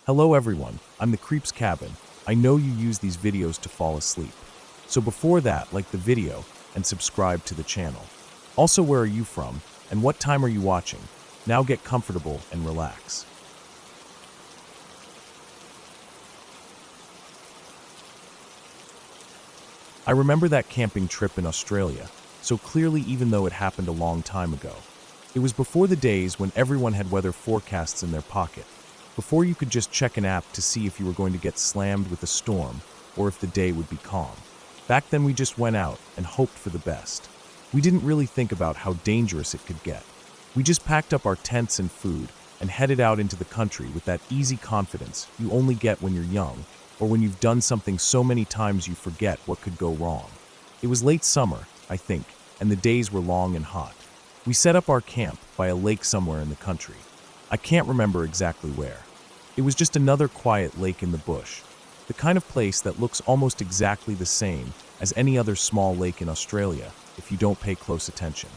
Hello everyone, I'm the Creeps Cabin. I know you use these videos to fall asleep. So before that, like the video and subscribe to the channel. Also, where are you from and what time are you watching? Now get comfortable and relax. I remember that camping trip in Australia so clearly, even though it happened a long time ago. It was before the days when everyone had weather forecasts in their pocket, before you could just check an app to see if you were going to get slammed with a storm or if the day would be calm. Back then we just went out and hoped for the best. We didn't really think about how dangerous it could get. We just packed up our tents and food and headed out into the country with that easy confidence you only get when you're young or when you've done something so many times you forget what could go wrong. It was late summer, I think, and the days were long and hot. We set up our camp by a lake somewhere in the country. I can't remember exactly where. It was just another quiet lake in the bush, the kind of place that looks almost exactly the same as any other small lake in Australia if you don't pay close attention.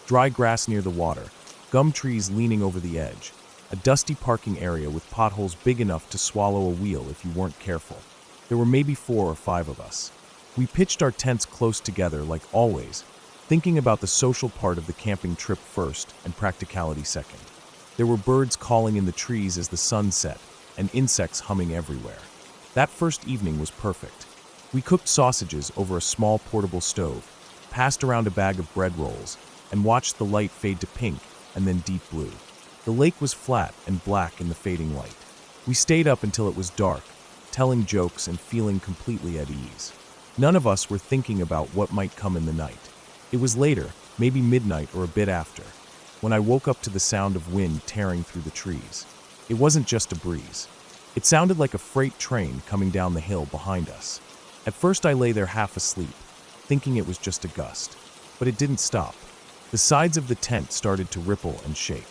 Dry grass near the water, gum trees leaning over the edge, a dusty parking area with potholes big enough to swallow a wheel if you weren't careful. There were maybe 4 or 5 of us. We pitched our tents close together like always, thinking about the social part of the camping trip first and practicality second. There were birds calling in the trees as the sun set and insects humming everywhere. That first evening was perfect. We cooked sausages over a small portable stove, passed around a bag of bread rolls, and watched the light fade to pink and then deep blue. The lake was flat and black in the fading light. We stayed up until it was dark, telling jokes and feeling completely at ease. None of us were thinking about what might come in the night. It was later, maybe midnight or a bit after, when I woke up to the sound of wind tearing through the trees. It wasn't just a breeze. It sounded like a freight train coming down the hill behind us. At first I lay there half asleep, thinking it was just a gust. But it didn't stop. The sides of the tent started to ripple and shake.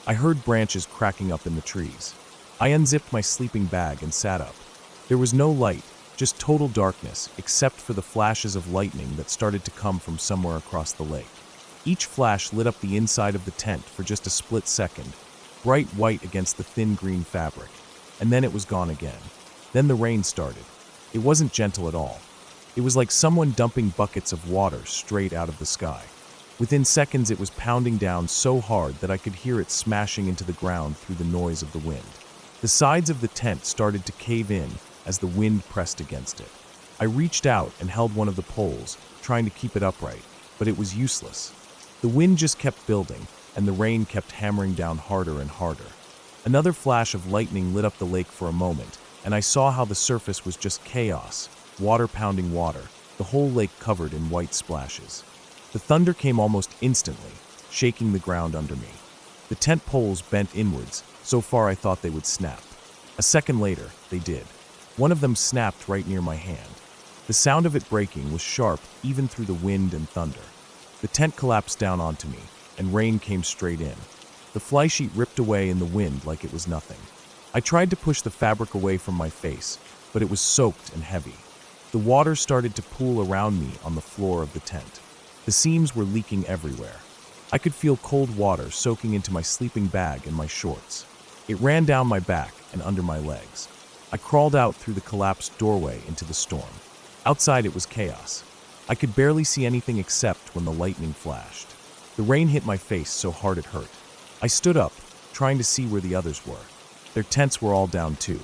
I heard branches cracking up in the trees. I unzipped my sleeping bag and sat up. There was no light, just total darkness, except for the flashes of lightning that started to come from somewhere across the lake. Each flash lit up the inside of the tent for just a split second, bright white against the thin green fabric, and then it was gone again. Then the rain started. It wasn't gentle at all. It was like someone dumping buckets of water straight out of the sky. Within seconds it was pounding down so hard that I could hear it smashing into the ground through the noise of the wind. The sides of the tent started to cave in as the wind pressed against it. I reached out and held one of the poles, trying to keep it upright, but it was useless. The wind just kept building, and the rain kept hammering down harder and harder. Another flash of lightning lit up the lake for a moment, and I saw how the surface was just chaos, water pounding water, the whole lake covered in white splashes. The thunder came almost instantly, shaking the ground under me. The tent poles bent inwards, so far I thought they would snap. A second later, they did. One of them snapped right near my hand. The sound of it breaking was sharp even through the wind and thunder. The tent collapsed down onto me, and rain came straight in. The fly sheet ripped away in the wind like it was nothing. I tried to push the fabric away from my face, but it was soaked and heavy. The water started to pool around me on the floor of the tent. The seams were leaking everywhere. I could feel cold water soaking into my sleeping bag and my shorts. It ran down my back and under my legs. I crawled out through the collapsed doorway into the storm. Outside it was chaos. I could barely see anything except when the lightning flashed. The rain hit my face so hard it hurt. I stood up, trying to see where the others were. Their tents were all down too.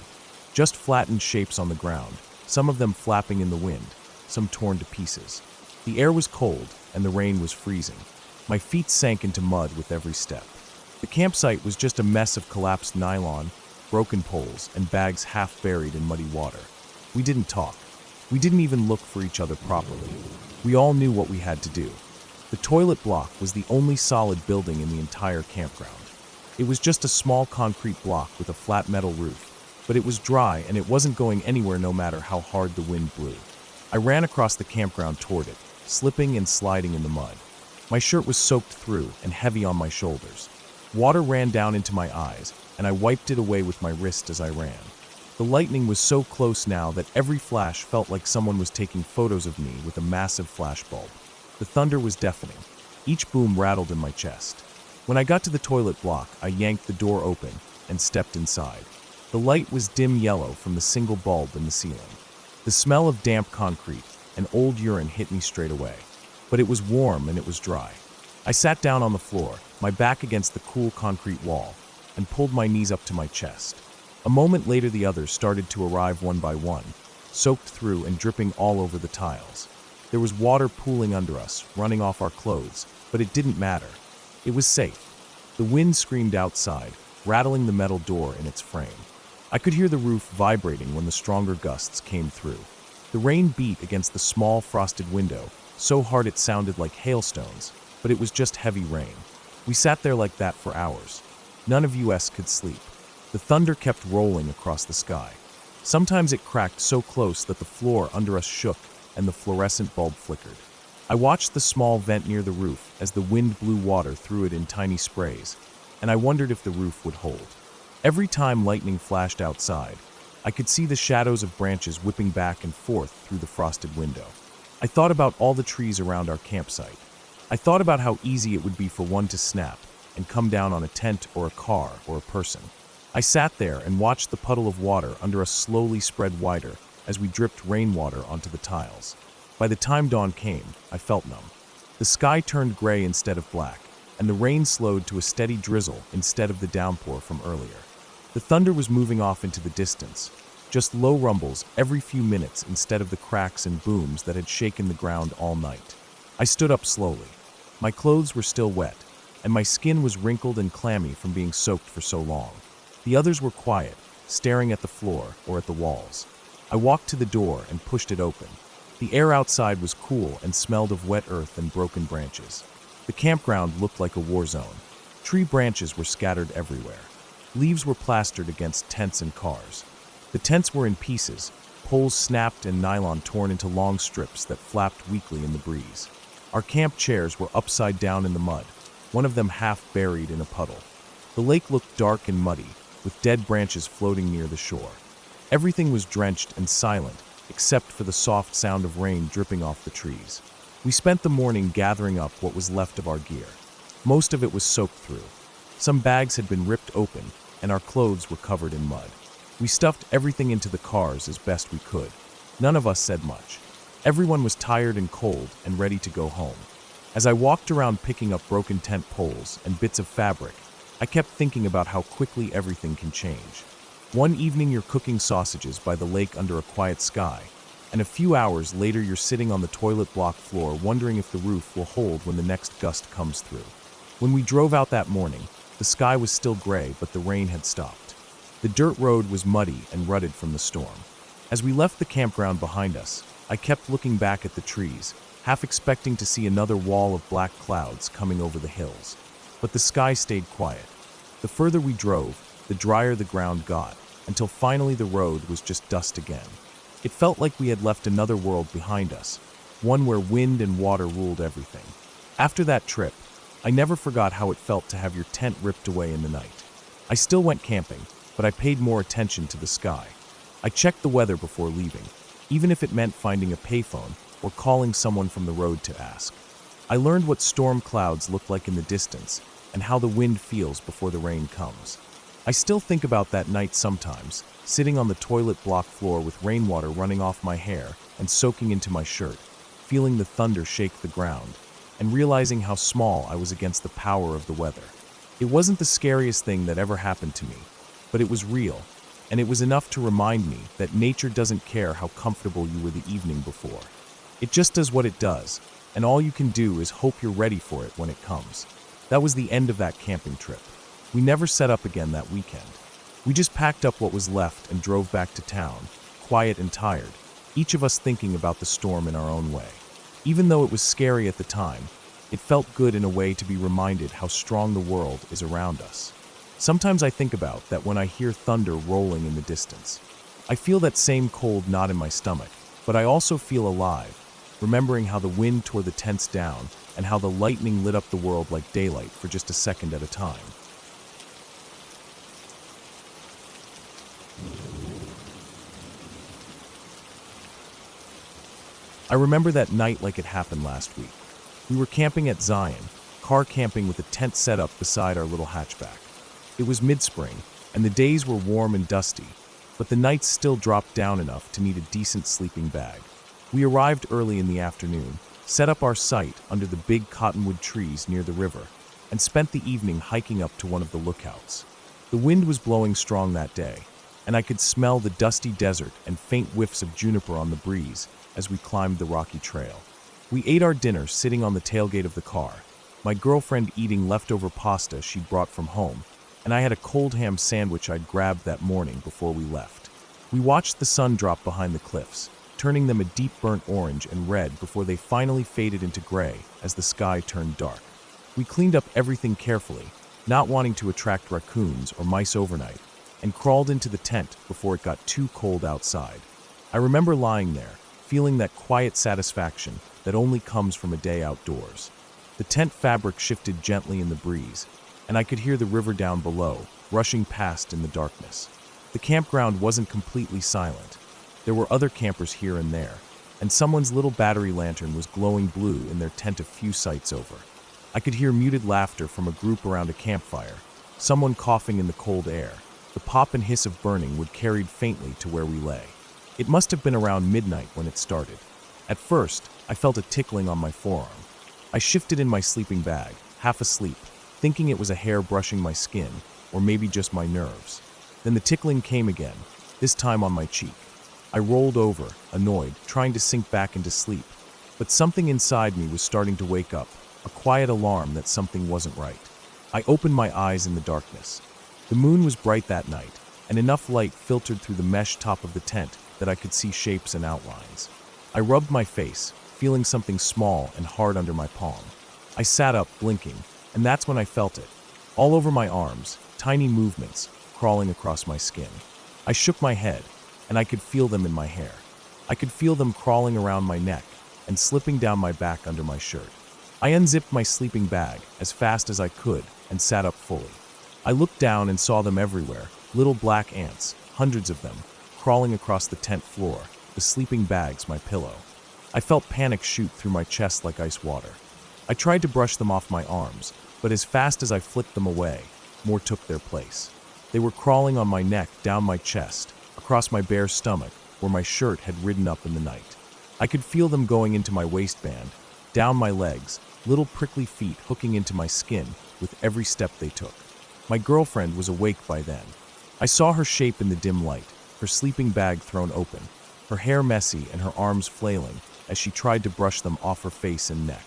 Just flattened shapes on the ground, some of them flapping in the wind, some torn to pieces. The air was cold, and the rain was freezing. My feet sank into mud with every step. The campsite was just a mess of collapsed nylon, broken poles, and bags half buried in muddy water. We didn't talk. We didn't even look for each other properly. We all knew what we had to do. The toilet block was the only solid building in the entire campground. It was just a small concrete block with a flat metal roof, but it was dry and it wasn't going anywhere no matter how hard the wind blew. I ran across the campground toward it, slipping and sliding in the mud. My shirt was soaked through and heavy on my shoulders. Water ran down into my eyes, and I wiped it away with my wrist as I ran. The lightning was so close now that every flash felt like someone was taking photos of me with a massive flashbulb. The thunder was deafening. Each boom rattled in my chest. When I got to the toilet block, I yanked the door open and stepped inside. The light was dim yellow from the single bulb in the ceiling. The smell of damp concrete and old urine hit me straight away. But it was warm and it was dry. I sat down on the floor, my back against the cool concrete wall, and pulled my knees up to my chest. A moment later the others started to arrive one by one, soaked through and dripping all over the tiles. There was water pooling under us, running off our clothes, but it didn't matter. It was safe. The wind screamed outside, rattling the metal door in its frame. I could hear the roof vibrating when the stronger gusts came through. The rain beat against the small frosted window, so hard it sounded like hailstones, but it was just heavy rain. We sat there like that for hours. None of us could sleep. The thunder kept rolling across the sky. Sometimes it cracked so close that the floor under us shook and the fluorescent bulb flickered. I watched the small vent near the roof as the wind blew water through it in tiny sprays, and I wondered if the roof would hold. Every time lightning flashed outside, I could see the shadows of branches whipping back and forth through the frosted window. I thought about all the trees around our campsite. I thought about how easy it would be for one to snap and come down on a tent or a car or a person. I sat there and watched the puddle of water under us slowly spread wider as we dripped rainwater onto the tiles. By the time dawn came, I felt numb. The sky turned gray instead of black, and the rain slowed to a steady drizzle instead of the downpour from earlier. The thunder was moving off into the distance, just low rumbles every few minutes instead of the cracks and booms that had shaken the ground all night. I stood up slowly. My clothes were still wet, and my skin was wrinkled and clammy from being soaked for so long. The others were quiet, staring at the floor or at the walls. I walked to the door and pushed it open. The air outside was cool and smelled of wet earth and broken branches. The campground looked like a war zone. Tree branches were scattered everywhere. Leaves were plastered against tents and cars. The tents were in pieces, poles snapped and nylon torn into long strips that flapped weakly in the breeze. Our camp chairs were upside down in the mud, one of them half buried in a puddle. The lake looked dark and muddy, with dead branches floating near the shore. Everything was drenched and silent, except for the soft sound of rain dripping off the trees. We spent the morning gathering up what was left of our gear. Most of it was soaked through. Some bags had been ripped open, and our clothes were covered in mud. We stuffed everything into the cars as best we could. None of us said much. Everyone was tired and cold and ready to go home. As I walked around picking up broken tent poles and bits of fabric, I kept thinking about how quickly everything can change. One evening you're cooking sausages by the lake under a quiet sky, and a few hours later you're sitting on the toilet block floor wondering if the roof will hold when the next gust comes through. When we drove out that morning, the sky was still gray, but the rain had stopped. The dirt road was muddy and rutted from the storm. As we left the campground behind us, I kept looking back at the trees, half expecting to see another wall of black clouds coming over the hills. But the sky stayed quiet. The further we drove, the drier the ground got, until finally the road was just dust again. It felt like we had left another world behind us, one where wind and water ruled everything. After that trip, I never forgot how it felt to have your tent ripped away in the night. I still went camping, but I paid more attention to the sky. I checked the weather before leaving, even if it meant finding a payphone or calling someone from the road to ask. I learned what storm clouds look like in the distance and how the wind feels before the rain comes. I still think about that night sometimes, sitting on the toilet block floor with rainwater running off my hair and soaking into my shirt, feeling the thunder shake the ground, and realizing how small I was against the power of the weather. It wasn't the scariest thing that ever happened to me, but it was real, and it was enough to remind me that nature doesn't care how comfortable you were the evening before. It just does what it does, and all you can do is hope you're ready for it when it comes. That was the end of that camping trip. We never set up again that weekend. We just packed up what was left and drove back to town, quiet and tired, each of us thinking about the storm in our own way. Even though it was scary at the time, it felt good in a way to be reminded how strong the world is around us. Sometimes I think about that when I hear thunder rolling in the distance. I feel that same cold knot in my stomach, but I also feel alive, remembering how the wind tore the tents down and how the lightning lit up the world like daylight for just a second at a time. I remember that night like it happened last week. We were camping at Zion, car camping with a tent set up beside our little hatchback. It was mid-spring, and the days were warm and dusty, but the nights still dropped down enough to need a decent sleeping bag. We arrived early in the afternoon, set up our site under the big cottonwood trees near the river, and spent the evening hiking up to one of the lookouts. The wind was blowing strong that day, and I could smell the dusty desert and faint whiffs of juniper on the breeze as we climbed the rocky trail. We ate our dinner sitting on the tailgate of the car, my girlfriend eating leftover pasta she'd brought from home, and I had a cold ham sandwich I'd grabbed that morning before we left. We watched the sun drop behind the cliffs, turning them a deep burnt orange and red before they finally faded into gray as the sky turned dark. We cleaned up everything carefully, not wanting to attract raccoons or mice overnight, and crawled into the tent before it got too cold outside. I remember lying there, feeling that quiet satisfaction that only comes from a day outdoors. The tent fabric shifted gently in the breeze, and I could hear the river down below, rushing past in the darkness. The campground wasn't completely silent. There were other campers here and there, and someone's little battery lantern was glowing blue in their tent a few sites over. I could hear muted laughter from a group around a campfire, someone coughing in the cold air. The pop and hiss of burning would carried faintly to where we lay. It must have been around midnight when it started. At first, I felt a tickling on my forearm. I shifted in my sleeping bag, half asleep, thinking it was a hair brushing my skin, or maybe just my nerves. Then the tickling came again, this time on my cheek. I rolled over, annoyed, trying to sink back into sleep. But something inside me was starting to wake up, a quiet alarm that something wasn't right. I opened my eyes in the darkness. The moon was bright that night, and enough light filtered through the mesh top of the tent that I could see shapes and outlines. I rubbed my face, feeling something small and hard under my palm. I sat up, blinking, and that's when I felt it. All over my arms, tiny movements, crawling across my skin. I shook my head, and I could feel them in my hair. I could feel them crawling around my neck and slipping down my back under my shirt. I unzipped my sleeping bag as fast as I could and sat up fully. I looked down and saw them everywhere, little black ants, hundreds of them, crawling across the tent floor, the sleeping bags my pillow. I felt panic shoot through my chest like ice water. I tried to brush them off my arms, but as fast as I flicked them away, more took their place. They were crawling on my neck, down my chest, across my bare stomach, where my shirt had ridden up in the night. I could feel them going into my waistband, down my legs, little prickly feet hooking into my skin with every step they took. My girlfriend was awake by then. I saw her shape in the dim light, her sleeping bag thrown open, her hair messy and her arms flailing as she tried to brush them off her face and neck.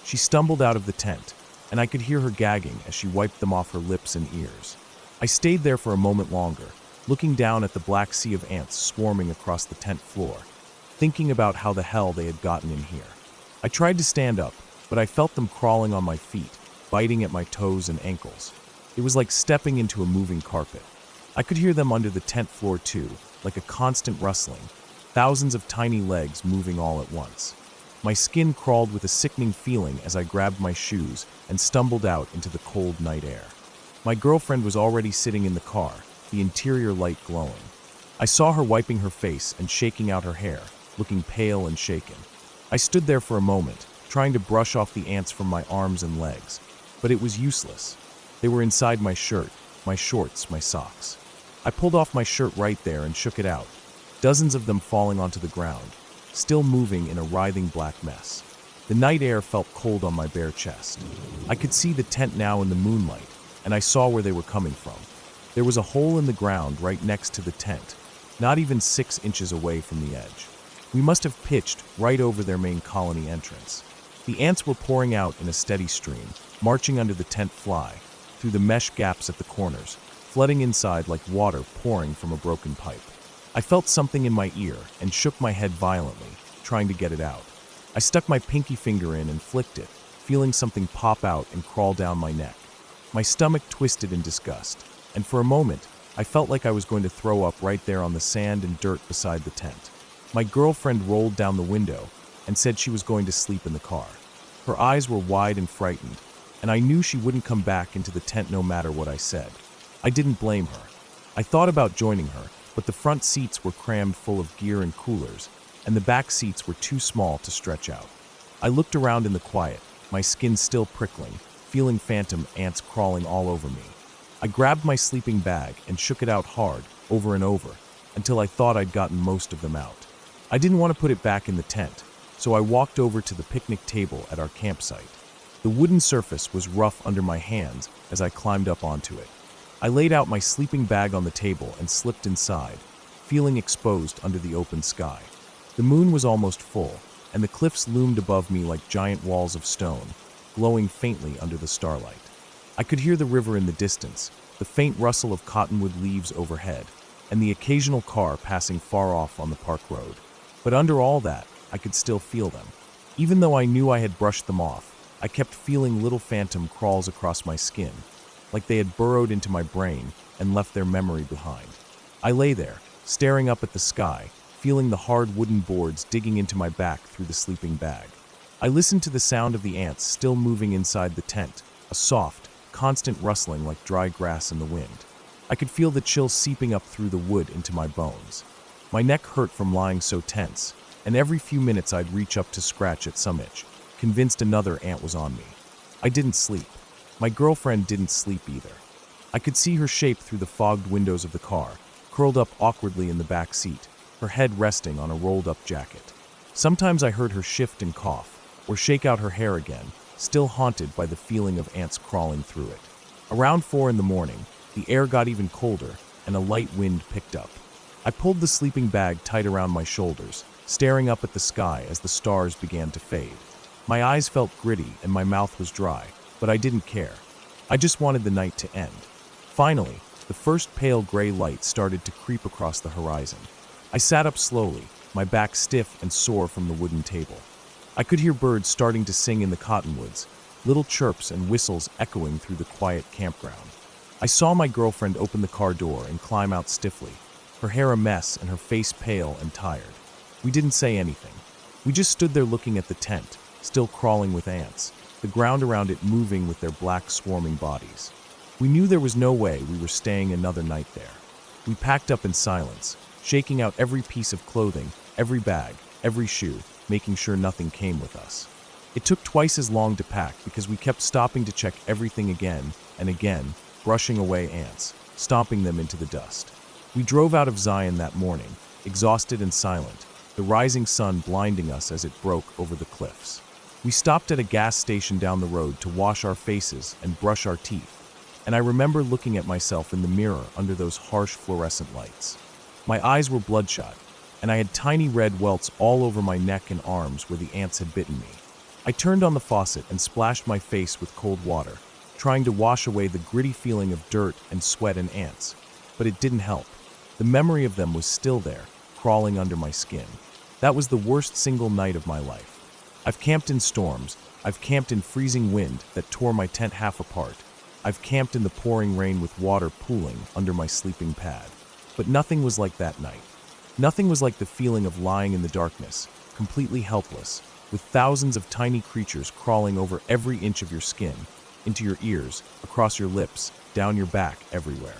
She stumbled out of the tent, and I could hear her gagging as she wiped them off her lips and ears. I stayed there for a moment longer, looking down at the black sea of ants swarming across the tent floor, thinking about how the hell they had gotten in here. I tried to stand up, but I felt them crawling on my feet, biting at my toes and ankles. It was like stepping into a moving carpet. I could hear them under the tent floor too, like a constant rustling, thousands of tiny legs moving all at once. My skin crawled with a sickening feeling as I grabbed my shoes and stumbled out into the cold night air. My girlfriend was already sitting in the car, the interior light glowing. I saw her wiping her face and shaking out her hair, looking pale and shaken. I stood there for a moment, trying to brush off the ants from my arms and legs, but it was useless. They were inside my shirt, my shorts, my socks. I pulled off my shirt right there and shook it out, dozens of them falling onto the ground, still moving in a writhing black mess. The night air felt cold on my bare chest. I could see the tent now in the moonlight, and I saw where they were coming from. There was a hole in the ground right next to the tent, not even 6 inches away from the edge. We must have pitched right over their main colony entrance. The ants were pouring out in a steady stream, marching under the tent fly, through the mesh gaps at the corners, flooding inside like water pouring from a broken pipe. I felt something in my ear and shook my head violently, trying to get it out. I stuck my pinky finger in and flicked it, feeling something pop out and crawl down my neck. My stomach twisted in disgust, and for a moment, I felt like I was going to throw up right there on the sand and dirt beside the tent. My girlfriend rolled down the window and said she was going to sleep in the car. Her eyes were wide and frightened, and I knew she wouldn't come back into the tent no matter what I said. I didn't blame her. I thought about joining her, but the front seats were crammed full of gear and coolers, and the back seats were too small to stretch out. I looked around in the quiet, my skin still prickling, feeling phantom ants crawling all over me. I grabbed my sleeping bag and shook it out hard, over and over, until I thought I'd gotten most of them out. I didn't want to put it back in the tent, so I walked over to the picnic table at our campsite. The wooden surface was rough under my hands as I climbed up onto it. I laid out my sleeping bag on the table and slipped inside, feeling exposed under the open sky. The moon was almost full, and the cliffs loomed above me like giant walls of stone, glowing faintly under the starlight. I could hear the river in the distance, the faint rustle of cottonwood leaves overhead, and the occasional car passing far off on the park road. But under all that, I could still feel them. Even though I knew I had brushed them off, I kept feeling little phantom crawls across my skin, like they had burrowed into my brain and left their memory behind. I lay there, staring up at the sky, feeling the hard wooden boards digging into my back through the sleeping bag. I listened to the sound of the ants still moving inside the tent, a soft, constant rustling like dry grass in the wind. I could feel the chill seeping up through the wood into my bones. My neck hurt from lying so tense, and every few minutes I'd reach up to scratch at some itch, convinced another ant was on me. I didn't sleep. My girlfriend didn't sleep either. I could see her shape through the fogged windows of the car, curled up awkwardly in the back seat, her head resting on a rolled-up jacket. Sometimes I heard her shift and cough, or shake out her hair again, still haunted by the feeling of ants crawling through it. Around 4 a.m, the air got even colder, and a light wind picked up. I pulled the sleeping bag tight around my shoulders, staring up at the sky as the stars began to fade. My eyes felt gritty and my mouth was dry, but I didn't care. I just wanted the night to end. Finally, the first pale gray light started to creep across the horizon. I sat up slowly, my back stiff and sore from the wooden table. I could hear birds starting to sing in the cottonwoods, little chirps and whistles echoing through the quiet campground. I saw my girlfriend open the car door and climb out stiffly, her hair a mess and her face pale and tired. We didn't say anything. We just stood there looking at the tent, still crawling with ants, the ground around it moving with their black swarming bodies. We knew there was no way we were staying another night there. We packed up in silence, shaking out every piece of clothing, every bag, every shoe, making sure nothing came with us. It took twice as long to pack because we kept stopping to check everything again and again, brushing away ants, stomping them into the dust. We drove out of Zion that morning, exhausted and silent, the rising sun blinding us as it broke over the cliffs. We stopped at a gas station down the road to wash our faces and brush our teeth, and I remember looking at myself in the mirror under those harsh fluorescent lights. My eyes were bloodshot, and I had tiny red welts all over my neck and arms where the ants had bitten me. I turned on the faucet and splashed my face with cold water, trying to wash away the gritty feeling of dirt and sweat and ants, but it didn't help. The memory of them was still there, crawling under my skin. That was the worst single night of my life. I've camped in storms. I've camped in freezing wind that tore my tent half apart. I've camped in the pouring rain with water pooling under my sleeping pad. But nothing was like that night. Nothing was like the feeling of lying in the darkness, completely helpless, with thousands of tiny creatures crawling over every inch of your skin, into your ears, across your lips, down your back, everywhere.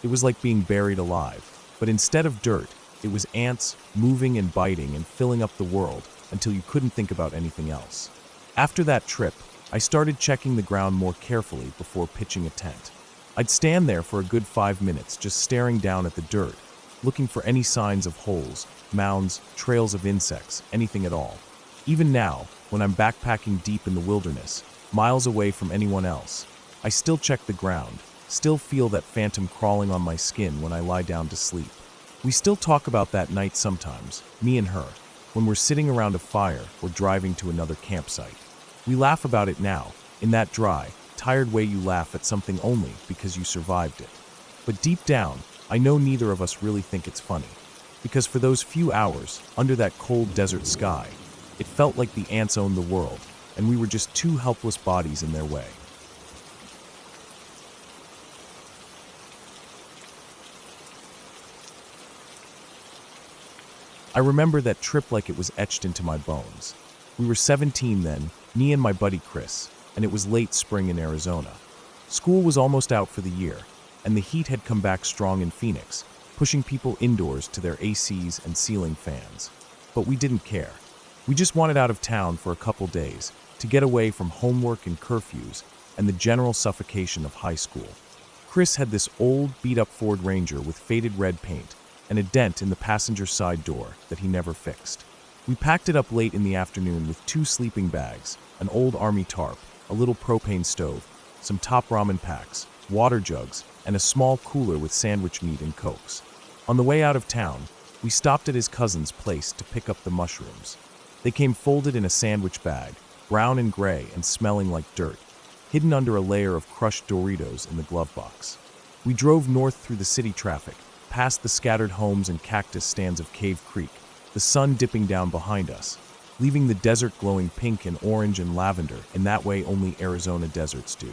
It was like being buried alive, but instead of dirt, it was ants moving and biting and filling up the world until you couldn't think about anything else. After that trip, I started checking the ground more carefully before pitching a tent. I'd stand there for a good 5 minutes just staring down at the dirt, looking for any signs of holes, mounds, trails of insects, anything at all. Even now, when I'm backpacking deep in the wilderness, miles away from anyone else, I still check the ground, still feel that phantom crawling on my skin when I lie down to sleep. We still talk about that night sometimes, me and her, when we're sitting around a fire or driving to another campsite. We laugh about it now, in that dry, tired way you laugh at something only because you survived it. But deep down, I know neither of us really think it's funny, because for those few hours, under that cold desert sky, it felt like the ants owned the world, and we were just two helpless bodies in their way. I remember that trip like it was etched into my bones. We were 17 then, me and my buddy Chris, and it was late spring in Arizona. School was almost out for the year, and the heat had come back strong in Phoenix, pushing people indoors to their ACs and ceiling fans. But we didn't care. We just wanted out of town for a couple days to get away from homework and curfews and the general suffocation of high school. Chris had this old, beat-up Ford Ranger with faded red paint and a dent in the passenger side door that he never fixed. We packed it up late in the afternoon with 2 sleeping bags, an old army tarp, a little propane stove, some top ramen packs, water jugs, and a small cooler with sandwich meat and Cokes. On the way out of town, we stopped at his cousin's place to pick up the mushrooms. They came folded in a sandwich bag, brown and gray and smelling like dirt, hidden under a layer of crushed Doritos in the glove box. We drove north through the city traffic, past the scattered homes and cactus stands of Cave Creek, the sun dipping down behind us, leaving the desert glowing pink and orange and lavender in that way only Arizona deserts do.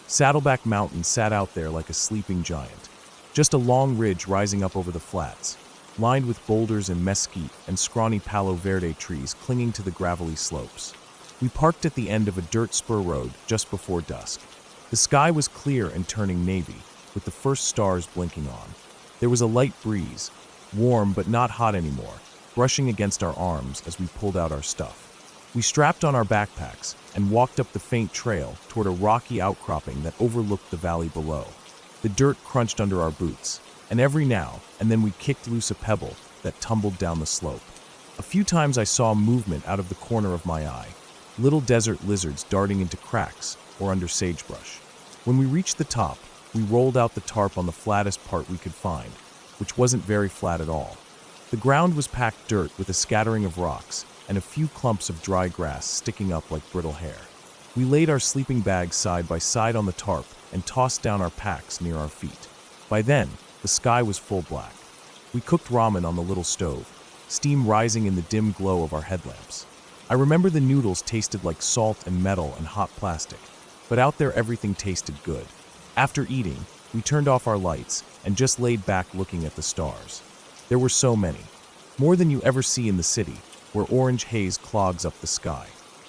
Saddleback Mountain sat out there like a sleeping giant, just a long ridge rising up over the flats, lined with boulders and mesquite and scrawny Palo Verde trees clinging to the gravelly slopes. We parked at the end of a dirt spur road just before dusk. The sky was clear and turning navy, with the first stars blinking on. There was a light breeze, warm but not hot anymore, brushing against our arms as we pulled out our stuff. We strapped on our backpacks and walked up the faint trail toward a rocky outcropping that overlooked the valley below. The dirt crunched under our boots, and every now and then we kicked loose a pebble that tumbled down the slope. A few times I saw movement out of the corner of my eye, little desert lizards darting into cracks or under sagebrush. When we reached the top, we rolled out the tarp on the flattest part we could find, which wasn't very flat at all. The ground was packed dirt with a scattering of rocks and a few clumps of dry grass sticking up like brittle hair. We laid our sleeping bags side by side on the tarp and tossed down our packs near our feet. By then, the sky was full black. We cooked ramen on the little stove, steam rising in the dim glow of our headlamps. I remember the noodles tasted like salt and metal and hot plastic, but out there everything tasted good. After eating, we turned off our lights and just laid back looking at the stars. There were so many, more than you ever see in the city, where orange haze clogs up the sky.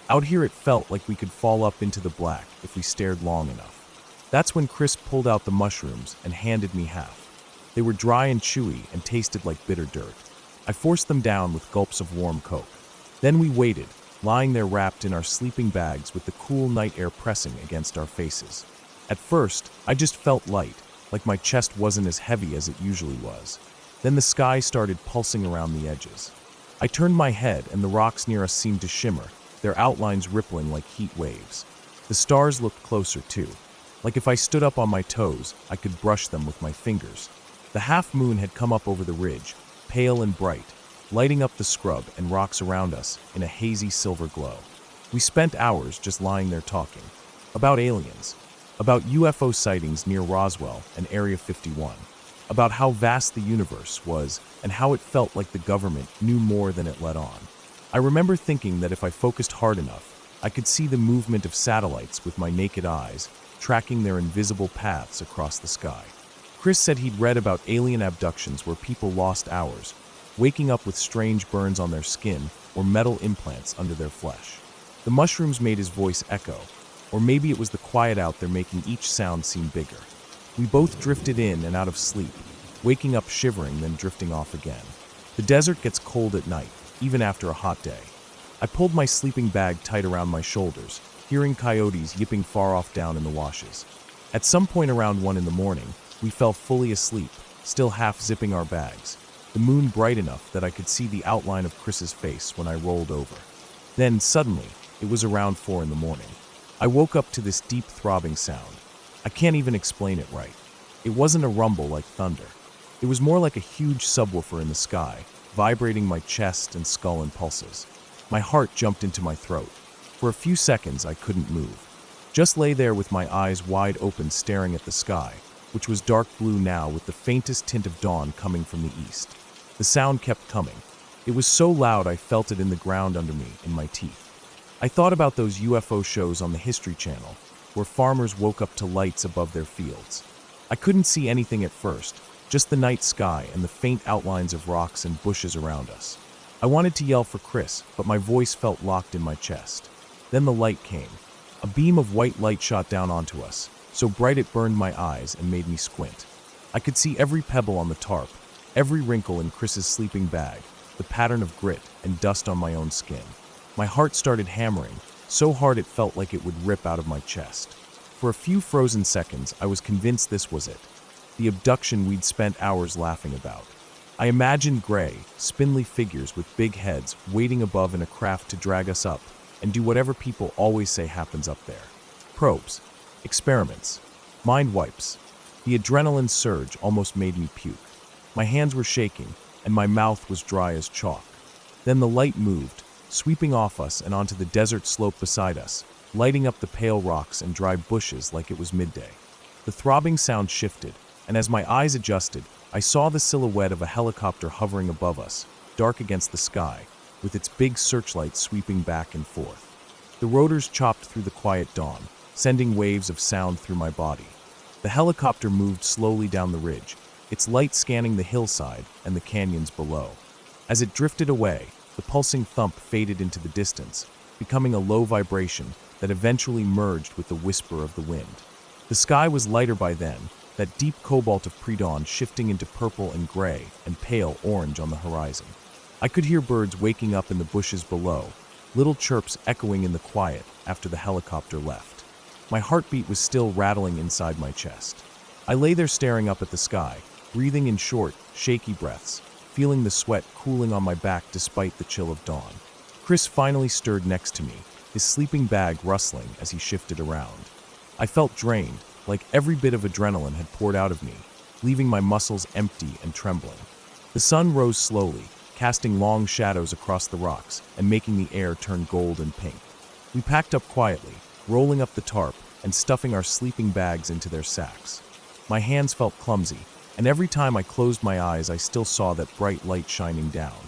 Out here it felt like we could fall up into the black if we stared long enough. That's when Chris pulled out the mushrooms and handed me half. They were dry and chewy and tasted like bitter dirt. I forced them down with gulps of warm Coke. Then we waited, lying there wrapped in our sleeping bags with the cool night air pressing against our faces. At first, I just felt light, like my chest wasn't as heavy as it usually was. Then the sky started pulsing around the edges. I turned my head and the rocks near us seemed to shimmer, their outlines rippling like heat waves. The stars looked closer too, like if I stood up on my toes, I could brush them with my fingers. The half moon had come up over the ridge, pale and bright, lighting up the scrub and rocks around us in a hazy silver glow. We spent hours just lying there talking. About aliens. About UFO sightings near Roswell and Area 51. About how vast the universe was and how it felt like the government knew more than it let on. I remember thinking that if I focused hard enough, I could see the movement of satellites with my naked eyes, tracking their invisible paths across the sky. Chris said he'd read about alien abductions where people lost hours, waking up with strange burns on their skin or metal implants under their flesh. The mushrooms made his voice echo, or maybe it was the quiet out there making each sound seem bigger. We both drifted in and out of sleep, waking up shivering then drifting off again. The desert gets cold at night, even after a hot day. I pulled my sleeping bag tight around my shoulders, hearing coyotes yipping far off down in the washes. At some point around 1 a.m, we fell fully asleep, still half zipping our bags, the moon bright enough that I could see the outline of Chris's face when I rolled over. Then, suddenly, it was around 4 a.m. I woke up to this deep throbbing sound. I can't even explain it right. It wasn't a rumble like thunder. It was more like a huge subwoofer in the sky, vibrating my chest and skull and pulses. My heart jumped into my throat. For a few seconds, I couldn't move. Just lay there with my eyes wide open staring at the sky, which was dark blue now with the faintest tint of dawn coming from the east. The sound kept coming. It was so loud I felt it in the ground under me, in my teeth. I thought about those UFO shows on the History Channel, where farmers woke up to lights above their fields. I couldn't see anything at first, just the night sky and the faint outlines of rocks and bushes around us. I wanted to yell for Chris, but my voice felt locked in my chest. Then the light came. A beam of white light shot down onto us, so bright it burned my eyes and made me squint. I could see every pebble on the tarp, every wrinkle in Chris's sleeping bag, the pattern of grit and dust on my own skin. My heart started hammering, so hard it felt like it would rip out of my chest. For a few frozen seconds, I was convinced this was it. The abduction we'd spent hours laughing about. I imagined gray, spindly figures with big heads waiting above in a craft to drag us up and do whatever people always say happens up there. Probes, experiments, mind wipes. The adrenaline surge almost made me puke. My hands were shaking, and my mouth was dry as chalk. Then the light moved, sweeping off us and onto the desert slope beside us, lighting up the pale rocks and dry bushes like it was midday. The throbbing sound shifted, and as my eyes adjusted, I saw the silhouette of a helicopter hovering above us, dark against the sky, with its big searchlight sweeping back and forth. The rotors chopped through the quiet dawn, sending waves of sound through my body. The helicopter moved slowly down the ridge, its light scanning the hillside and the canyons below. As it drifted away, the pulsing thump faded into the distance, becoming a low vibration that eventually merged with the whisper of the wind. The sky was lighter by then, that deep cobalt of pre-dawn shifting into purple and gray and pale orange on the horizon. I could hear birds waking up in the bushes below, little chirps echoing in the quiet after the helicopter left. My heartbeat was still rattling inside my chest. I lay there staring up at the sky, breathing in short, shaky breaths, feeling the sweat cooling on my back despite the chill of dawn. Chris finally stirred next to me, his sleeping bag rustling as he shifted around. I felt drained, like every bit of adrenaline had poured out of me, leaving my muscles empty and trembling. The sun rose slowly, casting long shadows across the rocks and making the air turn gold and pink. We packed up quietly, rolling up the tarp and stuffing our sleeping bags into their sacks. My hands felt clumsy, and every time I closed my eyes I still saw that bright light shining down.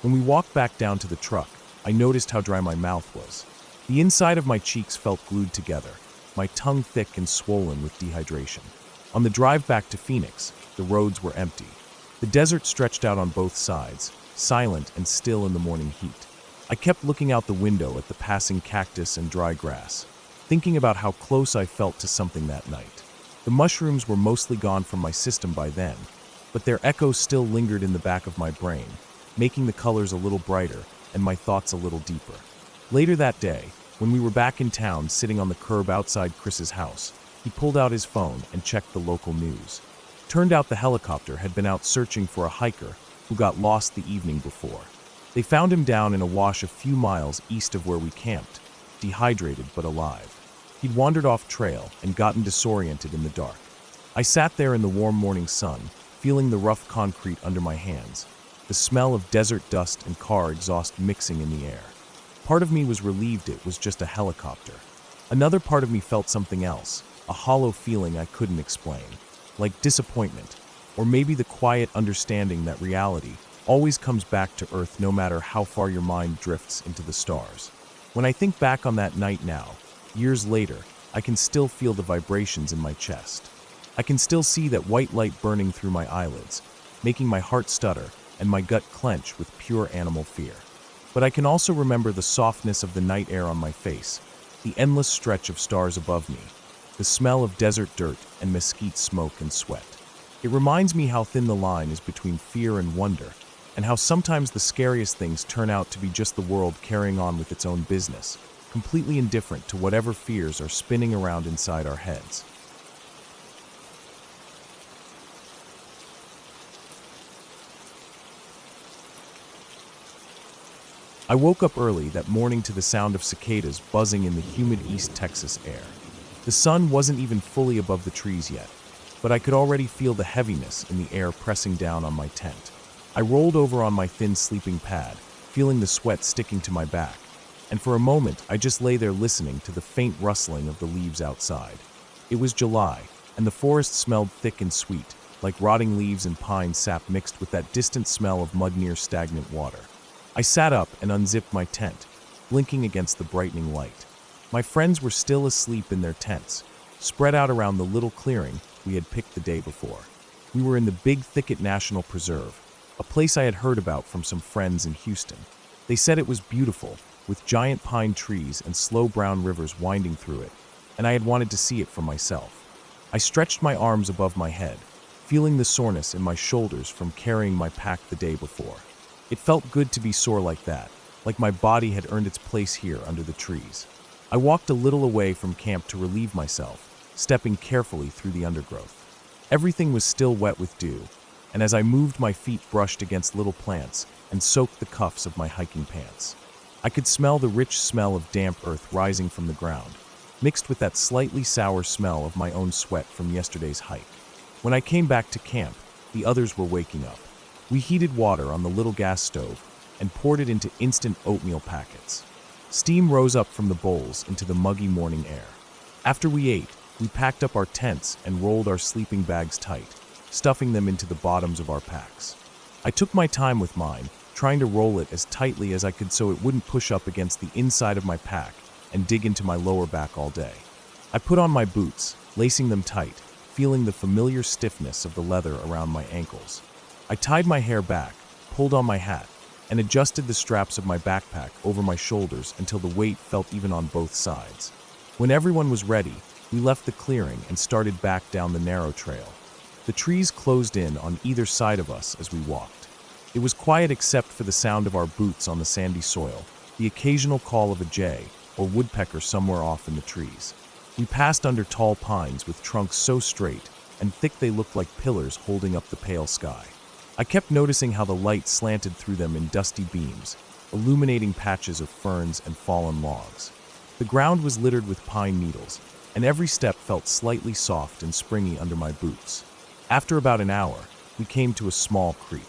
When we walked back down to the truck, I noticed how dry my mouth was. The inside of my cheeks felt glued together, my tongue thick and swollen with dehydration. On the drive back to Phoenix, the roads were empty. The desert stretched out on both sides, silent and still in the morning heat. I kept looking out the window at the passing cactus and dry grass, thinking about how close I felt to something that night. The mushrooms were mostly gone from my system by then, but their echoes still lingered in the back of my brain, making the colors a little brighter and my thoughts a little deeper. Later that day, when we were back in town sitting on the curb outside Chris's house, he pulled out his phone and checked the local news. Turned out the helicopter had been out searching for a hiker who got lost the evening before. They found him down in a wash a few miles east of where we camped, dehydrated but alive. He'd wandered off trail and gotten disoriented in the dark. I sat there in the warm morning sun, feeling the rough concrete under my hands, the smell of desert dust and car exhaust mixing in the air. Part of me was relieved it was just a helicopter. Another part of me felt something else, a hollow feeling I couldn't explain, like disappointment, or maybe the quiet understanding that reality always comes back to Earth no matter how far your mind drifts into the stars. When I think back on that night now, years later, I can still feel the vibrations in my chest. I can still see that white light burning through my eyelids, making my heart stutter and my gut clench with pure animal fear. But I can also remember the softness of the night air on my face, the endless stretch of stars above me, the smell of desert dirt and mesquite smoke and sweat. It reminds me how thin the line is between fear and wonder, and how sometimes the scariest things turn out to be just the world carrying on with its own business, completely indifferent to whatever fears are spinning around inside our heads. I woke up early that morning to the sound of cicadas buzzing in the humid East Texas air. The sun wasn't even fully above the trees yet, but I could already feel the heaviness in the air pressing down on my tent. I rolled over on my thin sleeping pad, feeling the sweat sticking to my back, and for a moment I just lay there listening to the faint rustling of the leaves outside. It was July, and the forest smelled thick and sweet, like rotting leaves and pine sap mixed with that distant smell of mud near stagnant water. I sat up and unzipped my tent, blinking against the brightening light. My friends were still asleep in their tents, spread out around the little clearing we had picked the day before. We were in the Big Thicket National Preserve, a place I had heard about from some friends in Houston. They said it was beautiful, with giant pine trees and slow brown rivers winding through it, and I had wanted to see it for myself. I stretched my arms above my head, feeling the soreness in my shoulders from carrying my pack the day before. It felt good to be sore like that, like my body had earned its place here under the trees. I walked a little away from camp to relieve myself, stepping carefully through the undergrowth. Everything was still wet with dew, and as I moved, my feet brushed against little plants and soaked the cuffs of my hiking pants. I could smell the rich smell of damp earth rising from the ground, mixed with that slightly sour smell of my own sweat from yesterday's hike. When I came back to camp, the others were waking up. We heated water on the little gas stove and poured it into instant oatmeal packets. Steam rose up from the bowls into the muggy morning air. After we ate, we packed up our tents and rolled our sleeping bags tight, stuffing them into the bottoms of our packs. I took my time with mine, trying to roll it as tightly as I could so it wouldn't push up against the inside of my pack and dig into my lower back all day. I put on my boots, lacing them tight, feeling the familiar stiffness of the leather around my ankles. I tied my hair back, pulled on my hat, and adjusted the straps of my backpack over my shoulders until the weight felt even on both sides. When everyone was ready, we left the clearing and started back down the narrow trail. The trees closed in on either side of us as we walked. It was quiet except for the sound of our boots on the sandy soil, the occasional call of a jay or woodpecker somewhere off in the trees. We passed under tall pines with trunks so straight and thick they looked like pillars holding up the pale sky. I kept noticing how the light slanted through them in dusty beams, illuminating patches of ferns and fallen logs. The ground was littered with pine needles, and every step felt slightly soft and springy under my boots. After about an hour, we came to a small creek.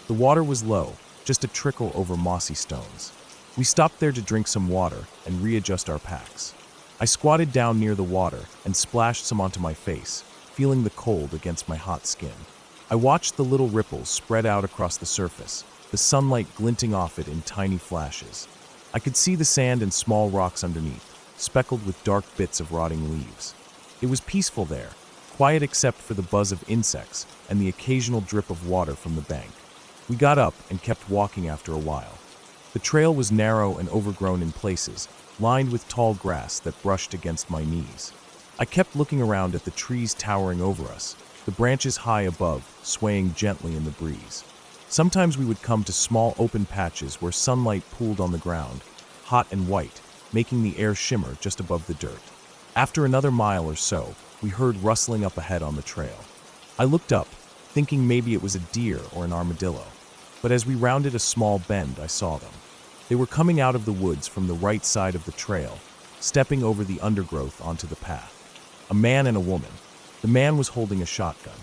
The water was low, just a trickle over mossy stones. We stopped there to drink some water and readjust our packs. I squatted down near the water and splashed some onto my face, feeling the cold against my hot skin. I watched the little ripples spread out across the surface, the sunlight glinting off it in tiny flashes. I could see the sand and small rocks underneath, speckled with dark bits of rotting leaves. It was peaceful there, quiet except for the buzz of insects and the occasional drip of water from the bank. We got up and kept walking after a while. The trail was narrow and overgrown in places, lined with tall grass that brushed against my knees. I kept looking around at the trees towering over us, the branches high above, swaying gently in the breeze. Sometimes we would come to small open patches where sunlight pooled on the ground, hot and white, making the air shimmer just above the dirt. After another mile or so, we heard rustling up ahead on the trail. I looked up, thinking maybe it was a deer or an armadillo. But as we rounded a small bend, I saw them. They were coming out of the woods from the right side of the trail, stepping over the undergrowth onto the path. A man and a woman. The man was holding a shotgun.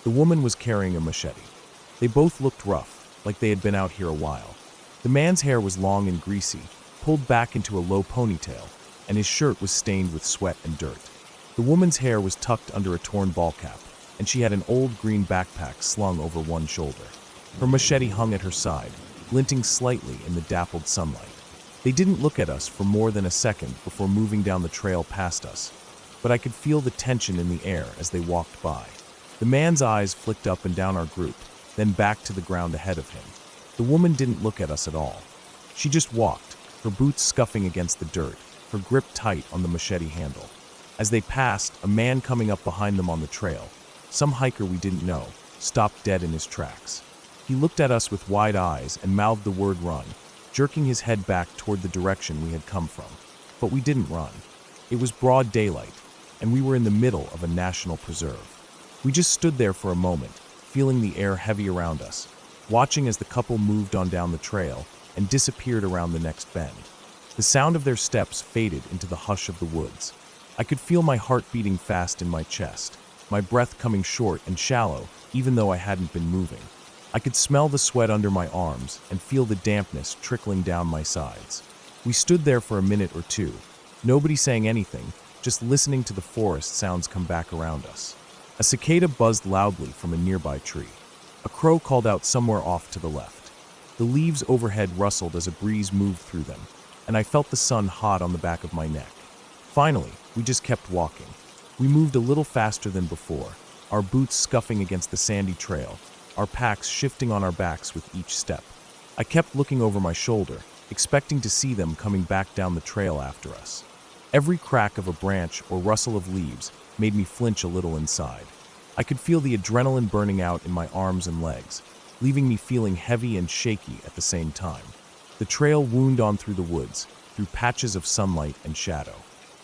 The woman was carrying a machete. They both looked rough, like they had been out here a while. The man's hair was long and greasy, pulled back into a low ponytail, and his shirt was stained with sweat and dirt. The woman's hair was tucked under a torn ball cap, and she had an old green backpack slung over one shoulder. Her machete hung at her side, glinting slightly in the dappled sunlight. They didn't look at us for more than a second before moving down the trail past us, but I could feel the tension in the air as they walked by. The man's eyes flicked up and down our group, then back to the ground ahead of him. The woman didn't look at us at all. She just walked, her boots scuffing against the dirt, her grip tight on the machete handle. As they passed, a man coming up behind them on the trail, some hiker we didn't know, stopped dead in his tracks. He looked at us with wide eyes and mouthed the word run, jerking his head back toward the direction we had come from. But we didn't run. It was broad daylight, and we were in the middle of a national preserve. We just stood there for a moment, feeling the air heavy around us, watching as the couple moved on down the trail and disappeared around the next bend. The sound of their steps faded into the hush of the woods. I could feel my heart beating fast in my chest, my breath coming short and shallow even though I hadn't been moving. I could smell the sweat under my arms and feel the dampness trickling down my sides. We stood there for a minute or two, nobody saying anything, just listening to the forest sounds come back around us. A cicada buzzed loudly from a nearby tree. A crow called out somewhere off to the left. The leaves overhead rustled as a breeze moved through them, and I felt the sun hot on the back of my neck. Finally, we just kept walking. We moved a little faster than before, our boots scuffing against the sandy trail, our packs shifting on our backs with each step. I kept looking over my shoulder, expecting to see them coming back down the trail after us. Every crack of a branch or rustle of leaves made me flinch a little inside. I could feel the adrenaline burning out in my arms and legs, leaving me feeling heavy and shaky at the same time. The trail wound on through the woods, through patches of sunlight and shadow.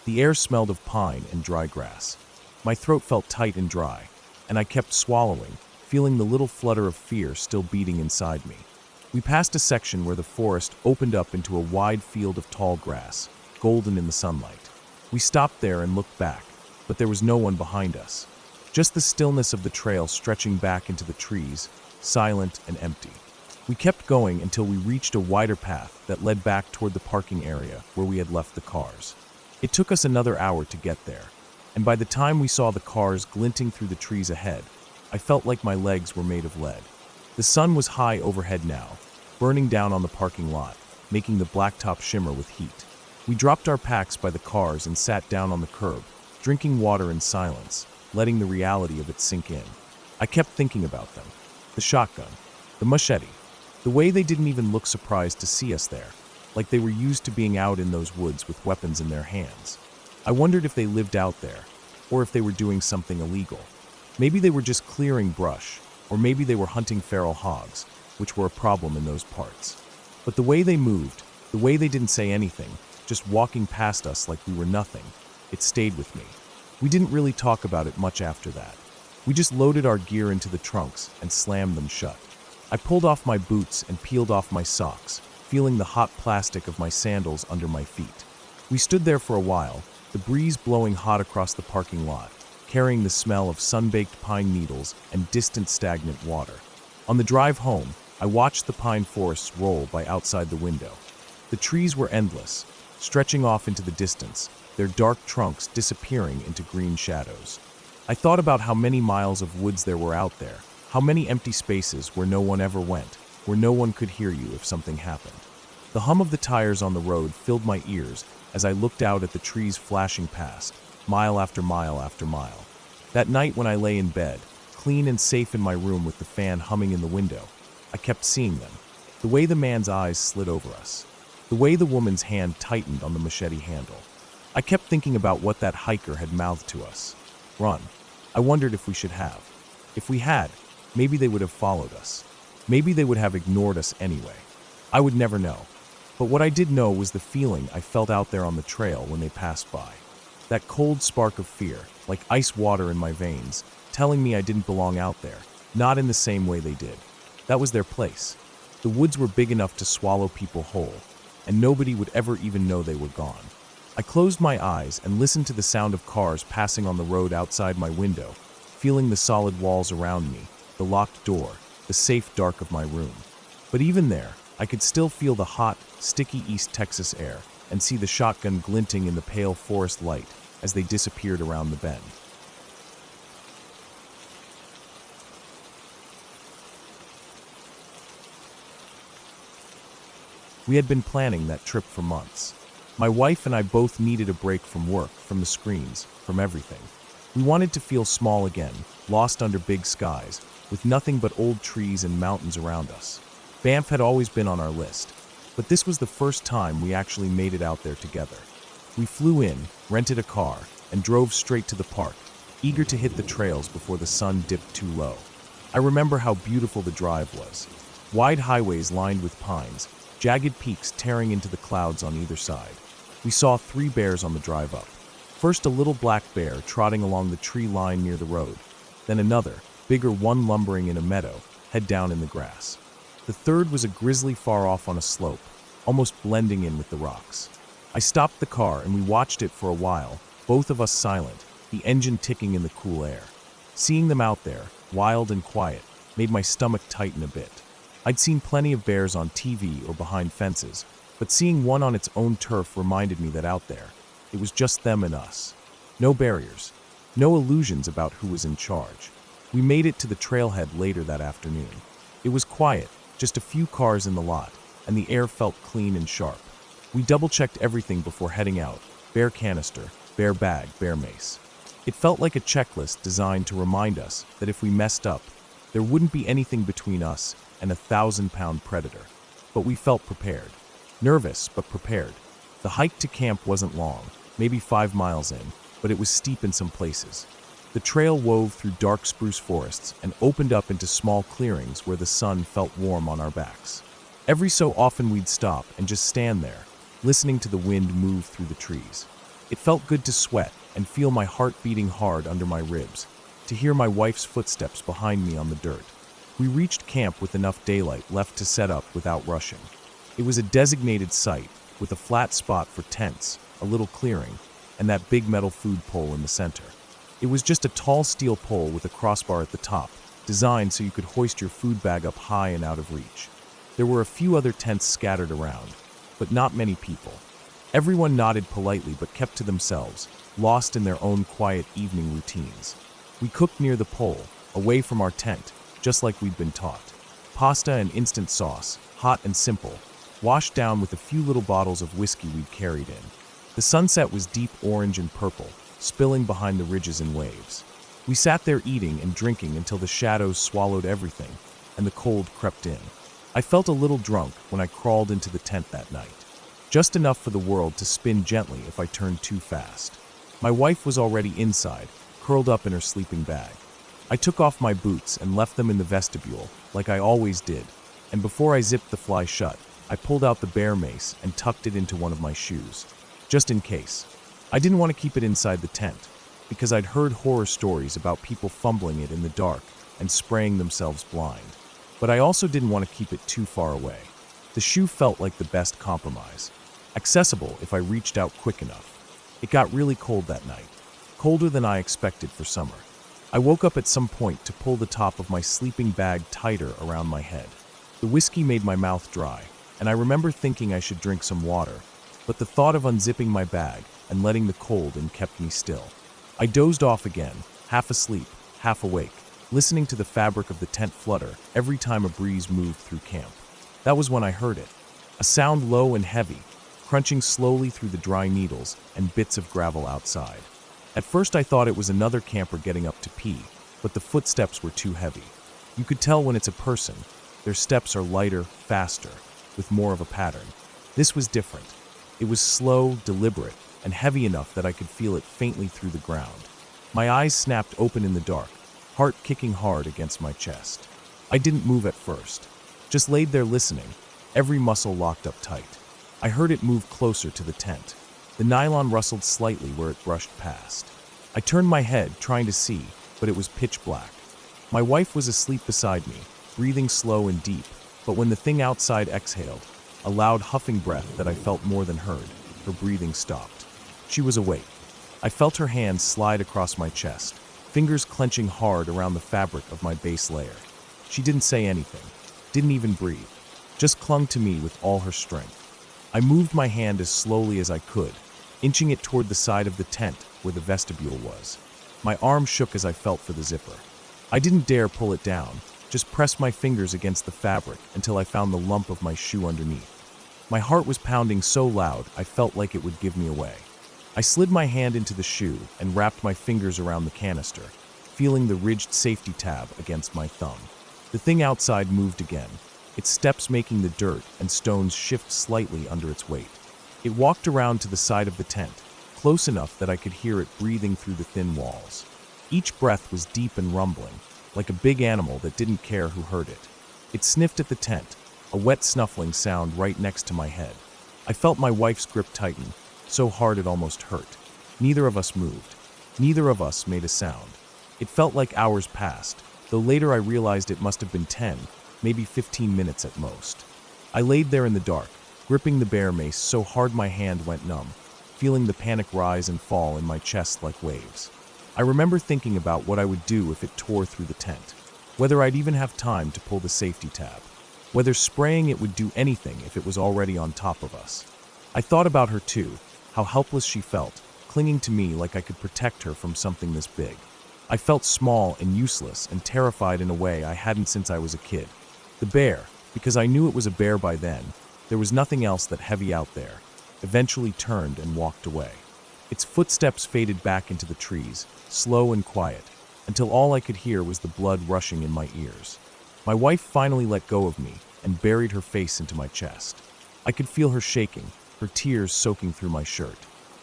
The air smelled of pine and dry grass. My throat felt tight and dry, and I kept swallowing, feeling the little flutter of fear still beating inside me. We passed a section where the forest opened up into a wide field of tall grass, golden in the sunlight. We stopped there and looked back, but there was no one behind us. Just the stillness of the trail stretching back into the trees, silent and empty. We kept going until we reached a wider path that led back toward the parking area where we had left the cars. It took us another hour to get there, and by the time we saw the cars glinting through the trees ahead, I felt like my legs were made of lead. The sun was high overhead now, burning down on the parking lot, making the blacktop shimmer with heat. We dropped our packs by the cars and sat down on the curb, drinking water in silence, letting the reality of it sink in. I kept thinking about them. The shotgun, the machete, the way they didn't even look surprised to see us there, like they were used to being out in those woods with weapons in their hands. I wondered if they lived out there, or if they were doing something illegal. Maybe they were just clearing brush, or maybe they were hunting feral hogs, which were a problem in those parts. But the way they moved, the way they didn't say anything, just walking past us like we were nothing, it stayed with me. We didn't really talk about it much after that. We just loaded our gear into the trunks and slammed them shut. I pulled off my boots and peeled off my socks, feeling the hot plastic of my sandals under my feet. We stood there for a while, the breeze blowing hot across the parking lot, carrying the smell of sun-baked pine needles and distant stagnant water. On the drive home, I watched the pine forests roll by outside the window. The trees were endless, stretching off into the distance, their dark trunks disappearing into green shadows. I thought about how many miles of woods there were out there, how many empty spaces where no one ever went, where no one could hear you if something happened. The hum of the tires on the road filled my ears as I looked out at the trees flashing past, mile after mile after mile. That night when I lay in bed, clean and safe in my room with the fan humming in the window, I kept seeing them. The way the man's eyes slid over us. The way the woman's hand tightened on the machete handle. I kept thinking about what that hiker had mouthed to us. Run. I wondered if we should have. If we had, maybe they would have followed us. Maybe they would have ignored us anyway. I would never know. But what I did know was the feeling I felt out there on the trail when they passed by. That cold spark of fear, like ice water in my veins, telling me I didn't belong out there, not in the same way they did. That was their place. The woods were big enough to swallow people whole, and nobody would ever even know they were gone. I closed my eyes and listened to the sound of cars passing on the road outside my window, feeling the solid walls around me, the locked door, the safe dark of my room. But even there, I could still feel the hot, sticky East Texas air and see the shotgun glinting in the pale forest light as they disappeared around the bend. We had been planning that trip for months. My wife and I both needed a break from work, from the screens, from everything. We wanted to feel small again, lost under big skies, with nothing but old trees and mountains around us. Banff had always been on our list, but this was the first time we actually made it out there together. We flew in, rented a car, and drove straight to the park, eager to hit the trails before the sun dipped too low. I remember how beautiful the drive was. Wide highways lined with pines, jagged peaks tearing into the clouds on either side. We saw 3 bears on the drive up. First a little black bear trotting along the tree line near the road, then another, bigger one lumbering in a meadow, head down in the grass. The third was a grizzly far off on a slope, almost blending in with the rocks. I stopped the car and we watched it for a while, both of us silent, the engine ticking in the cool air. Seeing them out there, wild and quiet, made my stomach tighten a bit. I'd seen plenty of bears on TV or behind fences, but seeing one on its own turf reminded me that out there, it was just them and us. No barriers, no illusions about who was in charge. We made it to the trailhead later that afternoon. It was quiet, just a few cars in the lot, and the air felt clean and sharp. We double-checked everything before heading out: bear canister, bear bag, bear mace. It felt like a checklist designed to remind us that if we messed up, there wouldn't be anything between us and a 1,000-pound predator. But we felt prepared. Nervous, but prepared. The hike to camp wasn't long, maybe 5 miles in, but it was steep in some places. The trail wove through dark spruce forests and opened up into small clearings where the sun felt warm on our backs. Every so often we'd stop and just stand there, listening to the wind move through the trees. It felt good to sweat, and feel my heart beating hard under my ribs, to hear my wife's footsteps behind me on the dirt. We reached camp with enough daylight left to set up without rushing. It was a designated site, with a flat spot for tents, a little clearing, and that big metal food pole in the center. It was just a tall steel pole with a crossbar at the top, designed so you could hoist your food bag up high and out of reach. There were a few other tents scattered around, but not many people. Everyone nodded politely but kept to themselves, lost in their own quiet evening routines. We cooked near the pole, away from our tent, just like we'd been taught. Pasta and instant sauce, hot and simple, washed down with a few little bottles of whiskey we'd carried in. The sunset was deep orange and purple, spilling behind the ridges in waves. We sat there eating and drinking until the shadows swallowed everything, and the cold crept in. I felt a little drunk when I crawled into the tent that night. Just enough for the world to spin gently if I turned too fast. My wife was already inside, curled up in her sleeping bag. I took off my boots and left them in the vestibule, like I always did, and before I zipped the fly shut, I pulled out the bear mace and tucked it into one of my shoes, just in case. I didn't want to keep it inside the tent, because I'd heard horror stories about people fumbling it in the dark and spraying themselves blind. But I also didn't want to keep it too far away. The shoe felt like the best compromise, accessible if I reached out quick enough. It got really cold that night, colder than I expected for summer. I woke up at some point to pull the top of my sleeping bag tighter around my head. The whiskey made my mouth dry, and I remember thinking I should drink some water, but the thought of unzipping my bag and letting the cold in kept me still. I dozed off again, half asleep, half awake, listening to the fabric of the tent flutter every time a breeze moved through camp. That was when I heard it, a sound low and heavy, crunching slowly through the dry needles and bits of gravel outside. At first I thought it was another camper getting up to pee, but the footsteps were too heavy. You could tell when it's a person. Their steps are lighter, faster, with more of a pattern. This was different. It was slow, deliberate, and heavy enough that I could feel it faintly through the ground. My eyes snapped open in the dark, heart kicking hard against my chest. I didn't move at first, just laid there listening, every muscle locked up tight. I heard it move closer to the tent. The nylon rustled slightly where it brushed past. I turned my head, trying to see, but it was pitch black. My wife was asleep beside me, breathing slow and deep, but when the thing outside exhaled, a loud huffing breath that I felt more than heard, her breathing stopped. She was awake. I felt her hands slide across my chest, fingers clenching hard around the fabric of my base layer. She didn't say anything, didn't even breathe, just clung to me with all her strength. I moved my hand as slowly as I could, inching it toward the side of the tent where the vestibule was. My arm shook as I felt for the zipper. I didn't dare pull it down, just pressed my fingers against the fabric until I found the lump of my shoe underneath. My heart was pounding so loud I felt like it would give me away. I slid my hand into the shoe and wrapped my fingers around the canister, feeling the ridged safety tab against my thumb. The thing outside moved again, its steps making the dirt and stones shift slightly under its weight. It walked around to the side of the tent, close enough that I could hear it breathing through the thin walls. Each breath was deep and rumbling, like a big animal that didn't care who heard it. It sniffed at the tent, a wet snuffling sound right next to my head. I felt my wife's grip tighten, so hard it almost hurt. Neither of us moved. Neither of us made a sound. It felt like hours passed, though later I realized it must have been 10, maybe 15 minutes at most. I laid there in the dark, gripping the bear mace so hard my hand went numb, feeling the panic rise and fall in my chest like waves. I remember thinking about what I would do if it tore through the tent, whether I'd even have time to pull the safety tab, whether spraying it would do anything if it was already on top of us. I thought about her too, how helpless she felt, clinging to me like I could protect her from something this big. I felt small and useless and terrified in a way I hadn't since I was a kid. The bear, because I knew it was a bear by then, there was nothing else that heavy out there, eventually turned and walked away. Its footsteps faded back into the trees, slow and quiet, until all I could hear was the blood rushing in my ears. My wife finally let go of me and buried her face into my chest. I could feel her shaking, her tears soaking through my shirt.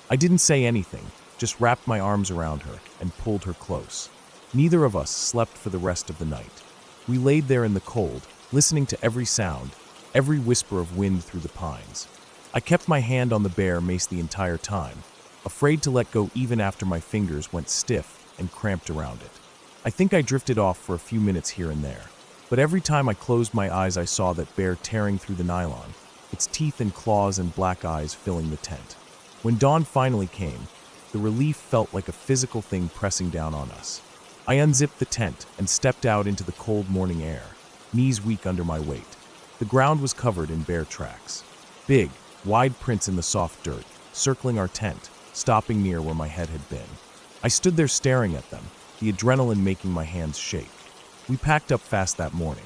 I didn't say anything, just wrapped my arms around her and pulled her close. Neither of us slept for the rest of the night. We laid there in the cold, listening to every sound, every whisper of wind through the pines. I kept my hand on the bear mace the entire time, afraid to let go even after my fingers went stiff and cramped around it. I think I drifted off for a few minutes here and there, but every time I closed my eyes I saw that bear tearing through the nylon, its teeth and claws and black eyes filling the tent. When dawn finally came, the relief felt like a physical thing pressing down on us. I unzipped the tent and stepped out into the cold morning air, knees weak under my weight. The ground was covered in bear tracks. Big, wide prints in the soft dirt, circling our tent, stopping near where my head had been. I stood there staring at them, the adrenaline making my hands shake. We packed up fast that morning.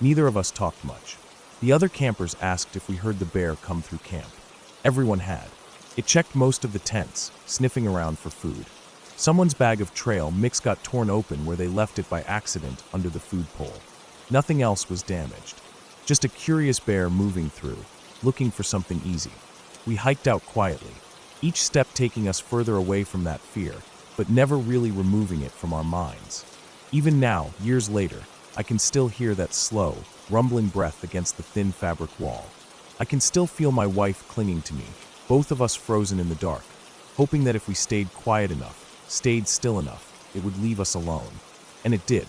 Neither of us talked much. The other campers asked if we heard the bear come through camp. Everyone had. It checked most of the tents, sniffing around for food. Someone's bag of trail mix got torn open where they left it by accident under the food pole. Nothing else was damaged. Just a curious bear moving through, looking for something easy. We hiked out quietly, each step taking us further away from that fear, but never really removing it from our minds. Even now, years later, I can still hear that slow, rumbling breath against the thin fabric wall. I can still feel my wife clinging to me, both of us frozen in the dark, hoping that if we stayed quiet enough, stayed still enough, it would leave us alone. And it did.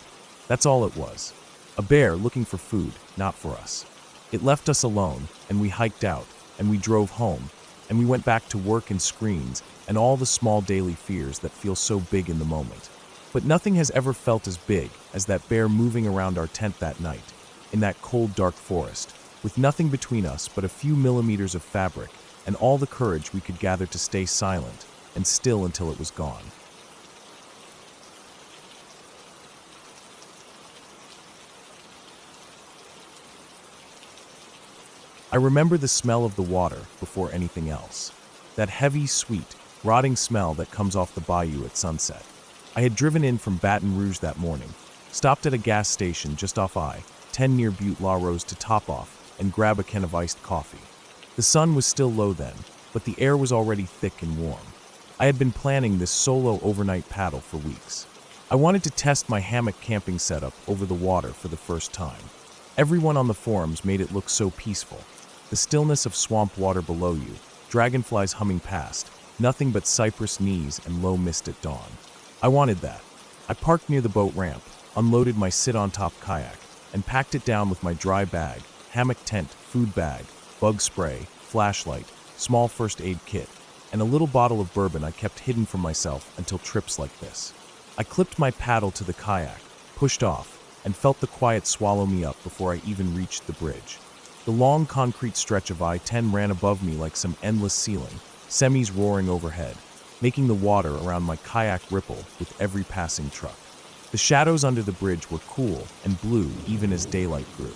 That's all it was. A bear looking for food, not for us. It left us alone, and we hiked out, and we drove home, and we went back to work and screens and all the small daily fears that feel so big in the moment. But nothing has ever felt as big as that bear moving around our tent that night, in that cold, dark forest, with nothing between us but a few millimeters of fabric and all the courage we could gather to stay silent and still until it was gone. I remember the smell of the water before anything else. That heavy, sweet, rotting smell that comes off the bayou at sunset. I had driven in from Baton Rouge that morning, stopped at a gas station just off I-10 near Butte La Rose to top off and grab a can of iced coffee. The sun was still low then, but the air was already thick and warm. I had been planning this solo overnight paddle for weeks. I wanted to test my hammock camping setup over the water for the first time. Everyone on the forums made it look so peaceful. The stillness of swamp water below you, dragonflies humming past, nothing but cypress knees and low mist at dawn. I wanted that. I parked near the boat ramp, unloaded my sit-on-top kayak, and packed it down with my dry bag, hammock tent, food bag, bug spray, flashlight, small first aid kit, and a little bottle of bourbon I kept hidden from myself until trips like this. I clipped my paddle to the kayak, pushed off, and felt the quiet swallow me up before I even reached the bridge. The long concrete stretch of I-10 ran above me like some endless ceiling, semis roaring overhead, making the water around my kayak ripple with every passing truck. The shadows under the bridge were cool and blue even as daylight grew.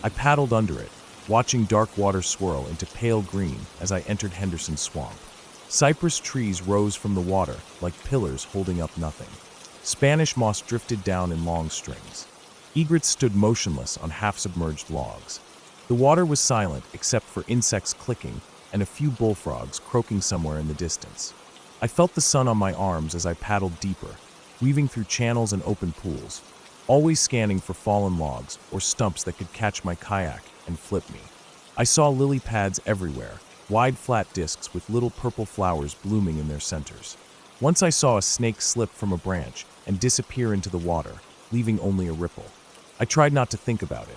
I paddled under it, watching dark water swirl into pale green as I entered Henderson Swamp. Cypress trees rose from the water like pillars holding up nothing. Spanish moss drifted down in long strings. Egrets stood motionless on half-submerged logs. The water was silent except for insects clicking and a few bullfrogs croaking somewhere in the distance. I felt the sun on my arms as I paddled deeper, weaving through channels and open pools, always scanning for fallen logs or stumps that could catch my kayak and flip me. I saw lily pads everywhere, wide flat discs with little purple flowers blooming in their centers. Once I saw a snake slip from a branch and disappear into the water, leaving only a ripple. I tried not to think about it.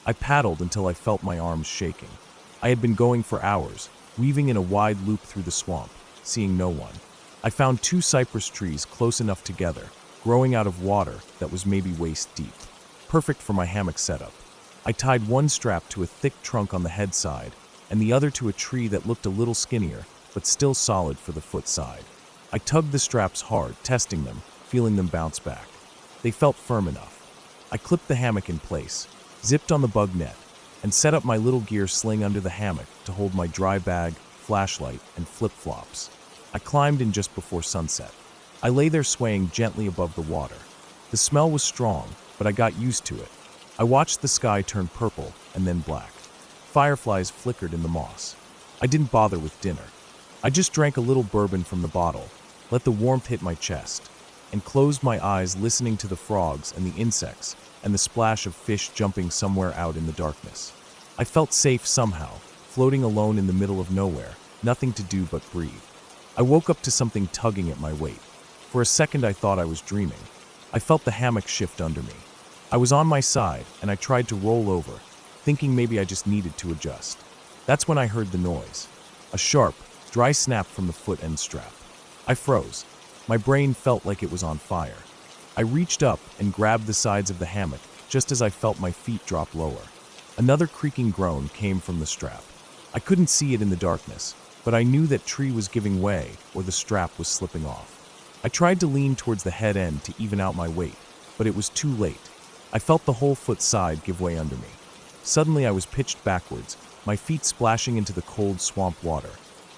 I paddled until I felt my arms shaking. I had been going for hours, weaving in a wide loop through the swamp, seeing no one. I found 2 cypress trees close enough together, growing out of water that was maybe waist deep. Perfect for my hammock setup. I tied one strap to a thick trunk on the head side, and the other to a tree that looked a little skinnier, but still solid for the foot side. I tugged the straps hard, testing them, feeling them bounce back. They felt firm enough. I clipped the hammock in place, zipped on the bug net, and set up my little gear sling under the hammock to hold my dry bag, flashlight, and flip-flops. I climbed in just before sunset. I lay there swaying gently above the water. The smell was strong, but I got used to it. I watched the sky turn purple and then black. Fireflies flickered in the moss. I didn't bother with dinner. I just drank a little bourbon from the bottle, let the warmth hit my chest, and closed my eyes listening to the frogs and the insects and the splash of fish jumping somewhere out in the darkness. I felt safe somehow, floating alone in the middle of nowhere, nothing to do but breathe. I woke up to something tugging at my weight. For a second I thought I was dreaming. I felt the hammock shift under me. I was on my side, and I tried to roll over, thinking maybe I just needed to adjust. That's when I heard the noise. A sharp, dry snap from the foot end strap. I froze. My brain felt like it was on fire. I reached up and grabbed the sides of the hammock just as I felt my feet drop lower. Another creaking groan came from the strap. I couldn't see it in the darkness, but I knew that tree was giving way or the strap was slipping off. I tried to lean towards the head end to even out my weight, but it was too late. I felt the whole foot side give way under me. Suddenly I was pitched backwards, my feet splashing into the cold swamp water.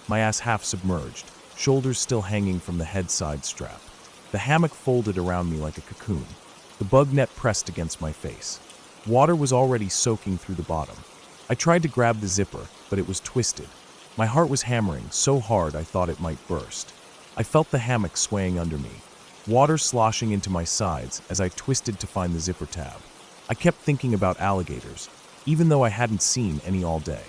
My ass half submerged, shoulders still hanging from the head side strap. The hammock folded around me like a cocoon. The bug net pressed against my face. Water was already soaking through the bottom. I tried to grab the zipper, but it was twisted. My heart was hammering so hard I thought it might burst. I felt the hammock swaying under me, water sloshing into my sides as I twisted to find the zipper tab. I kept thinking about alligators, even though I hadn't seen any all day.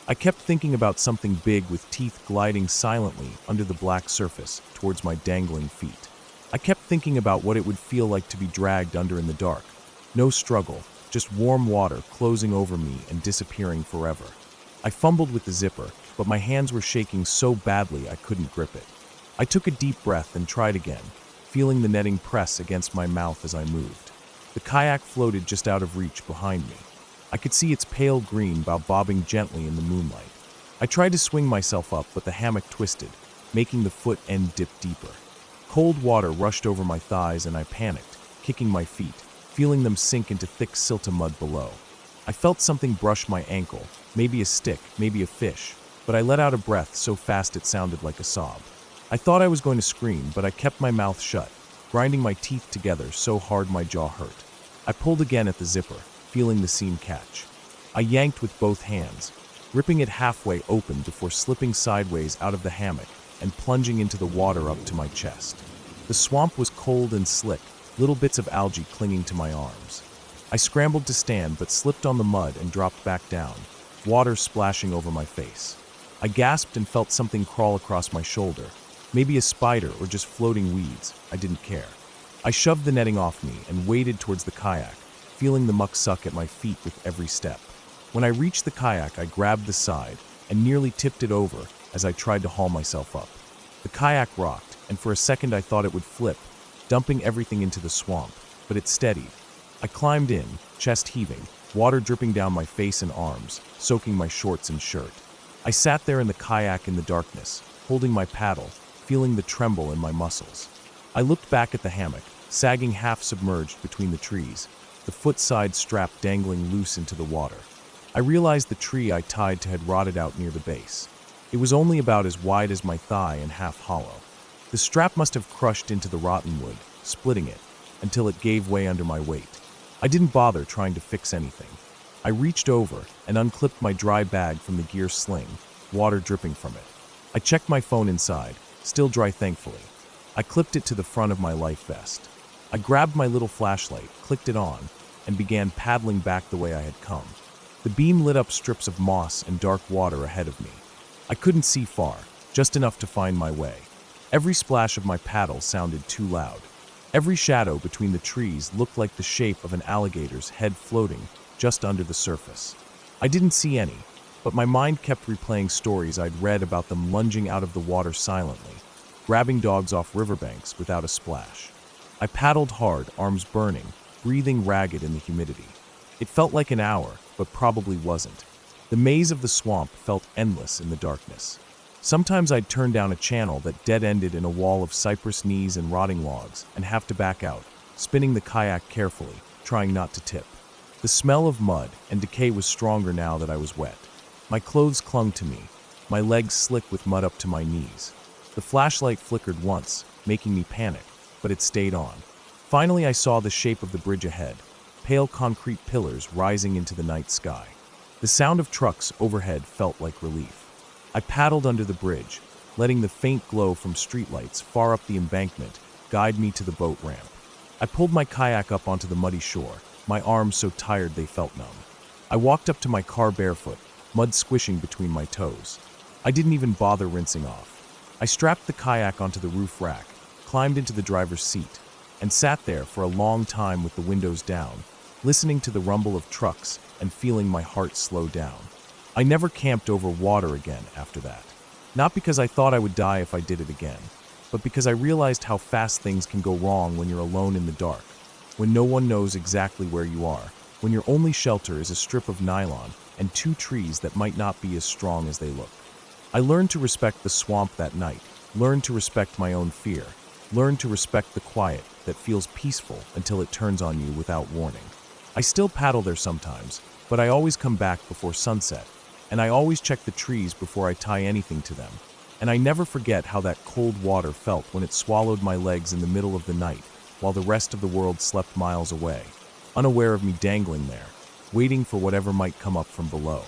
I kept thinking about something big with teeth gliding silently under the black surface towards my dangling feet. I kept thinking about what it would feel like to be dragged under in the dark. No struggle, just warm water closing over me and disappearing forever. I fumbled with the zipper, but my hands were shaking so badly I couldn't grip it. I took a deep breath and tried again, feeling the netting press against my mouth as I moved. The kayak floated just out of reach behind me. I could see its pale green bobbing gently in the moonlight. I tried to swing myself up, but the hammock twisted, making the foot end dip deeper. Cold water rushed over my thighs and I panicked, kicking my feet, feeling them sink into thick silta mud below. I felt something brush my ankle, maybe a stick, maybe a fish, but I let out a breath so fast it sounded like a sob. I thought I was going to scream, but I kept my mouth shut, grinding my teeth together so hard my jaw hurt. I pulled again at the zipper, feeling the seam catch. I yanked with both hands, ripping it halfway open before slipping sideways out of the hammock and plunging into the water up to my chest. The swamp was cold and slick, little bits of algae clinging to my arms. I scrambled to stand but slipped on the mud and dropped back down, water splashing over my face. I gasped and felt something crawl across my shoulder. Maybe a spider or just floating weeds, I didn't care. I shoved the netting off me and waded towards the kayak, feeling the muck suck at my feet with every step. When I reached the kayak, I grabbed the side and nearly tipped it over as I tried to haul myself up. The kayak rocked, and for a second I thought it would flip, dumping everything into the swamp, but it steadied. I climbed in, chest heaving, water dripping down my face and arms, soaking my shorts and shirt. I sat there in the kayak in the darkness, holding my paddle, feeling the tremble in my muscles. I looked back at the hammock, sagging half submerged between the trees, the foot side strap dangling loose into the water. I realized the tree I tied to had rotted out near the base. It was only about as wide as my thigh and half hollow. The strap must have crushed into the rotten wood, splitting it, until it gave way under my weight. I didn't bother trying to fix anything. I reached over and unclipped my dry bag from the gear sling, water dripping from it. I checked my phone inside, still dry thankfully. I clipped it to the front of my life vest. I grabbed my little flashlight, clicked it on, and began paddling back the way I had come. The beam lit up strips of moss and dark water ahead of me. I couldn't see far, just enough to find my way. Every splash of my paddle sounded too loud. Every shadow between the trees looked like the shape of an alligator's head floating just under the surface. I didn't see any, but my mind kept replaying stories I'd read about them lunging out of the water silently, grabbing dogs off riverbanks without a splash. I paddled hard, arms burning, breathing ragged in the humidity. It felt like an hour, but probably wasn't. The maze of the swamp felt endless in the darkness. Sometimes I'd turn down a channel that dead-ended in a wall of cypress knees and rotting logs and have to back out, spinning the kayak carefully, trying not to tip. The smell of mud and decay was stronger now that I was wet. My clothes clung to me, my legs slick with mud up to my knees. The flashlight flickered once, making me panic, but it stayed on. Finally, I saw the shape of the bridge ahead, pale concrete pillars rising into the night sky. The sound of trucks overhead felt like relief. I paddled under the bridge, letting the faint glow from streetlights far up the embankment guide me to the boat ramp. I pulled my kayak up onto the muddy shore, my arms so tired they felt numb. I walked up to my car barefoot, mud squishing between my toes. I didn't even bother rinsing off. I strapped the kayak onto the roof rack, climbed into the driver's seat, and sat there for a long time with the windows down, listening to the rumble of trucks and feeling my heart slow down. I never camped over water again after that. Not because I thought I would die if I did it again, but because I realized how fast things can go wrong when you're alone in the dark, when no one knows exactly where you are, when your only shelter is a strip of nylon and two trees that might not be as strong as they look. I learned to respect the swamp that night, learned to respect my own fear, learned to respect the quiet that feels peaceful until it turns on you without warning. I still paddle there sometimes, but I always come back before sunset, and I always check the trees before I tie anything to them. And I never forget how that cold water felt when it swallowed my legs in the middle of the night, while the rest of the world slept miles away, unaware of me dangling there, waiting for whatever might come up from below.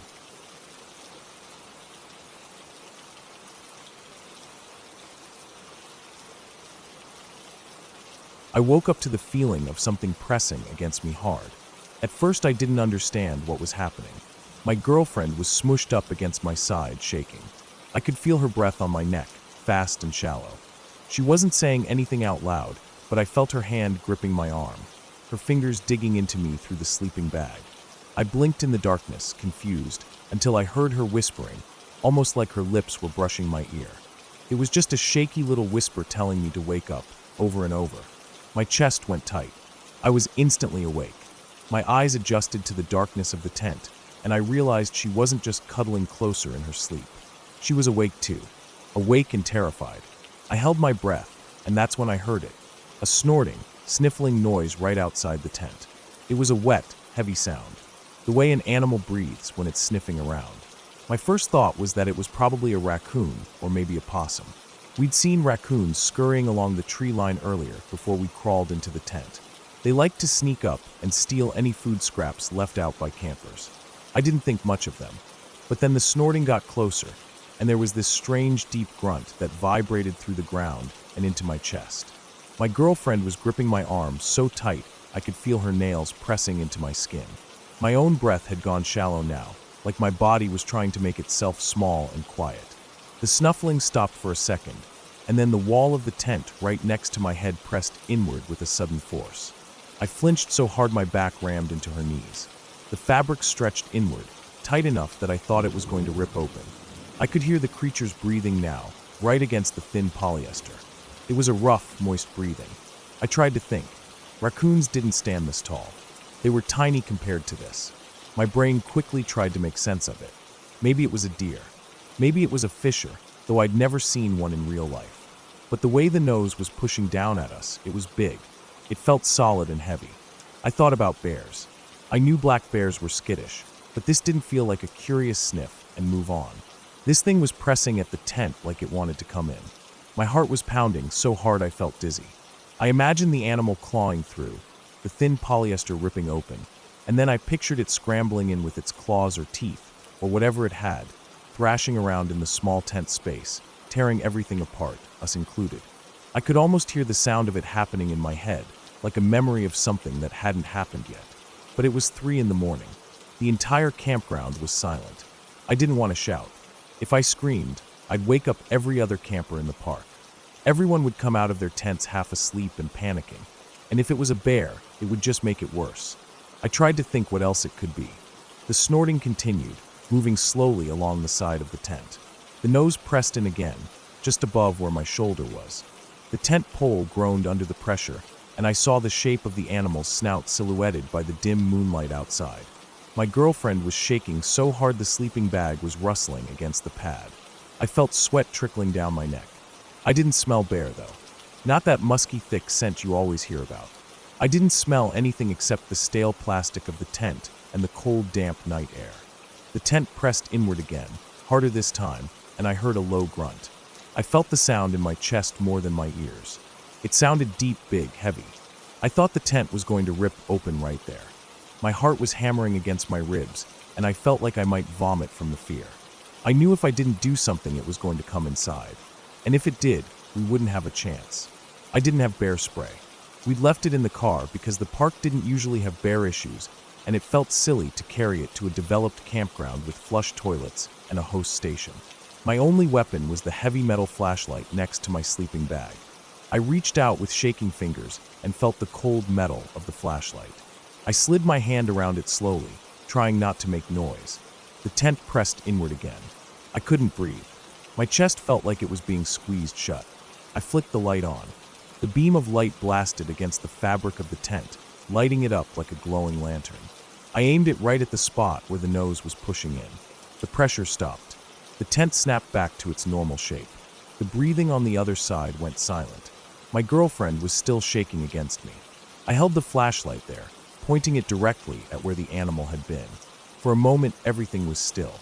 I woke up to the feeling of something pressing against me hard. At first I didn't understand what was happening. My girlfriend was smushed up against my side, shaking. I could feel her breath on my neck, fast and shallow. She wasn't saying anything out loud, but I felt her hand gripping my arm, her fingers digging into me through the sleeping bag. I blinked in the darkness, confused, until I heard her whispering, almost like her lips were brushing my ear. It was just a shaky little whisper telling me to wake up, over and over. My chest went tight. I was instantly awake. My eyes adjusted to the darkness of the tent, and I realized she wasn't just cuddling closer in her sleep. She was awake too, awake and terrified. I held my breath, and that's when I heard it, a snorting, sniffling noise right outside the tent. It was a wet, heavy sound, the way an animal breathes when it's sniffing around. My first thought was that it was probably a raccoon or maybe a possum. We'd seen raccoons scurrying along the tree line earlier before we crawled into the tent. They liked to sneak up and steal any food scraps left out by campers. I didn't think much of them, but then the snorting got closer, and there was this strange deep grunt that vibrated through the ground and into my chest. My girlfriend was gripping my arm so tight I could feel her nails pressing into my skin. My own breath had gone shallow now, like my body was trying to make itself small and quiet. The snuffling stopped for a second, and then the wall of the tent right next to my head pressed inward with a sudden force. I flinched so hard my back rammed into her knees. The fabric stretched inward, tight enough that I thought it was going to rip open. I could hear the creature's breathing now, right against the thin polyester. It was a rough, moist breathing. I tried to think. Raccoons didn't stand this tall. They were tiny compared to this. My brain quickly tried to make sense of it. Maybe it was a deer. Maybe it was a fisher, though I'd never seen one in real life. But the way the nose was pushing down at us, it was big. It felt solid and heavy. I thought about bears. I knew black bears were skittish, but this didn't feel like a curious sniff and move on. This thing was pressing at the tent like it wanted to come in. My heart was pounding so hard I felt dizzy. I imagined the animal clawing through, the thin polyester ripping open, and then I pictured it scrambling in with its claws or teeth, or whatever it had, thrashing around in the small tent space, tearing everything apart, us included. I could almost hear the sound of it happening in my head, like a memory of something that hadn't happened yet. But it was 3 a.m. The entire campground was silent. I didn't want to shout. If I screamed, I'd wake up every other camper in the park. Everyone would come out of their tents half asleep and panicking, and if it was a bear, it would just make it worse. I tried to think what else it could be. The snorting continued, moving slowly along the side of the tent. The nose pressed in again, just above where my shoulder was. The tent pole groaned under the pressure, and I saw the shape of the animal's snout silhouetted by the dim moonlight outside. My girlfriend was shaking so hard the sleeping bag was rustling against the pad. I felt sweat trickling down my neck. I didn't smell bear, though. Not that musky, thick scent you always hear about. I didn't smell anything except the stale plastic of the tent and the cold, damp night air. The tent pressed inward again, harder this time, and I heard a low grunt. I felt the sound in my chest more than my ears. It sounded deep, big, heavy. I thought the tent was going to rip open right there. My heart was hammering against my ribs, and I felt like I might vomit from the fear. I knew if I didn't do something, it was going to come inside. And if it did, we wouldn't have a chance. I didn't have bear spray. We'd left it in the car because the park didn't usually have bear issues, and it felt silly to carry it to a developed campground with flush toilets and a host station. My only weapon was the heavy metal flashlight next to my sleeping bag. I reached out with shaking fingers and felt the cold metal of the flashlight. I slid my hand around it slowly, trying not to make noise. The tent pressed inward again. I couldn't breathe. My chest felt like it was being squeezed shut. I flicked the light on. The beam of light blasted against the fabric of the tent, lighting it up like a glowing lantern. I aimed it right at the spot where the nose was pushing in. The pressure stopped. The tent snapped back to its normal shape. The breathing on the other side went silent. My girlfriend was still shaking against me. I held the flashlight there, pointing it directly at where the animal had been. For a moment, everything was still.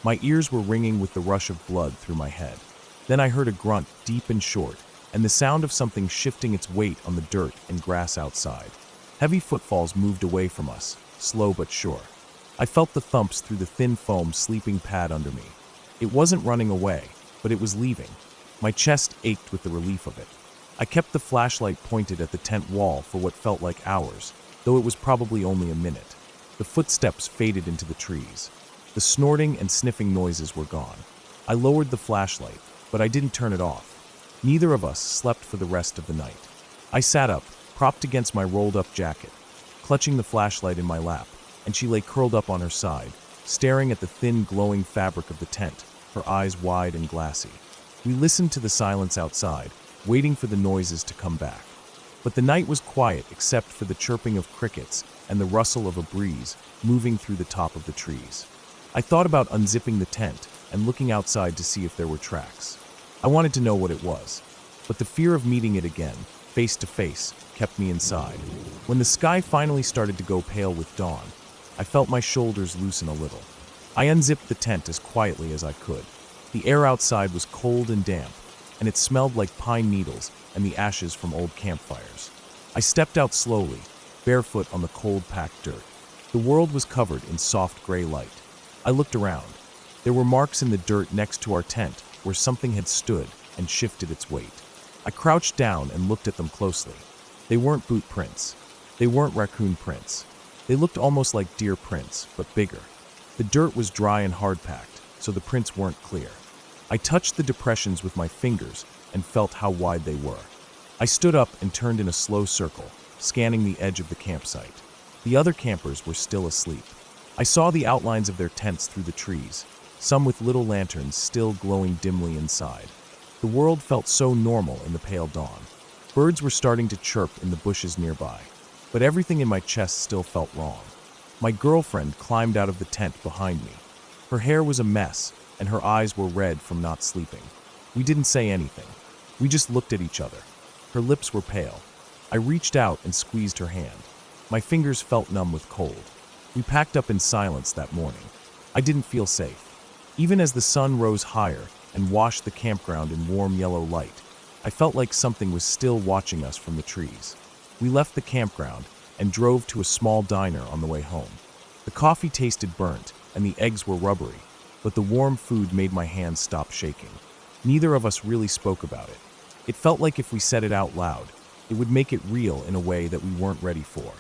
My ears were ringing with the rush of blood through my head. Then I heard a grunt, deep and short, and the sound of something shifting its weight on the dirt and grass outside. Heavy footfalls moved away from us, slow but sure. I felt the thumps through the thin foam sleeping pad under me. It wasn't running away, but it was leaving. My chest ached with the relief of it. I kept the flashlight pointed at the tent wall for what felt like hours, though it was probably only a minute. The footsteps faded into the trees. The snorting and sniffing noises were gone. I lowered the flashlight, but I didn't turn it off. Neither of us slept for the rest of the night. I sat up, propped against my rolled-up jacket, clutching the flashlight in my lap, and she lay curled up on her side, staring at the thin, glowing fabric of the tent, her eyes wide and glassy. We listened to the silence outside, waiting for the noises to come back. But the night was quiet except for the chirping of crickets and the rustle of a breeze moving through the top of the trees. I thought about unzipping the tent and looking outside to see if there were tracks. I wanted to know what it was, but the fear of meeting it again, face to face, kept me inside. When the sky finally started to go pale with dawn, I felt my shoulders loosen a little. I unzipped the tent as quietly as I could. The air outside was cold and damp, and it smelled like pine needles and the ashes from old campfires. I stepped out slowly, barefoot on the cold, packed dirt. The world was covered in soft gray light. I looked around. There were marks in the dirt next to our tent where something had stood and shifted its weight. I crouched down and looked at them closely. They weren't boot prints. They weren't raccoon prints. They looked almost like deer prints, but bigger. The dirt was dry and hard-packed, so the prints weren't clear. I touched the depressions with my fingers and felt how wide they were. I stood up and turned in a slow circle, scanning the edge of the campsite. The other campers were still asleep. I saw the outlines of their tents through the trees, some with little lanterns still glowing dimly inside. The world felt so normal in the pale dawn. Birds were starting to chirp in the bushes nearby, but everything in my chest still felt wrong. My girlfriend climbed out of the tent behind me. Her hair was a mess, and her eyes were red from not sleeping. We didn't say anything. We just looked at each other. Her lips were pale. I reached out and squeezed her hand. My fingers felt numb with cold. We packed up in silence that morning. I didn't feel safe. Even as the sun rose higher and washed the campground in warm yellow light, I felt like something was still watching us from the trees. We left the campground and drove to a small diner on the way home. The coffee tasted burnt and the eggs were rubbery, but the warm food made my hands stop shaking. Neither of us really spoke about it. It felt like if we said it out loud, it would make it real in a way that we weren't ready for.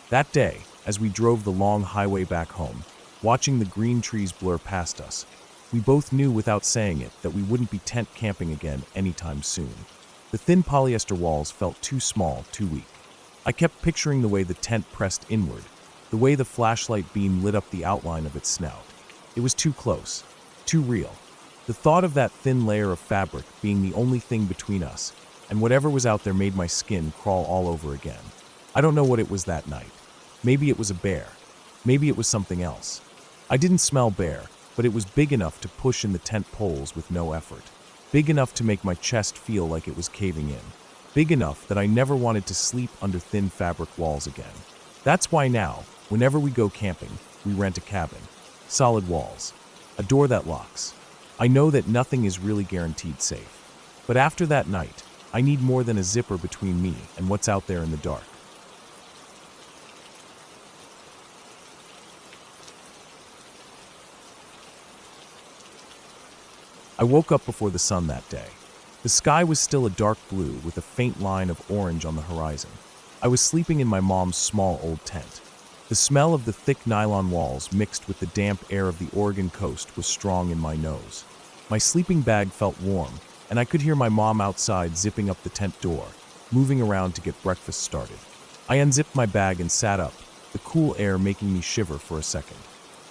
That day, as we drove the long highway back home, watching the green trees blur past us, we both knew without saying it that we wouldn't be tent camping again anytime soon. The thin polyester walls felt too small, too weak. I kept picturing the way the tent pressed inward, the way the flashlight beam lit up the outline of its snout. It was too close, too real. The thought of that thin layer of fabric being the only thing between us, and whatever was out there made my skin crawl all over again. I don't know what it was that night. Maybe it was a bear. Maybe it was something else. I didn't smell bear, but it was big enough to push in the tent poles with no effort. Big enough to make my chest feel like it was caving in. Big enough that I never wanted to sleep under thin fabric walls again. That's why now, whenever we go camping, we rent a cabin. Solid walls. A door that locks. I know that nothing is really guaranteed safe. But after that night, I need more than a zipper between me and what's out there in the dark. I woke up before the sun that day. The sky was still a dark blue with a faint line of orange on the horizon. I was sleeping in my mom's small old tent. The smell of the thick nylon walls mixed with the damp air of the Oregon coast was strong in my nose. My sleeping bag felt warm, and I could hear my mom outside zipping up the tent door, moving around to get breakfast started. I unzipped my bag and sat up, the cool air making me shiver for a second.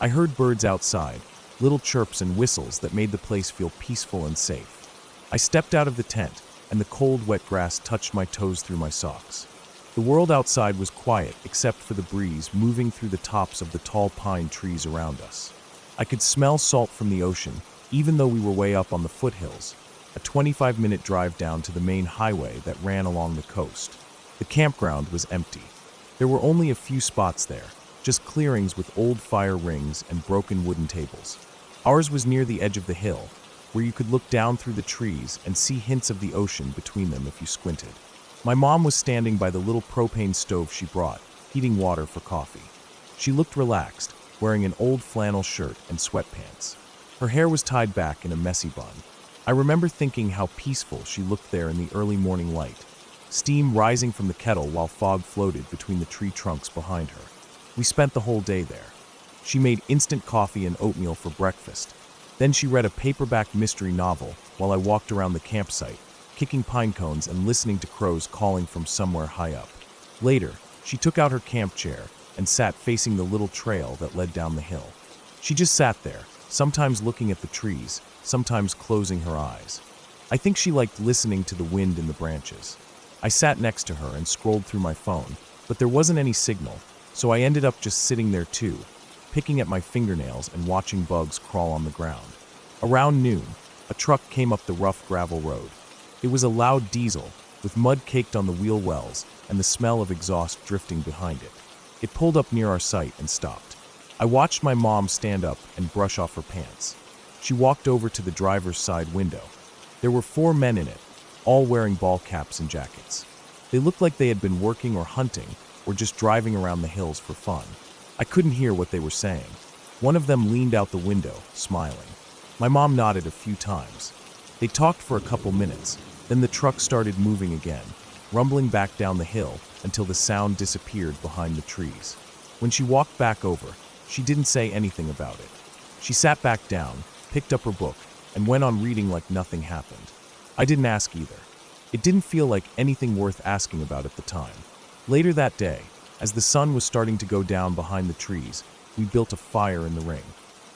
I heard birds outside, little chirps and whistles that made the place feel peaceful and safe. I stepped out of the tent, and the cold, wet grass touched my toes through my socks. The world outside was quiet except for the breeze moving through the tops of the tall pine trees around us. I could smell salt from the ocean, even though we were way up on the foothills, a 25-minute drive down to the main highway that ran along the coast. The campground was empty. There were only a few spots there, just clearings with old fire rings and broken wooden tables. Ours was near the edge of the hill, where you could look down through the trees and see hints of the ocean between them if you squinted. My mom was standing by the little propane stove she brought, heating water for coffee. She looked relaxed, wearing an old flannel shirt and sweatpants. Her hair was tied back in a messy bun. I remember thinking how peaceful she looked there in the early morning light, steam rising from the kettle while fog floated between the tree trunks behind her. We spent the whole day there. She made instant coffee and oatmeal for breakfast. Then she read a paperback mystery novel while I walked around the campsite, kicking pine cones and listening to crows calling from somewhere high up. Later, she took out her camp chair and sat facing the little trail that led down the hill. She just sat there, sometimes looking at the trees, sometimes closing her eyes. I think she liked listening to the wind in the branches. I sat next to her and scrolled through my phone, but there wasn't any signal, so I ended up just sitting there too, picking at my fingernails and watching bugs crawl on the ground. Around noon, a truck came up the rough gravel road. It was a loud diesel, with mud caked on the wheel wells and the smell of exhaust drifting behind it. It pulled up near our site and stopped. I watched my mom stand up and brush off her pants. She walked over to the driver's side window. There were 4 men in it, all wearing ball caps and jackets. They looked like they had been working or hunting or just driving around the hills for fun. I couldn't hear what they were saying. One of them leaned out the window, smiling. My mom nodded a few times. They talked for a couple minutes. Then the truck started moving again, rumbling back down the hill until the sound disappeared behind the trees. When she walked back over, she didn't say anything about it. She sat back down, picked up her book, and went on reading like nothing happened. I didn't ask either. It didn't feel like anything worth asking about at the time. Later that day, as the sun was starting to go down behind the trees, we built a fire in the ring.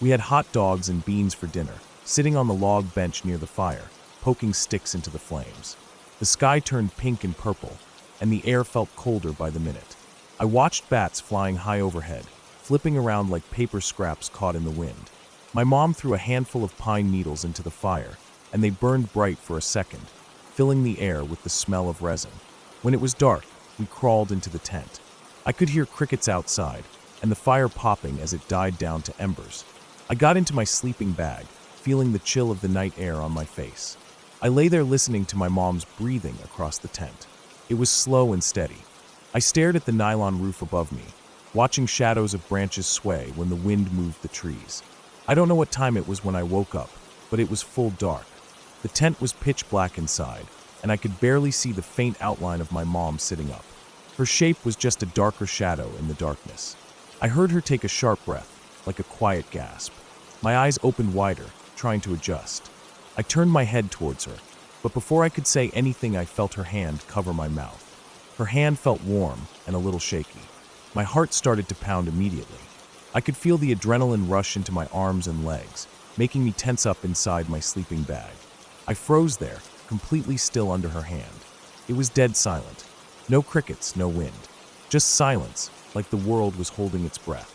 We had hot dogs and beans for dinner, sitting on the log bench near the fire, poking sticks into the flames. The sky turned pink and purple, and the air felt colder by the minute. I watched bats flying high overhead, flipping around like paper scraps caught in the wind. My mom threw a handful of pine needles into the fire, and they burned bright for a second, filling the air with the smell of resin. When it was dark, we crawled into the tent. I could hear crickets outside, and the fire popping as it died down to embers. I got into my sleeping bag, feeling the chill of the night air on my face. I lay there listening to my mom's breathing across the tent. It was slow and steady. I stared at the nylon roof above me, watching shadows of branches sway when the wind moved the trees. I don't know what time it was when I woke up, but it was full dark. The tent was pitch black inside, and I could barely see the faint outline of my mom sitting up. Her shape was just a darker shadow in the darkness. I heard her take a sharp breath, like a quiet gasp. My eyes opened wider, trying to adjust. I turned my head towards her, but before I could say anything, I felt her hand cover my mouth. Her hand felt warm and a little shaky. My heart started to pound immediately. I could feel the adrenaline rush into my arms and legs, making me tense up inside my sleeping bag. I froze there, completely still under her hand. It was dead silent. No crickets, no wind. Just silence, like the world was holding its breath.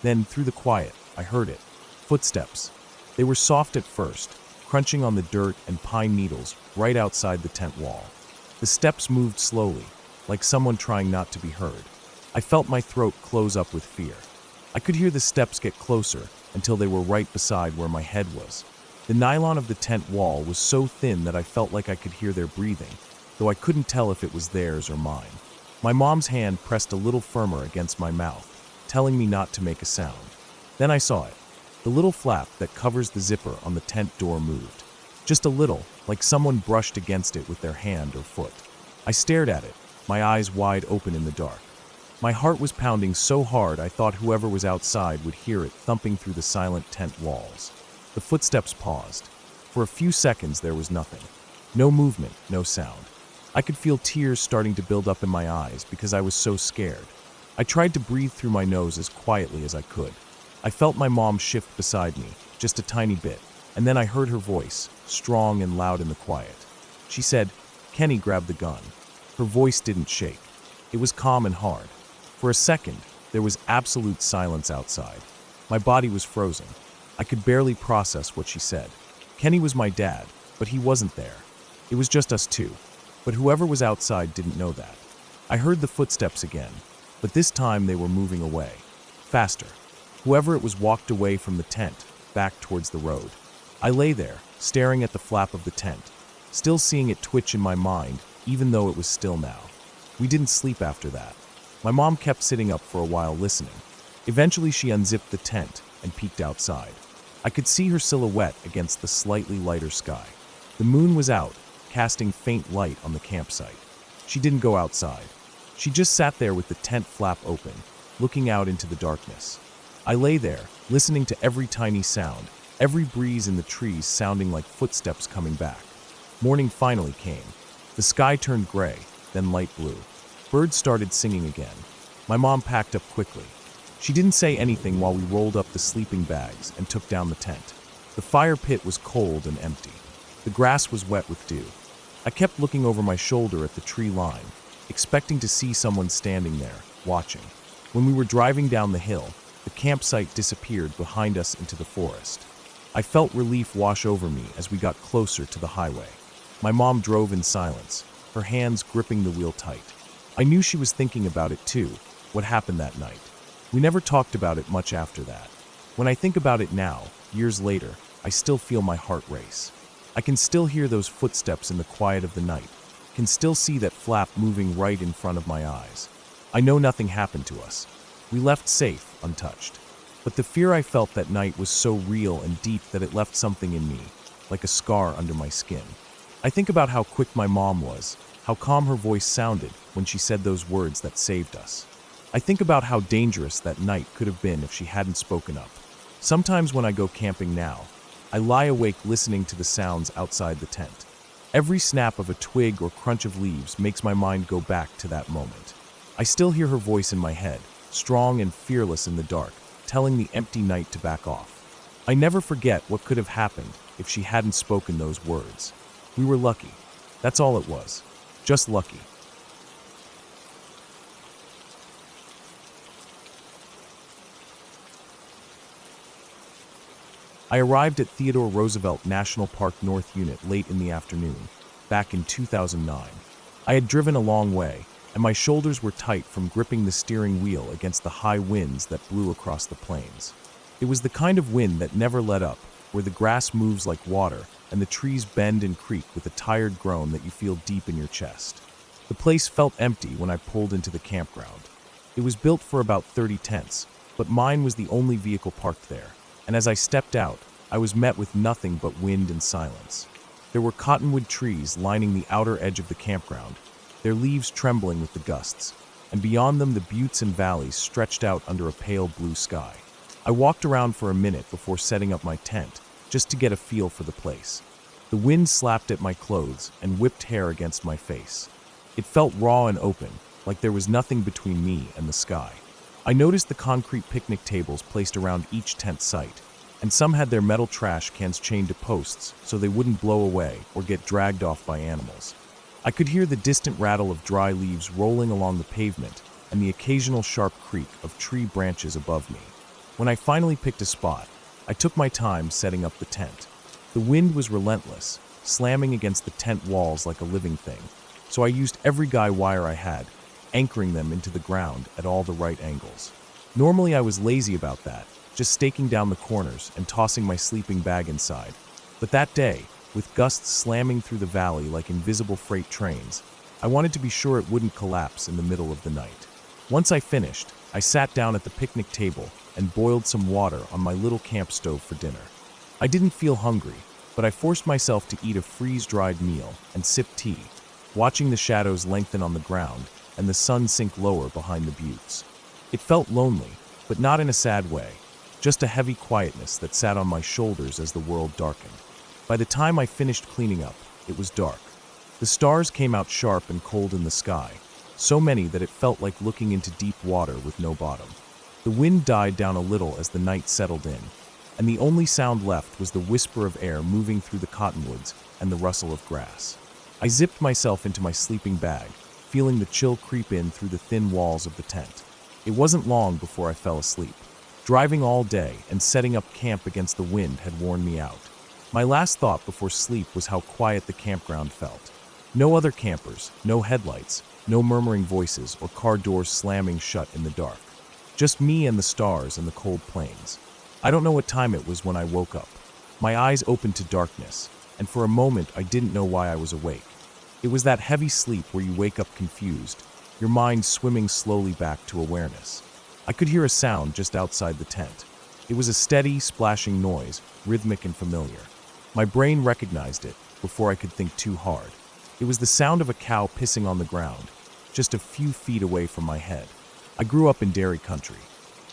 Then, through the quiet, I heard it. Footsteps. They were soft at first, crunching on the dirt and pine needles right outside the tent wall. The steps moved slowly, like someone trying not to be heard. I felt my throat close up with fear. I could hear the steps get closer until they were right beside where my head was. The nylon of the tent wall was so thin that I felt like I could hear their breathing, though I couldn't tell if it was theirs or mine. My mom's hand pressed a little firmer against my mouth, telling me not to make a sound. Then I saw it. The little flap that covers the zipper on the tent door moved. Just a little, like someone brushed against it with their hand or foot. I stared at it, my eyes wide open in the dark. My heart was pounding so hard I thought whoever was outside would hear it thumping through the silent tent walls. The footsteps paused. For a few seconds, there was nothing. No movement, no sound. I could feel tears starting to build up in my eyes because I was so scared. I tried to breathe through my nose as quietly as I could. I felt my mom shift beside me, just a tiny bit, and then I heard her voice, strong and loud in the quiet. She said, "Kenny, grab the gun." Her voice didn't shake. It was calm and hard. For a second, there was absolute silence outside. My body was frozen. I could barely process what she said. Kenny was my dad, but he wasn't there. It was just us two. But whoever was outside didn't know that. I heard the footsteps again, but this time they were moving away. Faster. Whoever it was walked away from the tent, back towards the road. I lay there, staring at the flap of the tent, still seeing it twitch in my mind, even though it was still now. We didn't sleep after that. My mom kept sitting up for a while listening. Eventually she unzipped the tent and peeked outside. I could see her silhouette against the slightly lighter sky. The moon was out, casting faint light on the campsite. She didn't go outside. She just sat there with the tent flap open, looking out into the darkness. I lay there, listening to every tiny sound, every breeze in the trees sounding like footsteps coming back. Morning finally came. The sky turned gray, then light blue. Birds started singing again. My mom packed up quickly. She didn't say anything while we rolled up the sleeping bags and took down the tent. The fire pit was cold and empty. The grass was wet with dew. I kept looking over my shoulder at the tree line, expecting to see someone standing there, watching. When we were driving down the hill, the campsite disappeared behind us into the forest. I felt relief wash over me as we got closer to the highway. My mom drove in silence, her hands gripping the wheel tight. I knew she was thinking about it too, what happened that night. We never talked about it much after that. When I think about it now, years later, I still feel my heart race. I can still hear those footsteps in the quiet of the night, can still see that flap moving right in front of my eyes. I know nothing happened to us. We left safe, untouched. But the fear I felt that night was so real and deep that it left something in me, like a scar under my skin. I think about how quick my mom was, how calm her voice sounded when she said those words that saved us. I think about how dangerous that night could have been if she hadn't spoken up. Sometimes when I go camping now, I lie awake listening to the sounds outside the tent. Every snap of a twig or crunch of leaves makes my mind go back to that moment. I still hear her voice in my head, strong and fearless in the dark, telling the empty night to back off. I never forget what could have happened if she hadn't spoken those words. We were lucky. That's all it was. Just lucky. I arrived at Theodore Roosevelt National Park North Unit late in the afternoon, back in 2009. I had driven a long way, and my shoulders were tight from gripping the steering wheel against the high winds that blew across the plains. It was the kind of wind that never let up, where the grass moves like water and the trees bend and creak with a tired groan that you feel deep in your chest. The place felt empty when I pulled into the campground. It was built for about 30 tents, but mine was the only vehicle parked there, and as I stepped out, I was met with nothing but wind and silence. There were cottonwood trees lining the outer edge of the campground, their leaves trembling with the gusts, and beyond them the buttes and valleys stretched out under a pale blue sky. I walked around for a minute before setting up my tent, just to get a feel for the place. The wind slapped at my clothes and whipped hair against my face. It felt raw and open, like there was nothing between me and the sky. I noticed the concrete picnic tables placed around each tent site, and some had their metal trash cans chained to posts so they wouldn't blow away or get dragged off by animals. I could hear the distant rattle of dry leaves rolling along the pavement and the occasional sharp creak of tree branches above me. When I finally picked a spot, I took my time setting up the tent. The wind was relentless, slamming against the tent walls like a living thing, so I used every guy wire I had, anchoring them into the ground at all the right angles. Normally I was lazy about that, just staking down the corners and tossing my sleeping bag inside. But that day, with gusts slamming through the valley like invisible freight trains, I wanted to be sure it wouldn't collapse in the middle of the night. Once I finished, I sat down at the picnic table and boiled some water on my little camp stove for dinner. I didn't feel hungry, but I forced myself to eat a freeze-dried meal and sip tea, watching the shadows lengthen on the ground and the sun sink lower behind the buttes. It felt lonely, but not in a sad way, just a heavy quietness that sat on my shoulders as the world darkened. By the time I finished cleaning up, it was dark. The stars came out sharp and cold in the sky, so many that it felt like looking into deep water with no bottom. The wind died down a little as the night settled in, and the only sound left was the whisper of air moving through the cottonwoods and the rustle of grass. I zipped myself into my sleeping bag, feeling the chill creep in through the thin walls of the tent. It wasn't long before I fell asleep. Driving all day and setting up camp against the wind had worn me out. My last thought before sleep was how quiet the campground felt. No other campers, no headlights, no murmuring voices or car doors slamming shut in the dark. Just me and the stars and the cold plains. I don't know what time it was when I woke up. My eyes opened to darkness, and for a moment I didn't know why I was awake. It was that heavy sleep where you wake up confused, your mind swimming slowly back to awareness. I could hear a sound just outside the tent. It was a steady, splashing noise, rhythmic and familiar. My brain recognized it before I could think too hard. It was the sound of a cow pissing on the ground, just a few feet away from my head. I grew up in dairy country.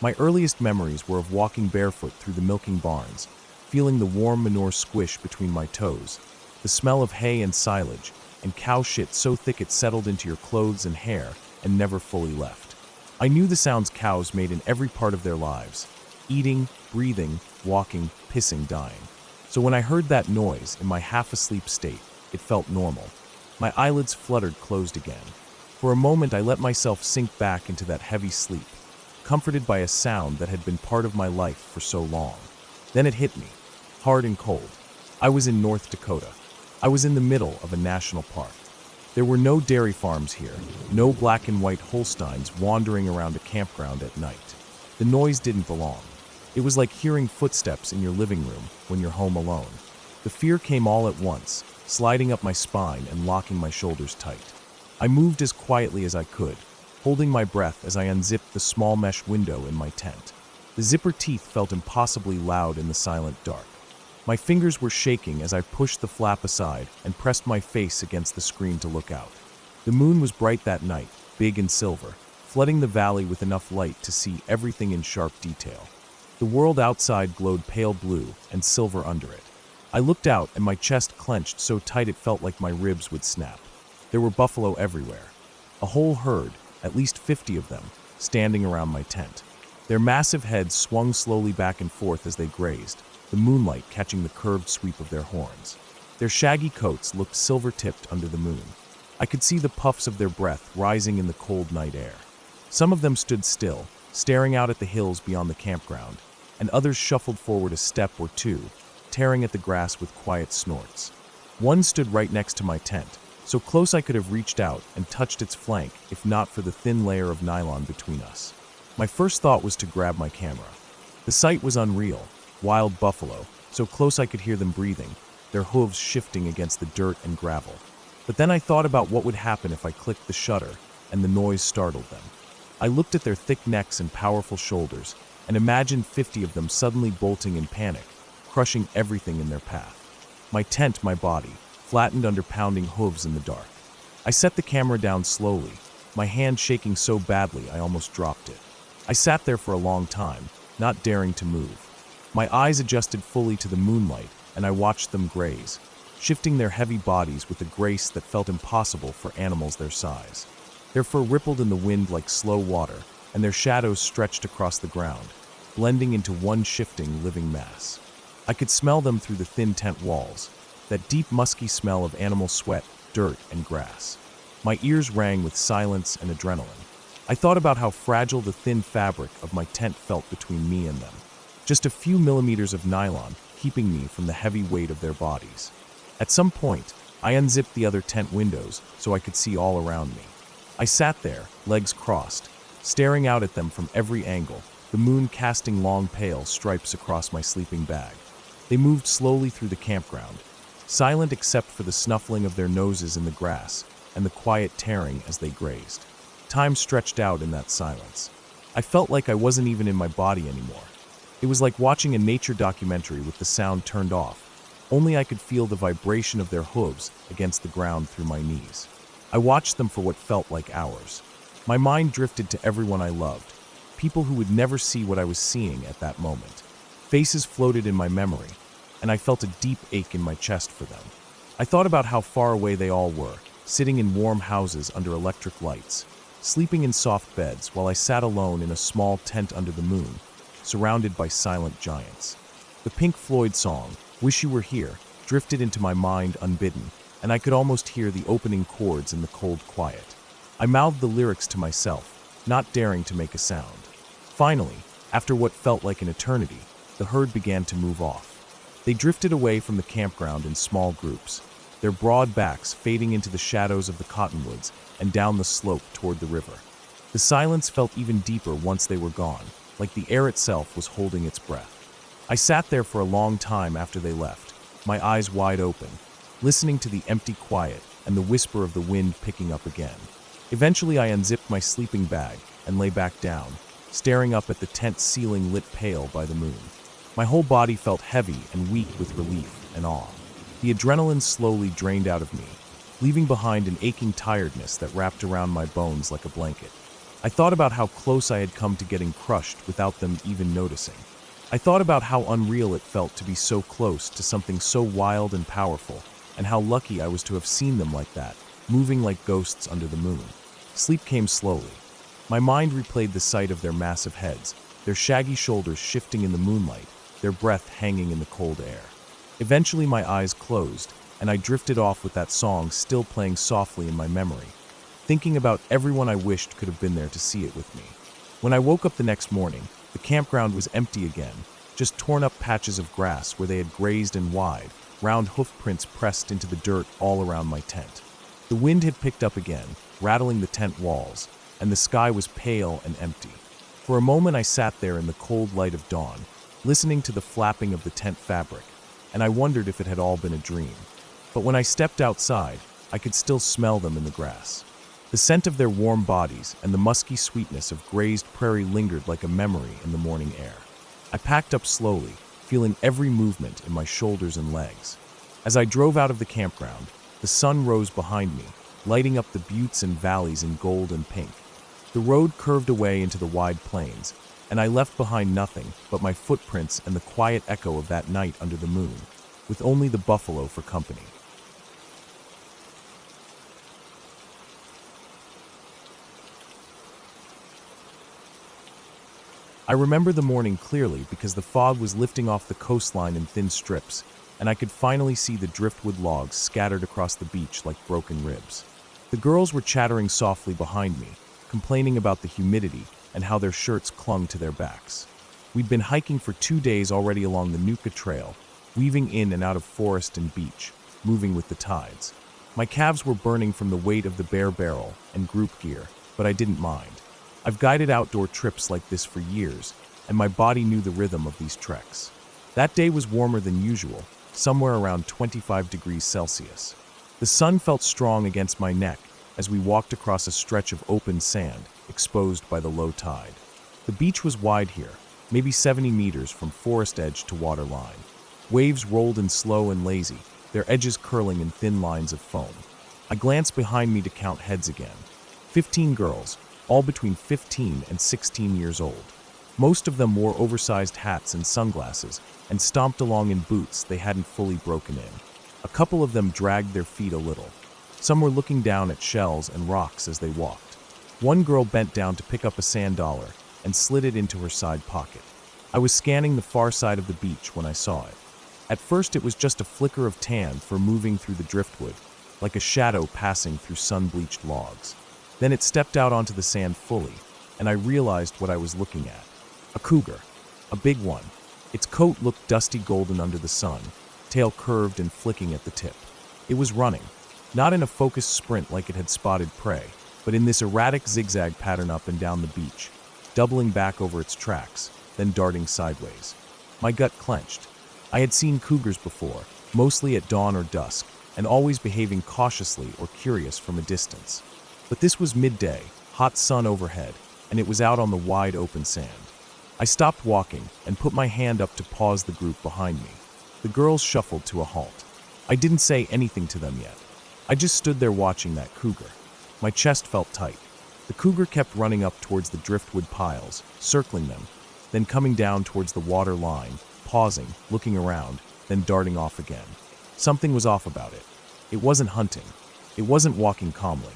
My earliest memories were of walking barefoot through the milking barns, feeling the warm manure squish between my toes, the smell of hay and silage, and cow shit so thick it settled into your clothes and hair and never fully left. I knew the sounds cows made in every part of their lives: eating, breathing, walking, pissing, dying. So when I heard that noise in my half-asleep state, it felt normal. My eyelids fluttered closed again. For a moment I let myself sink back into that heavy sleep, comforted by a sound that had been part of my life for so long. Then it hit me, hard and cold. I was in North Dakota. I was in the middle of a national park. There were no dairy farms here, no black and white Holsteins wandering around a campground at night. The noise didn't belong. It was like hearing footsteps in your living room when you're home alone. The fear came all at once, sliding up my spine and locking my shoulders tight. I moved as quietly as I could, holding my breath as I unzipped the small mesh window in my tent. The zipper teeth felt impossibly loud in the silent dark. My fingers were shaking as I pushed the flap aside and pressed my face against the screen to look out. The moon was bright that night, big and silver, flooding the valley with enough light to see everything in sharp detail. The world outside glowed pale blue and silver under it. I looked out and my chest clenched so tight it felt like my ribs would snap. There were buffalo everywhere. A whole herd, at least 50 of them, standing around my tent. Their massive heads swung slowly back and forth as they grazed, the moonlight catching the curved sweep of their horns. Their shaggy coats looked silver-tipped under the moon. I could see the puffs of their breath rising in the cold night air. Some of them stood still, staring out at the hills beyond the campground, and others shuffled forward a step or two, tearing at the grass with quiet snorts. One stood right next to my tent, so close I could have reached out and touched its flank if not for the thin layer of nylon between us. My first thought was to grab my camera. The sight was unreal, wild buffalo, so close I could hear them breathing, their hooves shifting against the dirt and gravel. But then I thought about what would happen if I clicked the shutter and the noise startled them. I looked at their thick necks and powerful shoulders and imagined 50 of them suddenly bolting in panic, crushing everything in their path. My tent, my body, flattened under pounding hooves in the dark. I set the camera down slowly, my hand shaking so badly I almost dropped it. I sat there for a long time, not daring to move. My eyes adjusted fully to the moonlight, and I watched them graze, shifting their heavy bodies with a grace that felt impossible for animals their size. Their fur rippled in the wind like slow water, and their shadows stretched across the ground, blending into one shifting, living mass. I could smell them through the thin tent walls, that deep musky smell of animal sweat, dirt, and grass. My ears rang with silence and adrenaline. I thought about how fragile the thin fabric of my tent felt between me and them. Just a few millimeters of nylon keeping me from the heavy weight of their bodies. At some point, I unzipped the other tent windows so I could see all around me. I sat there, legs crossed, staring out at them from every angle, the moon casting long pale stripes across my sleeping bag. They moved slowly through the campground, silent except for the snuffling of their noses in the grass and the quiet tearing as they grazed. Time stretched out in that silence. I felt like I wasn't even in my body anymore. It was like watching a nature documentary with the sound turned off. Only I could feel the vibration of their hooves against the ground through my knees. I watched them for what felt like hours. My mind drifted to everyone I loved, people who would never see what I was seeing at that moment. Faces floated in my memory, and I felt a deep ache in my chest for them. I thought about how far away they all were, sitting in warm houses under electric lights, sleeping in soft beds while I sat alone in a small tent under the moon, surrounded by silent giants. The Pink Floyd song, Wish You Were Here, drifted into my mind unbidden, and I could almost hear the opening chords in the cold quiet. I mouthed the lyrics to myself, not daring to make a sound. Finally, after what felt like an eternity, the herd began to move off. They drifted away from the campground in small groups, their broad backs fading into the shadows of the cottonwoods and down the slope toward the river. The silence felt even deeper once they were gone, like the air itself was holding its breath. I sat there for a long time after they left, my eyes wide open, listening to the empty quiet and the whisper of the wind picking up again. Eventually I unzipped my sleeping bag and lay back down, staring up at the tent ceiling lit pale by the moon. My whole body felt heavy and weak with relief and awe. The adrenaline slowly drained out of me, leaving behind an aching tiredness that wrapped around my bones like a blanket. I thought about how close I had come to getting crushed without them even noticing. I thought about how unreal it felt to be so close to something so wild and powerful, and how lucky I was to have seen them like that, moving like ghosts under the moon. Sleep came slowly. My mind replayed the sight of their massive heads, their shaggy shoulders shifting in the moonlight, their breath hanging in the cold air. Eventually my eyes closed, and I drifted off with that song still playing softly in my memory, thinking about everyone I wished could have been there to see it with me. When I woke up the next morning, the campground was empty again, just torn up patches of grass where they had grazed and wide, round hoof prints pressed into the dirt all around my tent. The wind had picked up again, rattling the tent walls, and the sky was pale and empty. For a moment I sat there in the cold light of dawn, listening to the flapping of the tent fabric, and I wondered if it had all been a dream. But when I stepped outside, I could still smell them in the grass. The scent of their warm bodies and the musky sweetness of grazed prairie lingered like a memory in the morning air. I packed up slowly, feeling every movement in my shoulders and legs. As I drove out of the campground, the sun rose behind me, lighting up the buttes and valleys in gold and pink. The road curved away into the wide plains, and I left behind nothing but my footprints and the quiet echo of that night under the moon, with only the buffalo for company. I remember the morning clearly because the fog was lifting off the coastline in thin strips, and I could finally see the driftwood logs scattered across the beach like broken ribs. The girls were chattering softly behind me, complaining about the humidity and how their shirts clung to their backs. We'd been hiking for 2 days already along the Nuka Trail, weaving in and out of forest and beach, moving with the tides. My calves were burning from the weight of the bare barrel and group gear, but I didn't mind. I've guided outdoor trips like this for years, and my body knew the rhythm of these treks. That day was warmer than usual, somewhere around 25 degrees Celsius. The sun felt strong against my neck as we walked across a stretch of open sand, exposed by the low tide. The beach was wide here, maybe 70 meters from forest edge to water line. Waves rolled in slow and lazy, their edges curling in thin lines of foam. I glanced behind me to count heads again. 15 girls, all between 15 and 16 years old. Most of them wore oversized hats and sunglasses and stomped along in boots they hadn't fully broken in. A couple of them dragged their feet a little. Some were looking down at shells and rocks as they walked. One girl bent down to pick up a sand dollar and slid it into her side pocket. I was scanning the far side of the beach when I saw it. At first it was just a flicker of tan for moving through the driftwood, like a shadow passing through sun-bleached logs. Then it stepped out onto the sand fully, and I realized what I was looking at. A cougar. A big one. Its coat looked dusty golden under the sun, tail curved and flicking at the tip. It was running, not in a focused sprint like it had spotted prey, but in this erratic zigzag pattern up and down the beach, doubling back over its tracks, then darting sideways. My gut clenched. I had seen cougars before, mostly at dawn or dusk, and always behaving cautiously or curious from a distance. But this was midday, hot sun overhead, and it was out on the wide open sand. I stopped walking and put my hand up to pause the group behind me. The girls shuffled to a halt. I didn't say anything to them yet. I just stood there watching that cougar. My chest felt tight. The cougar kept running up towards the driftwood piles, circling them, then coming down towards the water line, pausing, looking around, then darting off again. Something was off about it. It wasn't hunting. It wasn't walking calmly.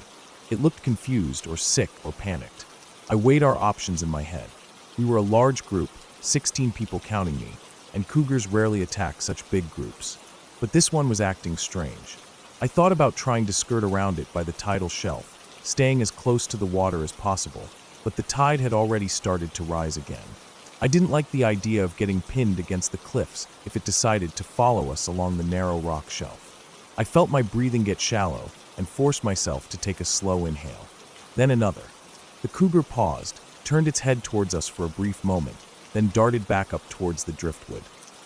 It looked confused or sick or panicked. I weighed our options in my head. We were a large group, 16 people counting me, and cougars rarely attack such big groups. But this one was acting strange. I thought about trying to skirt around it by the tidal shelf, staying as close to the water as possible, but the tide had already started to rise again. I didn't like the idea of getting pinned against the cliffs if it decided to follow us along the narrow rock shelf. I felt my breathing get shallow and forced myself to take a slow inhale. Then another. The cougar paused, turned its head towards us for a brief moment, then darted back up towards the driftwood.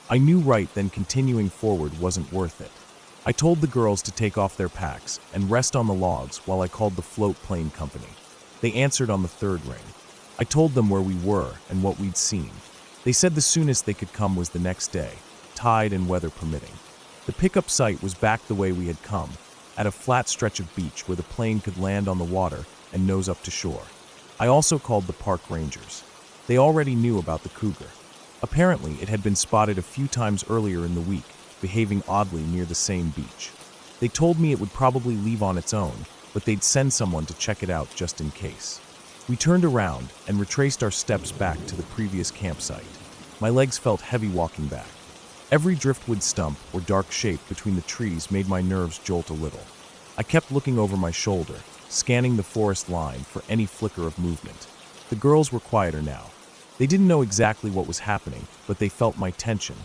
I knew right then continuing forward wasn't worth it. I told the girls to take off their packs and rest on the logs while I called the float plane company. They answered on the third ring. I told them where we were and what we'd seen. They said the soonest they could come was the next day, tide and weather permitting. The pickup site was back the way we had come, at a flat stretch of beach where the plane could land on the water and nose up to shore. I also called the park rangers. They already knew about the cougar. Apparently, it had been spotted a few times earlier in the week, behaving oddly near the same beach. They told me it would probably leave on its own, but they'd send someone to check it out just in case. We turned around and retraced our steps back to the previous campsite. My legs felt heavy walking back. Every driftwood stump or dark shape between the trees made my nerves jolt a little. I kept looking over my shoulder, scanning the forest line for any flicker of movement. The girls were quieter now. They didn't know exactly what was happening, but they felt my tension.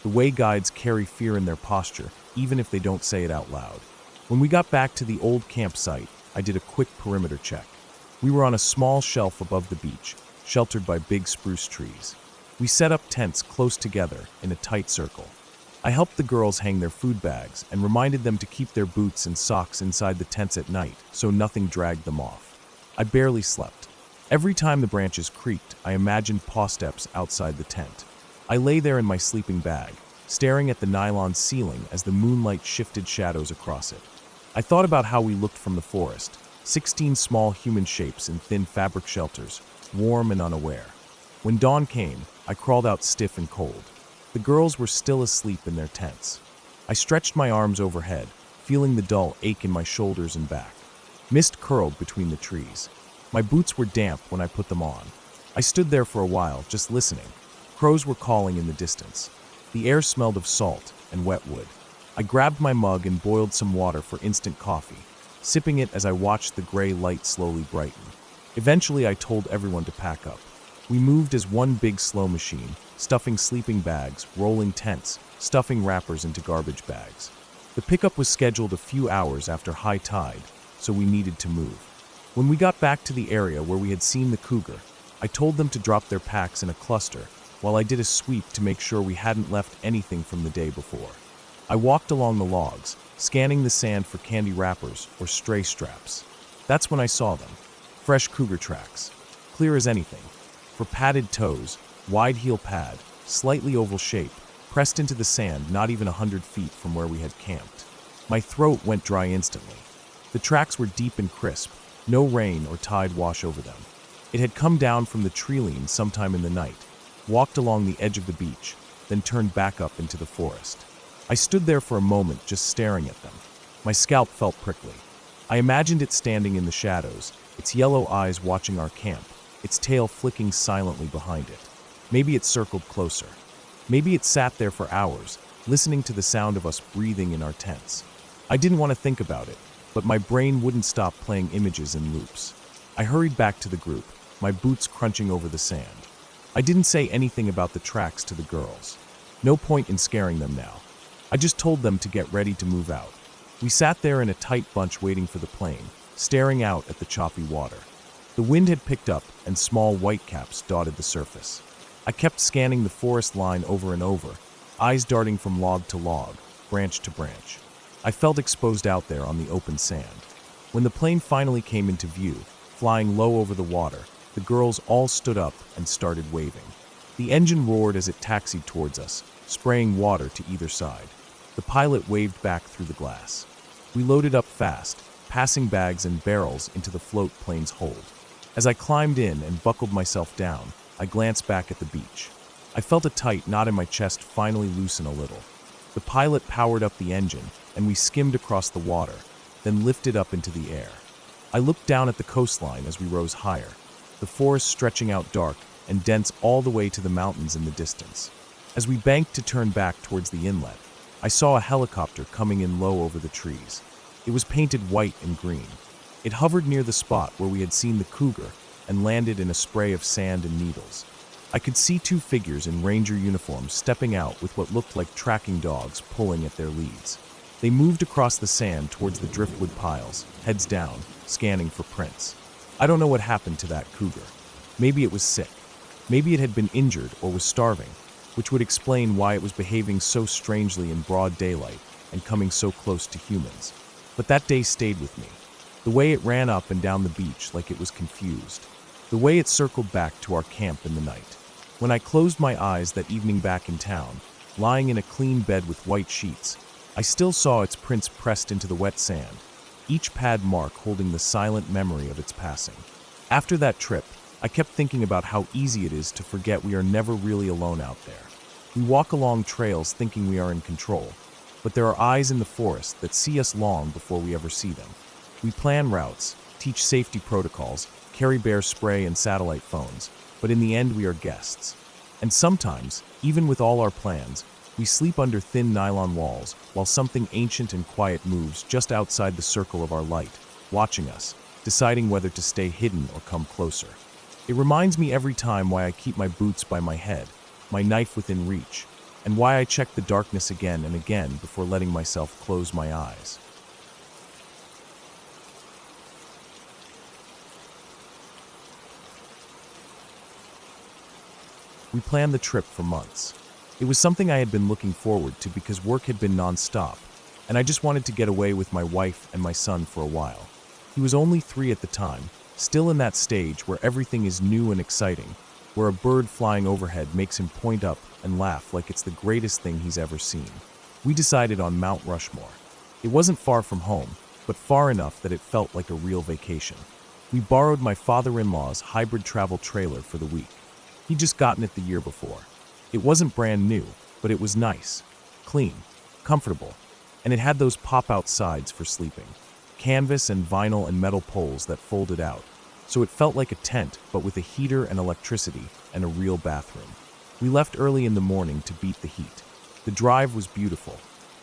The way guides carry fear in their posture, even if they don't say it out loud. When we got back to the old campsite, I did a quick perimeter check. We were on a small shelf above the beach, sheltered by big spruce trees. We set up tents close together in a tight circle. I helped the girls hang their food bags and reminded them to keep their boots and socks inside the tents at night so nothing dragged them off. I barely slept. Every time the branches creaked, I imagined paw steps outside the tent. I lay there in my sleeping bag, staring at the nylon ceiling as the moonlight shifted shadows across it. I thought about how we looked from the forest, 16 small human shapes in thin fabric shelters, warm and unaware. When dawn came, I crawled out stiff and cold. The girls were still asleep in their tents. I stretched my arms overhead, feeling the dull ache in my shoulders and back. Mist curled between the trees. My boots were damp when I put them on. I stood there for a while, just listening. Crows were calling in the distance. The air smelled of salt and wet wood. I grabbed my mug and boiled some water for instant coffee, sipping it as I watched the gray light slowly brighten. Eventually, I told everyone to pack up. We moved as one big slow machine, stuffing sleeping bags, rolling tents, stuffing wrappers into garbage bags. The pickup was scheduled a few hours after high tide, so we needed to move. When we got back to the area where we had seen the cougar, I told them to drop their packs in a cluster while I did a sweep to make sure we hadn't left anything from the day before. I walked along the logs, scanning the sand for candy wrappers or stray straps. That's when I saw them. Fresh cougar tracks, clear as anything. For padded toes, wide heel pad, slightly oval shape, pressed into the sand not even 100 feet from where we had camped. My throat went dry instantly. The tracks were deep and crisp, no rain or tide wash over them. It had come down from the tree-line sometime in the night, walked along the edge of the beach, then turned back up into the forest. I stood there for a moment just staring at them. My scalp felt prickly. I imagined it standing in the shadows, its yellow eyes watching our camp, its tail flicking silently behind it. Maybe it circled closer. Maybe it sat there for hours, listening to the sound of us breathing in our tents. I didn't want to think about it, but my brain wouldn't stop playing images in loops. I hurried back to the group, my boots crunching over the sand. I didn't say anything about the tracks to the girls. No point in scaring them now. I just told them to get ready to move out. We sat there in a tight bunch waiting for the plane, staring out at the choppy water. The wind had picked up and small whitecaps dotted the surface. I kept scanning the forest line over and over, eyes darting from log to log, branch to branch. I felt exposed out there on the open sand. When the plane finally came into view, flying low over the water, the girls all stood up and started waving. The engine roared as it taxied towards us, spraying water to either side. The pilot waved back through the glass. We loaded up fast, passing bags and barrels into the float plane's hold. As I climbed in and buckled myself down, I glanced back at the beach. I felt a tight knot in my chest finally loosen a little. The pilot powered up the engine, and we skimmed across the water, then lifted up into the air. I looked down at the coastline as we rose higher, the forest stretching out dark and dense all the way to the mountains in the distance. As we banked to turn back towards the inlet, I saw a helicopter coming in low over the trees. It was painted white and green. It hovered near the spot where we had seen the cougar and landed in a spray of sand and needles. I could see two figures in ranger uniforms stepping out with what looked like tracking dogs pulling at their leads. They moved across the sand towards the driftwood piles, heads down, scanning for prints. I don't know what happened to that cougar. Maybe it was sick. Maybe it had been injured or was starving, which would explain why it was behaving so strangely in broad daylight and coming so close to humans. But that day stayed with me. The way it ran up and down the beach like it was confused. The way it circled back to our camp in the night. When I closed my eyes that evening back in town, lying in a clean bed with white sheets, I still saw its prints pressed into the wet sand, each pad mark holding the silent memory of its passing. After that trip, I kept thinking about how easy it is to forget we are never really alone out there. We walk along trails thinking we are in control, but there are eyes in the forest that see us long before we ever see them. We plan routes, teach safety protocols, carry bear spray and satellite phones, but in the end we are guests. And sometimes, even with all our plans, we sleep under thin nylon walls while something ancient and quiet moves just outside the circle of our light, watching us, deciding whether to stay hidden or come closer. It reminds me every time why I keep my boots by my head, my knife within reach, and why I check the darkness again and again before letting myself close my eyes. We planned the trip for months. It was something I had been looking forward to because work had been non-stop, and I just wanted to get away with my wife and my son for a while. He was only 3 at the time, still in that stage where everything is new and exciting, where a bird flying overhead makes him point up and laugh like it's the greatest thing he's ever seen. We decided on Mount Rushmore. It wasn't far from home, but far enough that it felt like a real vacation. We borrowed my father-in-law's hybrid travel trailer for the week. He'd just gotten it the year before. It wasn't brand new, but it was nice, clean, comfortable, and it had those pop-out sides for sleeping. Canvas and vinyl and metal poles that folded out, so it felt like a tent but with a heater and electricity and a real bathroom. We left early in the morning to beat the heat. The drive was beautiful.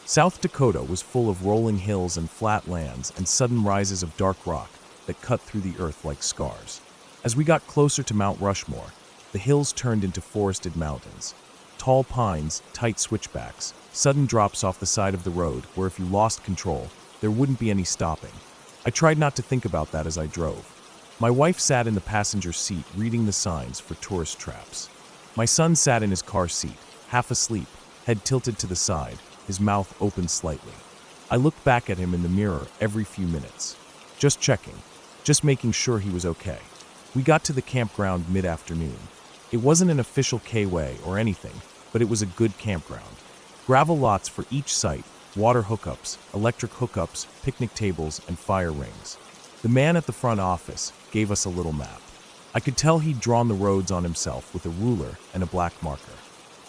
South Dakota was full of rolling hills and flat lands and sudden rises of dark rock that cut through the earth like scars. As we got closer to Mount Rushmore, the hills turned into forested mountains. Tall pines, tight switchbacks, sudden drops off the side of the road where if you lost control, there wouldn't be any stopping. I tried not to think about that as I drove. My wife sat in the passenger seat reading the signs for tourist traps. My son sat in his car seat, half asleep, head tilted to the side, his mouth open slightly. I looked back at him in the mirror every few minutes. Just checking, just making sure he was okay. We got to the campground mid-afternoon. It wasn't an official K-way or anything, but it was a good campground. Gravel lots for each site, water hookups, electric hookups, picnic tables, and fire rings. The man at the front office gave us a little map. I could tell he'd drawn the roads on himself with a ruler and a black marker.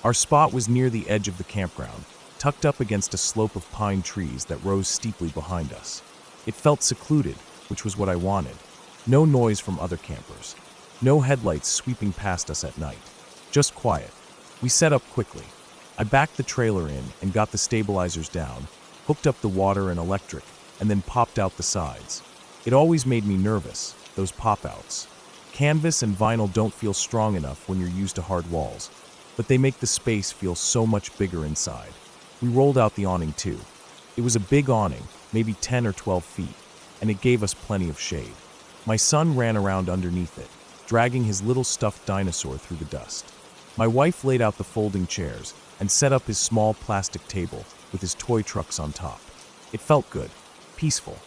Our spot was near the edge of the campground, tucked up against a slope of pine trees that rose steeply behind us. It felt secluded, which was what I wanted. No noise from other campers. No headlights sweeping past us at night. Just quiet. We set up quickly. I backed the trailer in and got the stabilizers down, hooked up the water and electric, and then popped out the sides. It always made me nervous, those pop-outs. Canvas and vinyl don't feel strong enough when you're used to hard walls, but they make the space feel so much bigger inside. We rolled out the awning too. It was a big awning, maybe 10 or 12 feet, and it gave us plenty of shade. My son ran around underneath it, dragging his little stuffed dinosaur through the dust. My wife laid out the folding chairs and set up his small plastic table with his toy trucks on top. It felt good, peaceful.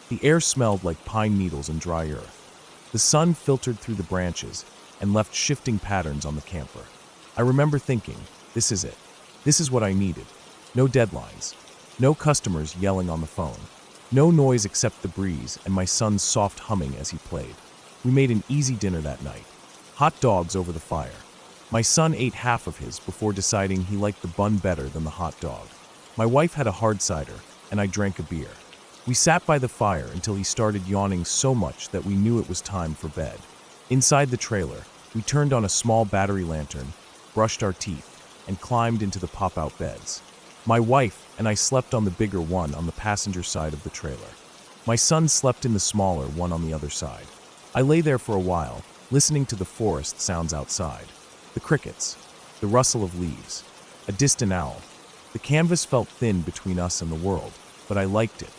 The air smelled like pine needles and dry earth. The sun filtered through the branches and left shifting patterns on the camper. I remember thinking, this is it. This is what I needed. No deadlines. No customers yelling on the phone. No noise except the breeze and my son's soft humming as he played. We made an easy dinner that night. Hot dogs over the fire. My son ate half of his before deciding he liked the bun better than the hot dog. My wife had a hard cider, and I drank a beer. We sat by the fire until he started yawning so much that we knew it was time for bed. Inside the trailer, we turned on a small battery lantern, brushed our teeth, and climbed into the pop-out beds. My wife and I slept on the bigger one on the passenger side of the trailer. My son slept in the smaller one on the other side. I lay there for a while, listening to the forest sounds outside. The crickets, the rustle of leaves, a distant owl. The canvas felt thin between us and the world, but I liked it.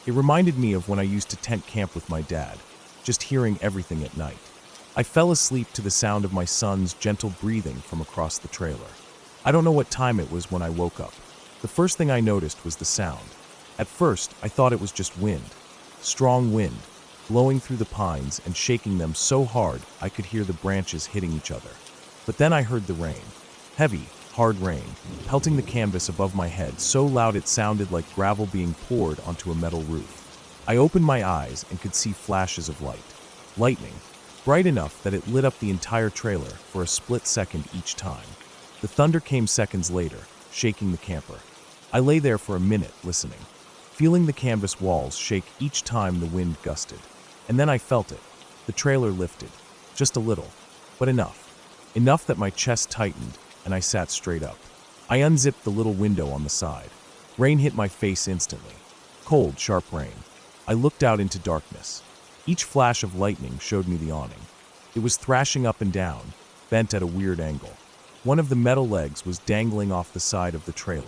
It reminded me of when I used to tent camp with my dad, just hearing everything at night. I fell asleep to the sound of my son's gentle breathing from across the trailer. I don't know what time it was when I woke up. The first thing I noticed was the sound. At first, I thought it was just wind. Strong wind, blowing through the pines and shaking them so hard I could hear the branches hitting each other. But then I heard the rain. Heavy, hard rain, pelting the canvas above my head so loud it sounded like gravel being poured onto a metal roof. I opened my eyes and could see flashes of light. Lightning, bright enough that it lit up the entire trailer for a split second each time. The thunder came seconds later, shaking the camper. I lay there for a minute listening, feeling the canvas walls shake each time the wind gusted. And then I felt it. The trailer lifted. Just a little, but enough. Enough that my chest tightened and I sat straight up. I unzipped the little window on the side. Rain hit my face instantly. Cold, sharp rain. I looked out into darkness. Each flash of lightning showed me the awning. It was thrashing up and down, bent at a weird angle. One of the metal legs was dangling off the side of the trailer.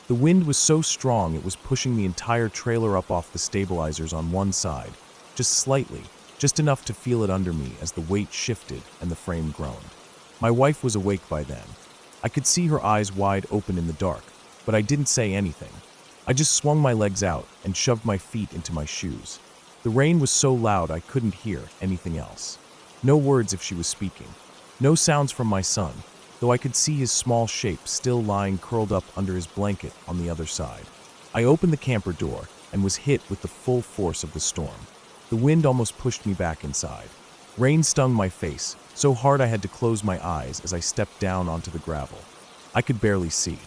The wind was so strong it was pushing the entire trailer up off the stabilizers on one side, just slightly, just enough to feel it under me as the weight shifted and the frame groaned. My wife was awake by then. I could see her eyes wide open in the dark, but I didn't say anything. I just swung my legs out and shoved my feet into my shoes. The rain was so loud I couldn't hear anything else. No words if she was speaking. No sounds from my son, though I could see his small shape still lying curled up under his blanket on the other side. I opened the camper door and was hit with the full force of the storm. The wind almost pushed me back inside. Rain stung my face, so hard I had to close my eyes as I stepped down onto the gravel. I could barely see.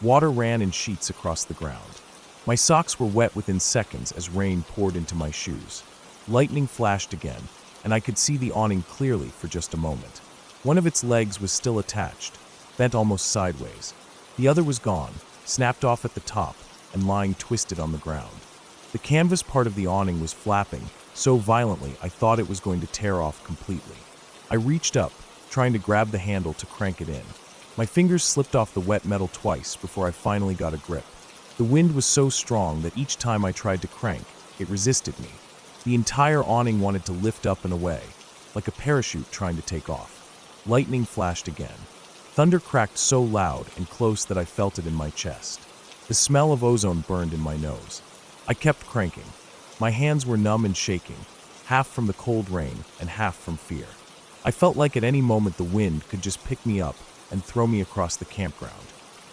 Water ran in sheets across the ground. My socks were wet within seconds as rain poured into my shoes. Lightning flashed again, and I could see the awning clearly for just a moment. One of its legs was still attached, bent almost sideways. The other was gone, snapped off at the top, and lying twisted on the ground. The canvas part of the awning was flapping so violently I thought it was going to tear off completely. I reached up, trying to grab the handle to crank it in. My fingers slipped off the wet metal twice before I finally got a grip. The wind was so strong that each time I tried to crank, it resisted me. The entire awning wanted to lift up and away, like a parachute trying to take off. Lightning flashed again. Thunder cracked so loud and close that I felt it in my chest. The smell of ozone burned in my nose. I kept cranking. My hands were numb and shaking, half from the cold rain and half from fear. I felt like at any moment the wind could just pick me up and throw me across the campground.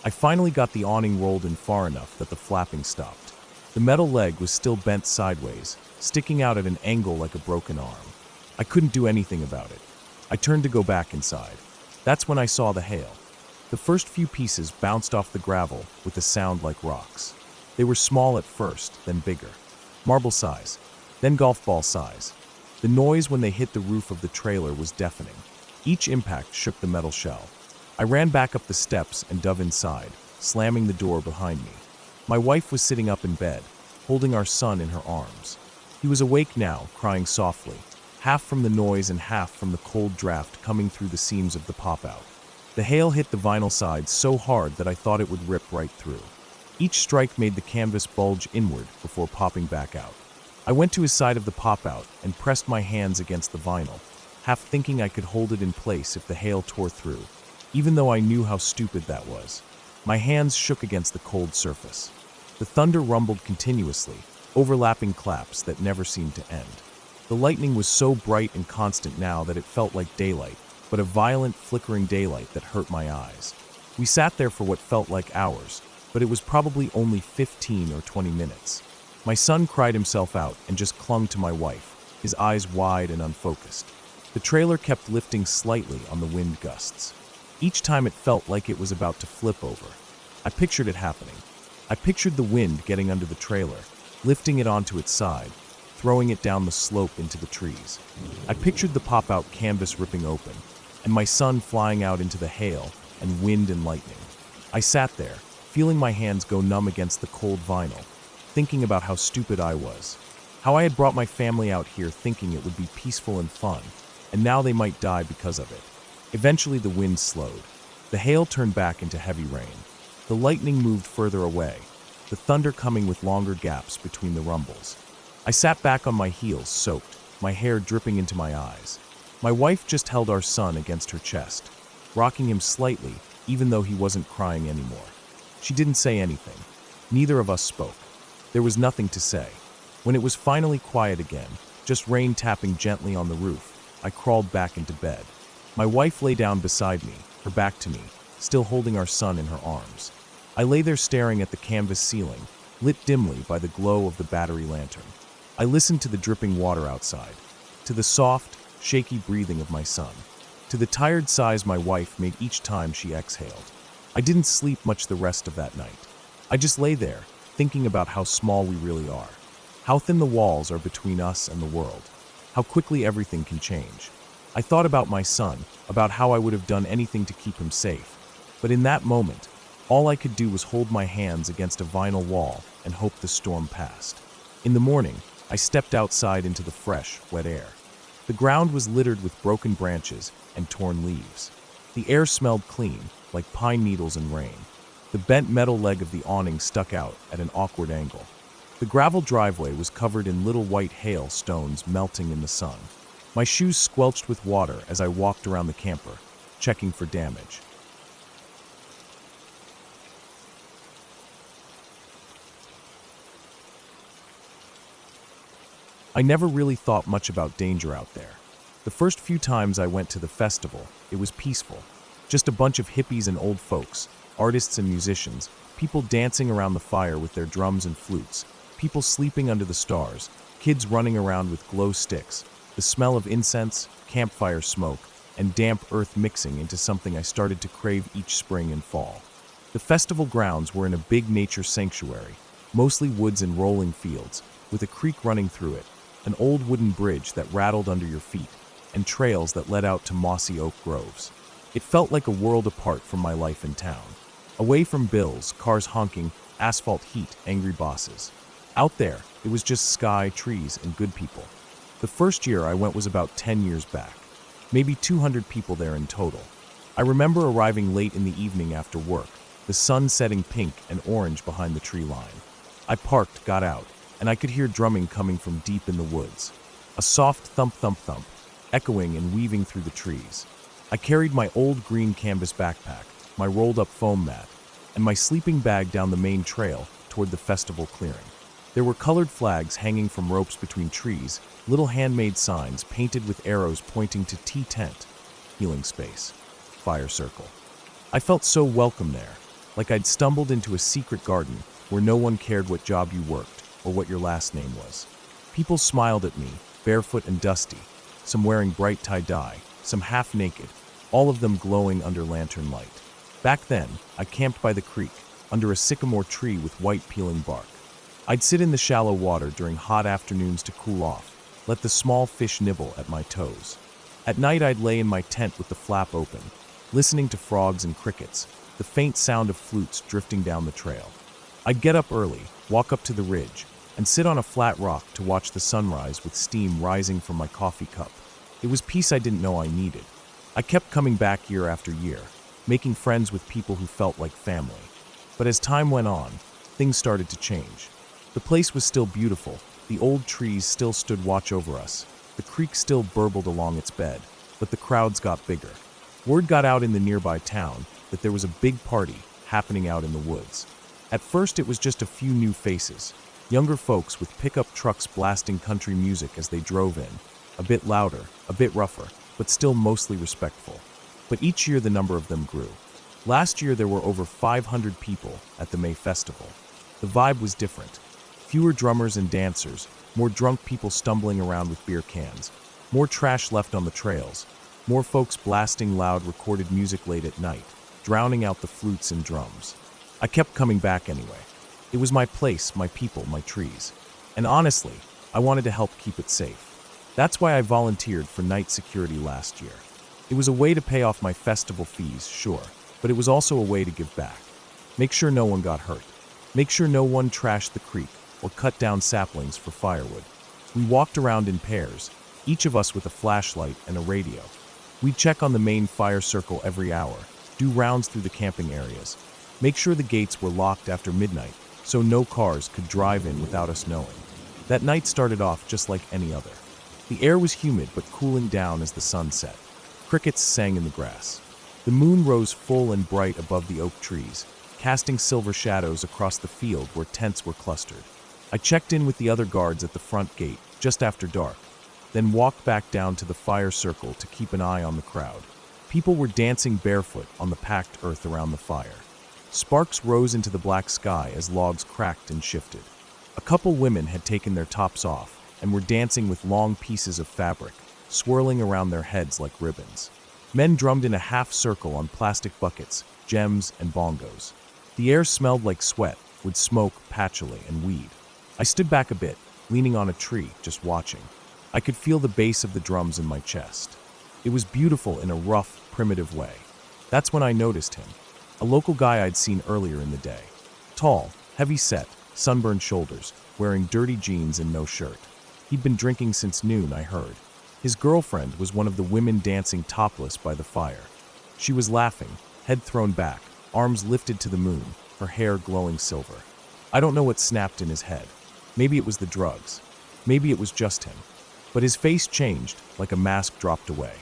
I finally got the awning rolled in far enough that the flapping stopped. The metal leg was still bent sideways, sticking out at an angle like a broken arm. I couldn't do anything about it. I turned to go back inside. That's when I saw the hail. The first few pieces bounced off the gravel with a sound like rocks. They were small at first, then bigger. Marble size, then golf ball size. The noise when they hit the roof of the trailer was deafening. Each impact shook the metal shell. I ran back up the steps and dove inside, slamming the door behind me. My wife was sitting up in bed, holding our son in her arms. He was awake now, crying softly, half from the noise and half from the cold draft coming through the seams of the pop-out. The hail hit the vinyl sides so hard that I thought it would rip right through. Each strike made the canvas bulge inward before popping back out. I went to his side of the pop-out and pressed my hands against the vinyl, half thinking I could hold it in place if the hail tore through, even though I knew how stupid that was. My hands shook against the cold surface. The thunder rumbled continuously, overlapping claps that never seemed to end. The lightning was so bright and constant now that it felt like daylight, but a violent, flickering daylight that hurt my eyes. We sat there for what felt like hours, but it was probably only 15 or 20 minutes. My son cried himself out and just clung to my wife, his eyes wide and unfocused. The trailer kept lifting slightly on the wind gusts. Each time it felt like it was about to flip over. I pictured it happening. I pictured the wind getting under the trailer, lifting it onto its side, throwing it down the slope into the trees. I pictured the pop-out canvas ripping open, and my son flying out into the hail and wind and lightning. I sat there, feeling my hands go numb against the cold vinyl, thinking about how stupid I was. How I had brought my family out here thinking it would be peaceful and fun, and now they might die because of it. Eventually the wind slowed. The hail turned back into heavy rain. The lightning moved further away, the thunder coming with longer gaps between the rumbles. I sat back on my heels, soaked, my hair dripping into my eyes. My wife just held our son against her chest, rocking him slightly, even though he wasn't crying anymore. She didn't say anything. Neither of us spoke. There was nothing to say. When it was finally quiet again, just rain tapping gently on the roof, I crawled back into bed. My wife lay down beside me, her back to me, still holding our son in her arms. I lay there staring at the canvas ceiling, lit dimly by the glow of the battery lantern. I listened to the dripping water outside, to the soft, shaky breathing of my son, to the tired sighs my wife made each time she exhaled. I didn't sleep much the rest of that night. I just lay there, thinking about how small we really are, how thin the walls are between us and the world, how quickly everything can change. I thought about my son, about how I would have done anything to keep him safe. But in that moment, all I could do was hold my hands against a vinyl wall and hope the storm passed. In the morning, I stepped outside into the fresh, wet air. The ground was littered with broken branches and torn leaves. The air smelled clean, like pine needles and rain. The bent metal leg of the awning stuck out at an awkward angle. The gravel driveway was covered in little white hail stones melting in the sun. My shoes squelched with water as I walked around the camper, checking for damage. I never really thought much about danger out there. The first few times I went to the festival, it was peaceful. Just a bunch of hippies and old folks, artists and musicians, people dancing around the fire with their drums and flutes, people sleeping under the stars, kids running around with glow sticks, the smell of incense, campfire smoke, and damp earth mixing into something I started to crave each spring and fall. The festival grounds were in a big nature sanctuary, mostly woods and rolling fields, with a creek running through it, an old wooden bridge that rattled under your feet, and trails that led out to mossy oak groves. It felt like a world apart from my life in town. Away from bills, cars honking, asphalt heat, angry bosses. Out there, it was just sky, trees, and good people. The first year I went was about 10 years back. Maybe 200 people there in total. I remember arriving late in the evening after work, the sun setting pink and orange behind the tree line. I parked, got out, and I could hear drumming coming from deep in the woods. A soft thump-thump-thump, echoing and weaving through the trees. I carried my old green canvas backpack, my rolled-up foam mat, and my sleeping bag down the main trail toward the festival clearing. There were colored flags hanging from ropes between trees, little handmade signs painted with arrows pointing to tea tent, healing space, fire circle. I felt so welcome there, like I'd stumbled into a secret garden where no one cared what job you worked or what your last name was. People smiled at me, barefoot and dusty, some wearing bright tie-dye, some half-naked, all of them glowing under lantern light. Back then, I camped by the creek, under a sycamore tree with white peeling bark. I'd sit in the shallow water during hot afternoons to cool off, let the small fish nibble at my toes. At night I'd lay in my tent with the flap open, listening to frogs and crickets, the faint sound of flutes drifting down the trail. I'd get up early, walk up to the ridge, and sit on a flat rock to watch the sunrise with steam rising from my coffee cup. It was peace I didn't know I needed. I kept coming back year after year, making friends with people who felt like family. But as time went on, things started to change. The place was still beautiful, the old trees still stood watch over us, the creek still burbled along its bed, but the crowds got bigger. Word got out in the nearby town that there was a big party happening out in the woods. At first it was just a few new faces, younger folks with pickup trucks blasting country music as they drove in, a bit louder, a bit rougher, but still mostly respectful. But each year the number of them grew. Last year there were over 500 people at the May Festival. The vibe was different. Fewer drummers and dancers, more drunk people stumbling around with beer cans, more trash left on the trails, more folks blasting loud recorded music late at night, drowning out the flutes and drums. I kept coming back anyway. It was my place, my people, my trees. And honestly, I wanted to help keep it safe. That's why I volunteered for night security last year. It was a way to pay off my festival fees, sure, but it was also a way to give back. Make sure no one got hurt. Make sure no one trashed the creek or cut down saplings for firewood. We walked around in pairs, each of us with a flashlight and a radio. We'd check on the main fire circle every hour, do rounds through the camping areas, make sure the gates were locked after midnight so no cars could drive in without us knowing. That night started off just like any other. The air was humid but cooling down as the sun set. Crickets sang in the grass. The moon rose full and bright above the oak trees, casting silver shadows across the field where tents were clustered. I checked in with the other guards at the front gate just after dark, then walked back down to the fire circle to keep an eye on the crowd. People were dancing barefoot on the packed earth around the fire. Sparks rose into the black sky as logs cracked and shifted. A couple women had taken their tops off and were dancing with long pieces of fabric, swirling around their heads like ribbons. Men drummed in a half circle on plastic buckets, gems, and bongos. The air smelled like sweat, with smoke, patchouli, and weed. I stood back a bit, leaning on a tree, just watching. I could feel the bass of the drums in my chest. It was beautiful in a rough, primitive way. That's when I noticed him. A local guy I'd seen earlier in the day. Tall, heavy-set, sunburned shoulders, wearing dirty jeans and no shirt. He'd been drinking since noon, I heard. His girlfriend was one of the women dancing topless by the fire. She was laughing, head thrown back, arms lifted to the moon, her hair glowing silver. I don't know what snapped in his head. Maybe it was the drugs. Maybe it was just him. But his face changed, like a mask dropped away.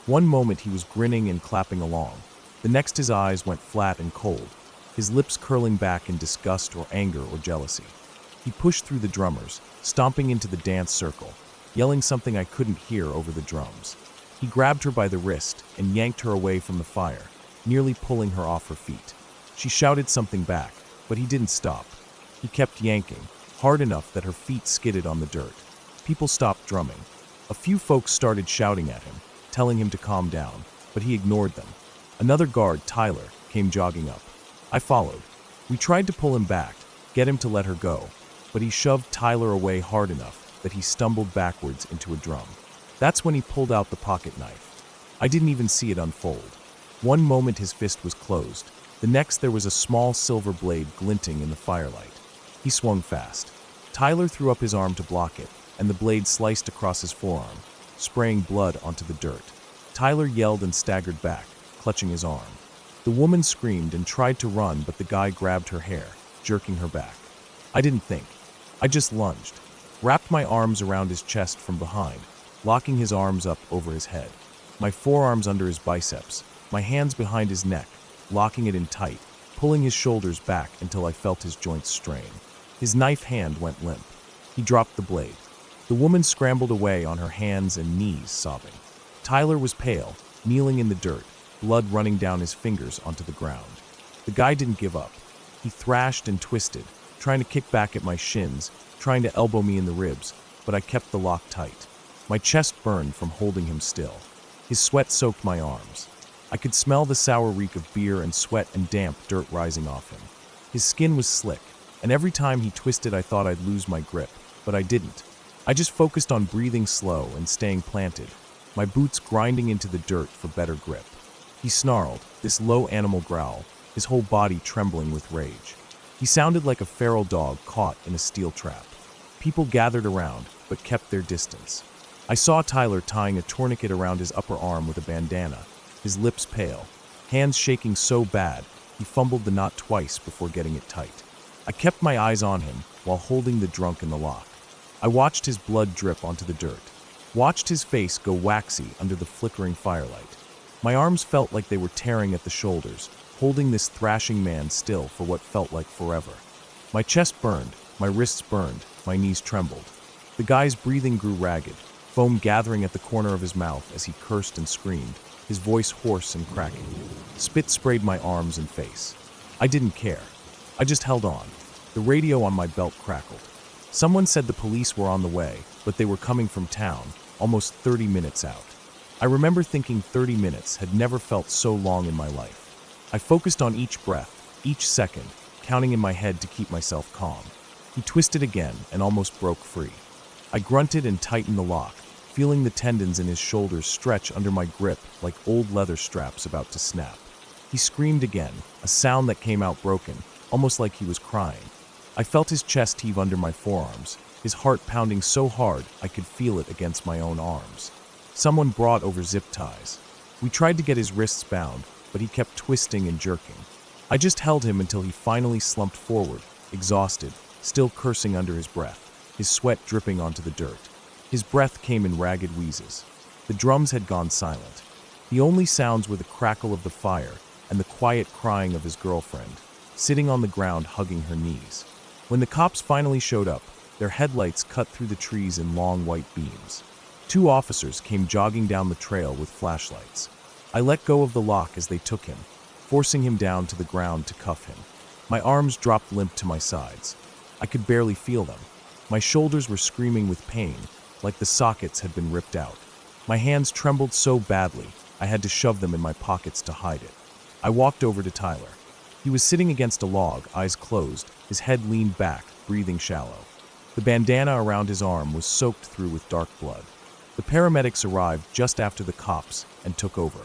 One moment he was grinning and clapping along. The next his eyes went flat and cold, his lips curling back in disgust or anger or jealousy. He pushed through the drummers, stomping into the dance circle, yelling something I couldn't hear over the drums. He grabbed her by the wrist and yanked her away from the fire, nearly pulling her off her feet. She shouted something back, but he didn't stop. He kept yanking, hard enough that her feet skidded on the dirt. People stopped drumming. A few folks started shouting at him, telling him to calm down, but he ignored them. Another guard, Tyler, came jogging up. I followed. We tried to pull him back, get him to let her go, but he shoved Tyler away hard enough that he stumbled backwards into a drum. That's when he pulled out the pocket knife. I didn't even see it unfold. One moment his fist was closed. The next there was a small silver blade glinting in the firelight. He swung fast. Tyler threw up his arm to block it, and the blade sliced across his forearm, spraying blood onto the dirt. Tyler yelled and staggered back, clutching his arm. The woman screamed and tried to run, but the guy grabbed her hair, jerking her back. I didn't think. I just lunged, wrapped my arms around his chest from behind, locking his arms up over his head, my forearms under his biceps, my hands behind his neck, locking it in tight, pulling his shoulders back until I felt his joints strain. His knife hand went limp. He dropped the blade. The woman scrambled away on her hands and knees, sobbing. Tyler was pale, kneeling in the dirt, blood running down his fingers onto the ground. The guy didn't give up. He thrashed and twisted, trying to kick back at my shins, trying to elbow me in the ribs, but I kept the lock tight. My chest burned from holding him still. His sweat soaked my arms. I could smell the sour reek of beer and sweat and damp dirt rising off him. His skin was slick, and every time he twisted I thought I'd lose my grip, but I didn't. I just focused on breathing slow and staying planted, my boots grinding into the dirt for better grip. He snarled, this low animal growl, his whole body trembling with rage. He sounded like a feral dog caught in a steel trap. People gathered around, but kept their distance. I saw Tyler tying a tourniquet around his upper arm with a bandana, his lips pale, hands shaking so bad he fumbled the knot twice before getting it tight. I kept my eyes on him while holding the drunk in the lock. I watched his blood drip onto the dirt, watched his face go waxy under the flickering firelight. My arms felt like they were tearing at the shoulders, holding this thrashing man still for what felt like forever. My chest burned, my wrists burned, my knees trembled. The guy's breathing grew ragged, foam gathering at the corner of his mouth as he cursed and screamed, his voice hoarse and cracking. Spit sprayed my arms and face. I didn't care. I just held on. The radio on my belt crackled. Someone said the police were on the way, but they were coming from town, almost 30 minutes out. I remember thinking 30 minutes had never felt so long in my life. I focused on each breath, each second, counting in my head to keep myself calm. He twisted again and almost broke free. I grunted and tightened the lock, feeling the tendons in his shoulders stretch under my grip like old leather straps about to snap. He screamed again, a sound that came out broken, almost like he was crying. I felt his chest heave under my forearms, his heart pounding so hard I could feel it against my own arms. Someone brought over zip ties. We tried to get his wrists bound, but he kept twisting and jerking. I just held him until he finally slumped forward, exhausted, still cursing under his breath, his sweat dripping onto the dirt. His breath came in ragged wheezes. The drums had gone silent. The only sounds were the crackle of the fire and the quiet crying of his girlfriend, sitting on the ground hugging her knees. When the cops finally showed up, their headlights cut through the trees in long white beams. 2 officers came jogging down the trail with flashlights. I let go of the lock as they took him, forcing him down to the ground to cuff him. My arms dropped limp to my sides. I could barely feel them. My shoulders were screaming with pain, like the sockets had been ripped out. My hands trembled so badly, I had to shove them in my pockets to hide it. I walked over to Tyler. He was sitting against a log, eyes closed, his head leaned back, breathing shallow. The bandana around his arm was soaked through with dark blood. The paramedics arrived just after the cops and took over.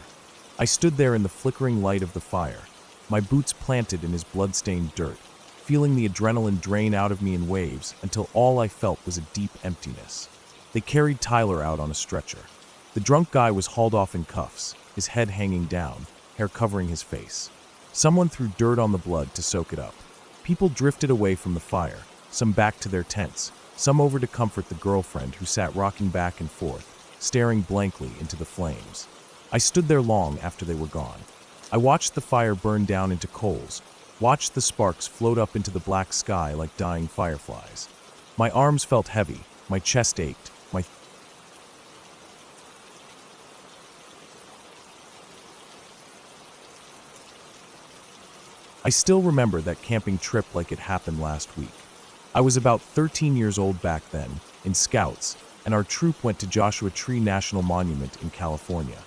I stood there in the flickering light of the fire, my boots planted in his blood-stained dirt, feeling the adrenaline drain out of me in waves until all I felt was a deep emptiness. They carried Tyler out on a stretcher. The drunk guy was hauled off in cuffs, his head hanging down, hair covering his face. Someone threw dirt on the blood to soak it up. People drifted away from the fire, some back to their tents, some over to comfort the girlfriend who sat rocking back and forth, staring blankly into the flames. I stood there long after they were gone. I watched the fire burn down into coals, watched the sparks float up into the black sky like dying fireflies. My arms felt heavy, my chest ached, I still remember that camping trip like it happened last week. I was about 13 years old back then, in Scouts, and our troop went to Joshua Tree National Monument in California.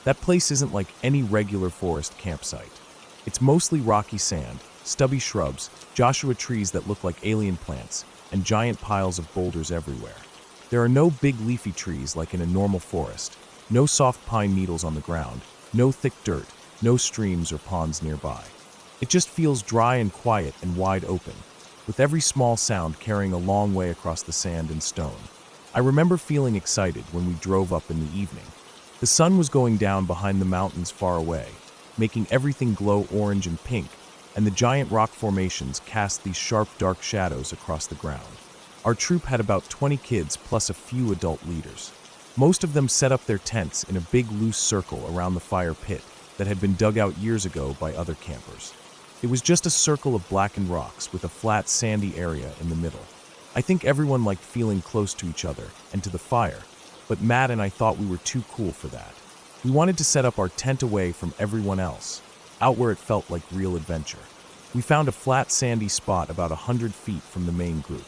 That place isn't like any regular forest campsite. It's mostly rocky sand, stubby shrubs, Joshua trees that look like alien plants, and giant piles of boulders everywhere. There are no big leafy trees like in a normal forest, no soft pine needles on the ground, no thick dirt, no streams or ponds nearby. It just feels dry and quiet and wide open, with every small sound carrying a long way across the sand and stone. I remember feeling excited when we drove up in the evening. The sun was going down behind the mountains far away, making everything glow orange and pink, and the giant rock formations cast these sharp, dark shadows across the ground. Our troop had about 20 kids plus a few adult leaders. Most of them set up their tents in a big loose circle around the fire pit that had been dug out years ago by other campers. It was just a circle of blackened rocks with a flat, sandy area in the middle. I think everyone liked feeling close to each other and to the fire, but Matt and I thought we were too cool for that. We wanted to set up our tent away from everyone else, out where it felt like real adventure. We found a flat, sandy spot about 100 feet from the main group.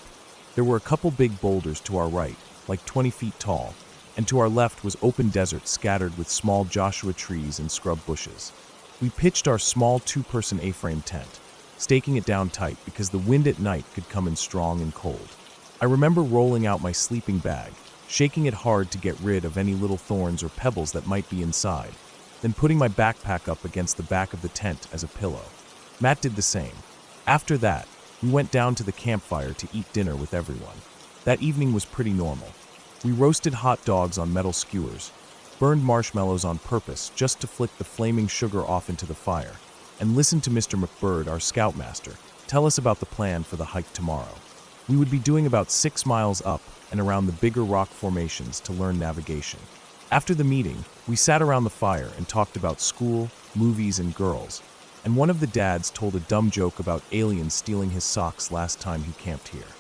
There were a couple big boulders to our right, like 20 feet tall, and to our left was open desert scattered with small Joshua trees and scrub bushes. We pitched our small 2-person A-frame tent, staking it down tight because the wind at night could come in strong and cold. I remember rolling out my sleeping bag, shaking it hard to get rid of any little thorns or pebbles that might be inside, then putting my backpack up against the back of the tent as a pillow. Matt did the same. After that, we went down to the campfire to eat dinner with everyone. That evening was pretty normal. We roasted hot dogs on metal skewers, burned marshmallows on purpose just to flick the flaming sugar off into the fire, and listened to Mr. McBird, our scoutmaster, tell us about the plan for the hike tomorrow. We would be doing about 6 miles up and around the bigger rock formations to learn navigation. After the meeting, we sat around the fire and talked about school, movies, and girls, and one of the dads told a dumb joke about aliens stealing his socks last time he camped here.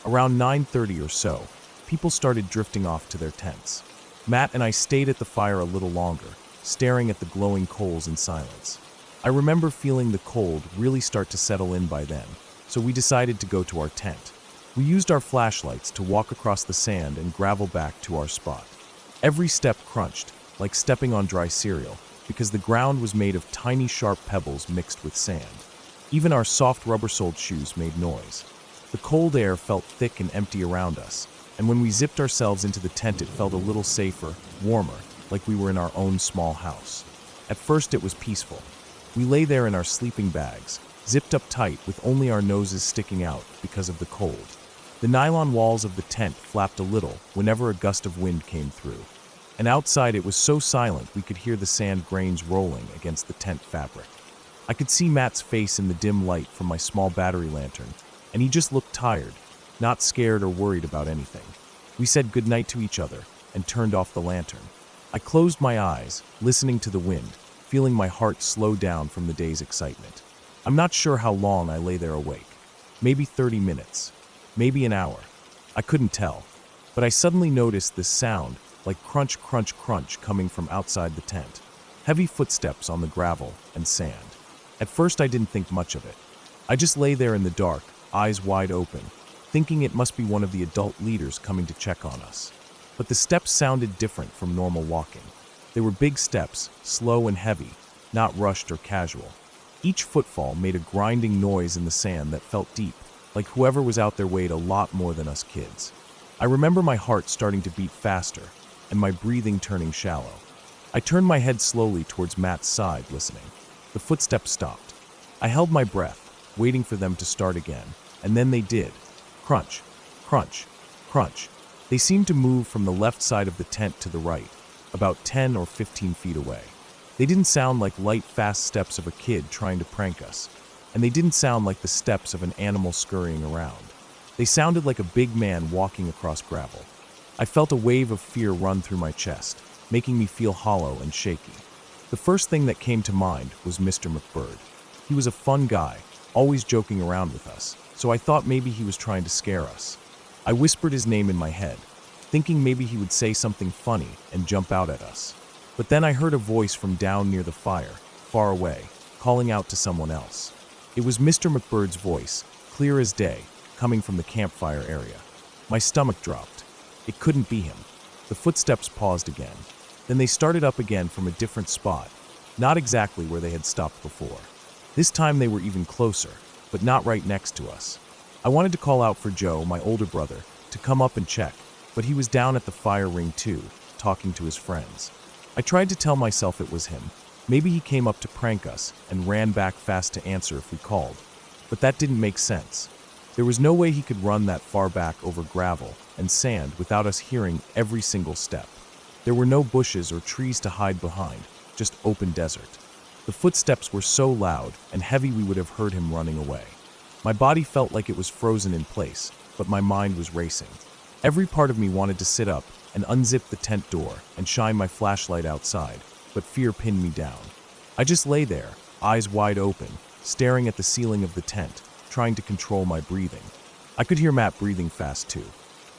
Around 9:30 or so, people started drifting off to their tents. Matt and I stayed at the fire a little longer, staring at the glowing coals in silence. I remember feeling the cold really start to settle in by then, so we decided to go to our tent. We used our flashlights to walk across the sand and gravel back to our spot. Every step crunched, like stepping on dry cereal, because the ground was made of tiny sharp pebbles mixed with sand. Even our soft rubber-soled shoes made noise. The cold air felt thick and empty around us, and when we zipped ourselves into the tent it felt a little safer, warmer, like we were in our own small house. At first it was peaceful. We lay there in our sleeping bags, zipped up tight with only our noses sticking out because of the cold. The nylon walls of the tent flapped a little whenever a gust of wind came through. And outside it was so silent we could hear the sand grains rolling against the tent fabric. I could see Matt's face in the dim light from my small battery lantern, and he just looked tired, not scared or worried about anything. We said goodnight to each other and turned off the lantern. I closed my eyes, listening to the wind, feeling my heart slow down from the day's excitement. I'm not sure how long I lay there awake. Maybe 30 minutes. Maybe an hour. I couldn't tell. But I suddenly noticed this sound, like crunch, crunch, crunch, coming from outside the tent. Heavy footsteps on the gravel and sand. At first I didn't think much of it. I just lay there in the dark, eyes wide open, thinking it must be one of the adult leaders coming to check on us. But the steps sounded different from normal walking. They were big steps, slow and heavy, not rushed or casual. Each footfall made a grinding noise in the sand that felt deep, like whoever was out there weighed a lot more than us kids. I remember my heart starting to beat faster, and my breathing turning shallow. I turned my head slowly towards Matt's side, listening. The footsteps stopped. I held my breath, waiting for them to start again, and then they did. Crunch, crunch, crunch. They seemed to move from the left side of the tent to the right, about 10 or 15 feet away. They didn't sound like light, fast steps of a kid trying to prank us, and they didn't sound like the steps of an animal scurrying around. They sounded like a big man walking across gravel. I felt a wave of fear run through my chest, making me feel hollow and shaky. The first thing that came to mind was Mr. McBird. He was a fun guy, always joking around with us, so I thought maybe he was trying to scare us. I whispered his name in my head, thinking maybe he would say something funny and jump out at us. But then I heard a voice from down near the fire, far away, calling out to someone else. It was Mr. McBird's voice, clear as day, coming from the campfire area. My stomach dropped. It couldn't be him. The footsteps paused again. Then they started up again from a different spot, not exactly where they had stopped before. This time they were even closer, but not right next to us. I wanted to call out for Joe, my older brother, to come up and check, but he was down at the fire ring too, talking to his friends. I tried to tell myself it was him. Maybe he came up to prank us and ran back fast to answer if we called. But that didn't make sense. There was no way he could run that far back over gravel and sand without us hearing every single step. There were no bushes or trees to hide behind, just open desert. The footsteps were so loud and heavy we would have heard him running away. My body felt like it was frozen in place, but my mind was racing. Every part of me wanted to sit up and unzip the tent door and shine my flashlight outside, but fear pinned me down. I just lay there, eyes wide open, staring at the ceiling of the tent, trying to control my breathing. I could hear Matt breathing fast too.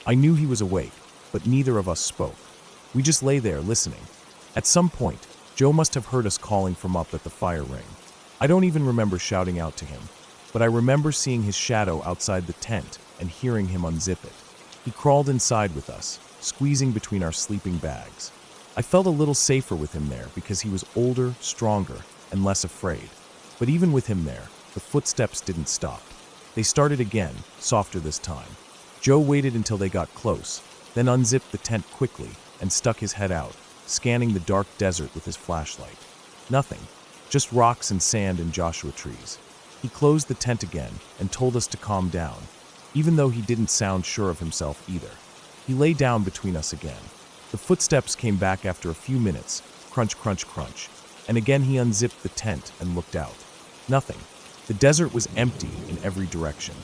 I knew he was awake, but neither of us spoke. We just lay there listening. At some point, Joe must have heard us calling from up at the fire ring. I don't even remember shouting out to him, but I remember seeing his shadow outside the tent and hearing him unzip it. He crawled inside with us, squeezing between our sleeping bags. I felt a little safer with him there because he was older, stronger, and less afraid. But even with him there, the footsteps didn't stop. They started again, softer this time. Joe waited until they got close, then unzipped the tent quickly and stuck his head out, scanning the dark desert with his flashlight. Nothing, just rocks and sand and Joshua trees. He closed the tent again and told us to calm down, even though he didn't sound sure of himself either. He lay down between us again. The footsteps came back after a few minutes, crunch, crunch, crunch, and again he unzipped the tent and looked out. Nothing. The desert was empty in every direction.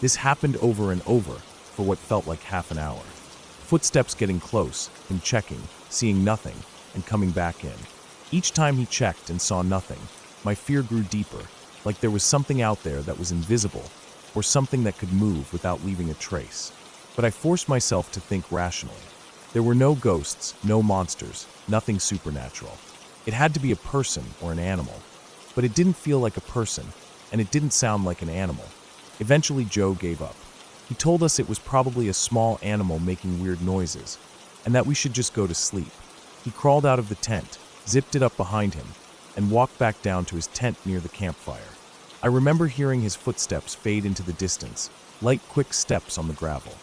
This happened over and over for what felt like half an hour. Footsteps getting close, him checking, seeing nothing, and coming back in. Each time he checked and saw nothing, my fear grew deeper, like there was something out there that was invisible, or something that could move without leaving a trace. But I forced myself to think rationally. There were no ghosts, no monsters, nothing supernatural. It had to be a person or an animal. But it didn't feel like a person, and it didn't sound like an animal. Eventually Joe gave up. He told us it was probably a small animal making weird noises, and that we should just go to sleep. He crawled out of the tent, zipped it up behind him, and walked back down to his tent near the campfire. I remember hearing his footsteps fade into the distance, light, quick steps on the gravel.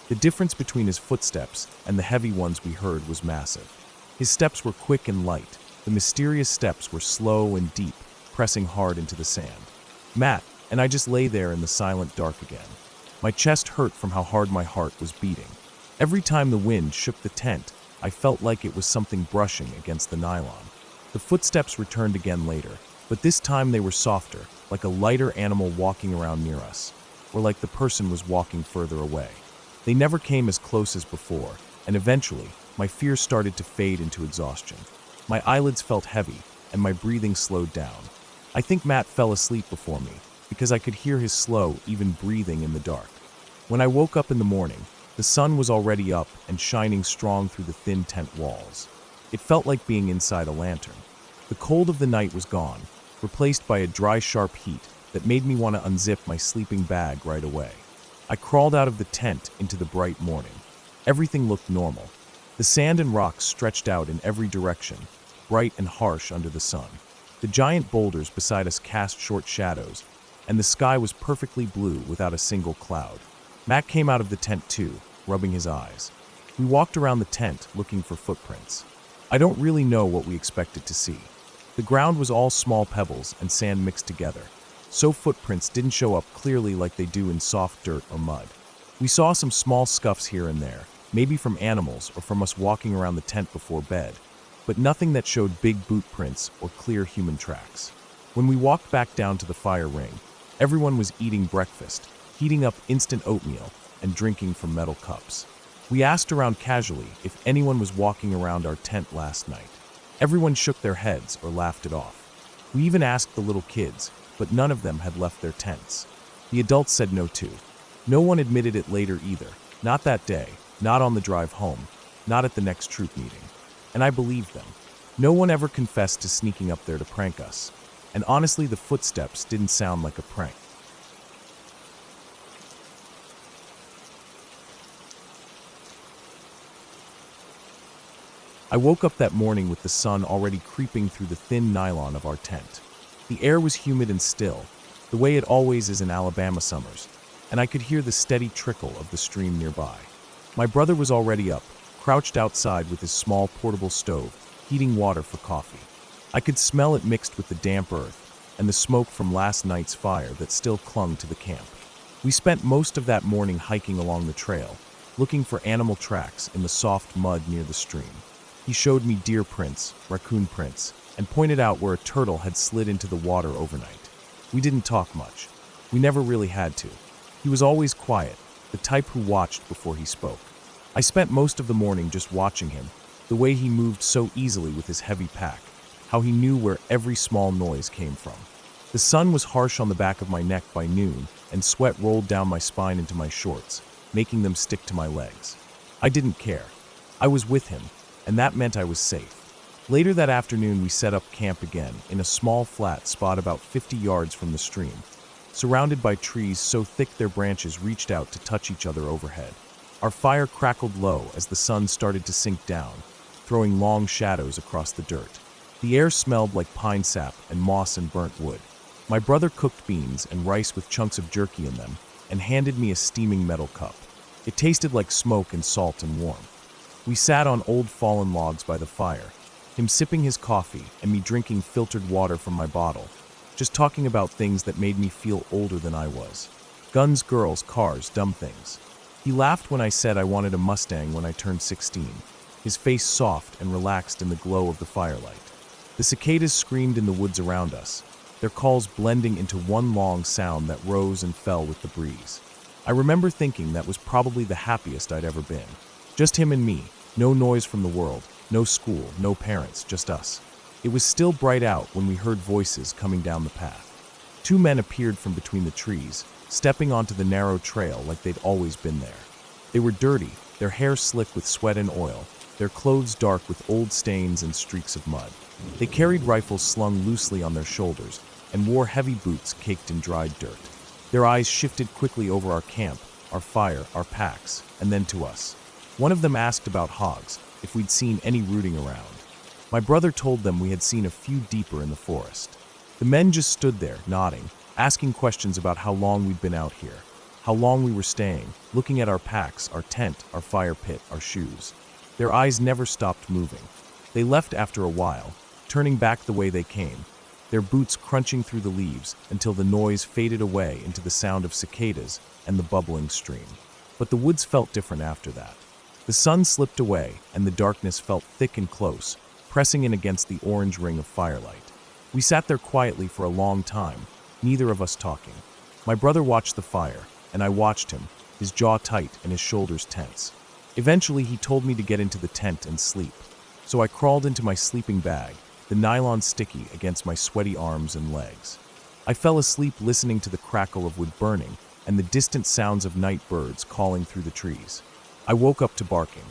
The difference between his footsteps and the heavy ones we heard was massive. His steps were quick and light. The mysterious steps were slow and deep, pressing hard into the sand. Matt, and I just lay there in the silent dark again. My chest hurt from how hard my heart was beating. Every time the wind shook the tent, I felt like it was something brushing against the nylon. The footsteps returned again later, but this time they were softer, like a lighter animal walking around near us, or like the person was walking further away. They never came as close as before, and eventually, my fear started to fade into exhaustion. My eyelids felt heavy, and my breathing slowed down. I think Matt fell asleep before me, because I could hear his slow, even breathing in the dark. When I woke up in the morning, the sun was already up and shining strong through the thin tent walls. It felt like being inside a lantern. The cold of the night was gone, replaced by a dry, sharp heat that made me want to unzip my sleeping bag right away. I crawled out of the tent into the bright morning. Everything looked normal. The sand and rocks stretched out in every direction, bright and harsh under the sun. The giant boulders beside us cast short shadows, and the sky was perfectly blue without a single cloud. Matt came out of the tent too, rubbing his eyes. We walked around the tent looking for footprints. I don't really know what we expected to see. The ground was all small pebbles and sand mixed together, so footprints didn't show up clearly like they do in soft dirt or mud. We saw some small scuffs here and there, maybe from animals or from us walking around the tent before bed, but nothing that showed big boot prints or clear human tracks. When we walked back down to the fire ring, everyone was eating breakfast, heating up instant oatmeal, and drinking from metal cups. We asked around casually if anyone was walking around our tent last night. Everyone shook their heads or laughed it off. We even asked the little kids, but none of them had left their tents. The adults said no too. No one admitted it later either. Not that day, not on the drive home, not at the next troop meeting. And I believed them. No one ever confessed to sneaking up there to prank us. And honestly, the footsteps didn't sound like a prank. I woke up that morning with the sun already creeping through the thin nylon of our tent. The air was humid and still, the way it always is in Alabama summers, and I could hear the steady trickle of the stream nearby. My brother was already up, crouched outside with his small portable stove, heating water for coffee. I could smell it mixed with the damp earth and the smoke from last night's fire that still clung to the camp. We spent most of that morning hiking along the trail, looking for animal tracks in the soft mud near the stream. He showed me deer prints, raccoon prints, and pointed out where a turtle had slid into the water overnight. We didn't talk much. We never really had to. He was always quiet, the type who watched before he spoke. I spent most of the morning just watching him, the way he moved so easily with his heavy pack, how he knew where every small noise came from. The sun was harsh on the back of my neck by noon, and sweat rolled down my spine into my shorts, making them stick to my legs. I didn't care. I was with him, and that meant I was safe. Later that afternoon, we set up camp again in a small flat spot about 50 yards from the stream, surrounded by trees so thick their branches reached out to touch each other overhead. Our fire crackled low as the sun started to sink down, throwing long shadows across the dirt. The air smelled like pine sap and moss and burnt wood. My brother cooked beans and rice with chunks of jerky in them and handed me a steaming metal cup. It tasted like smoke and salt and warm. We sat on old fallen logs by the fire, him sipping his coffee and me drinking filtered water from my bottle, just talking about things that made me feel older than I was. Guns, girls, cars, dumb things. He laughed when I said I wanted a Mustang when I turned 16, his face soft and relaxed in the glow of the firelight. The cicadas screamed in the woods around us, their calls blending into one long sound that rose and fell with the breeze. I remember thinking that was probably the happiest I'd ever been. Just him and me, no noise from the world, no school, no parents, just us. It was still bright out when we heard voices coming down the path. Two men appeared from between the trees, stepping onto the narrow trail like they'd always been there. They were dirty, their hair slick with sweat and oil, their clothes dark with old stains and streaks of mud. They carried rifles slung loosely on their shoulders and wore heavy boots caked in dried dirt. Their eyes shifted quickly over our camp, our fire, our packs, and then to us. One of them asked about hogs, if we'd seen any rooting around. My brother told them we had seen a few deeper in the forest. The men just stood there, nodding, asking questions about how long we'd been out here, how long we were staying, looking at our packs, our tent, our fire pit, our shoes. Their eyes never stopped moving. They left after a while, turning back the way they came, their boots crunching through the leaves until the noise faded away into the sound of cicadas and the bubbling stream. But the woods felt different after that. The sun slipped away and the darkness felt thick and close, pressing in against the orange ring of firelight. We sat there quietly for a long time, neither of us talking. My brother watched the fire, and I watched him, his jaw tight and his shoulders tense. Eventually, he told me to get into the tent and sleep. So I crawled into my sleeping bag, the nylon sticky against my sweaty arms and legs. I fell asleep listening to the crackle of wood burning and the distant sounds of night birds calling through the trees. I woke up to barking.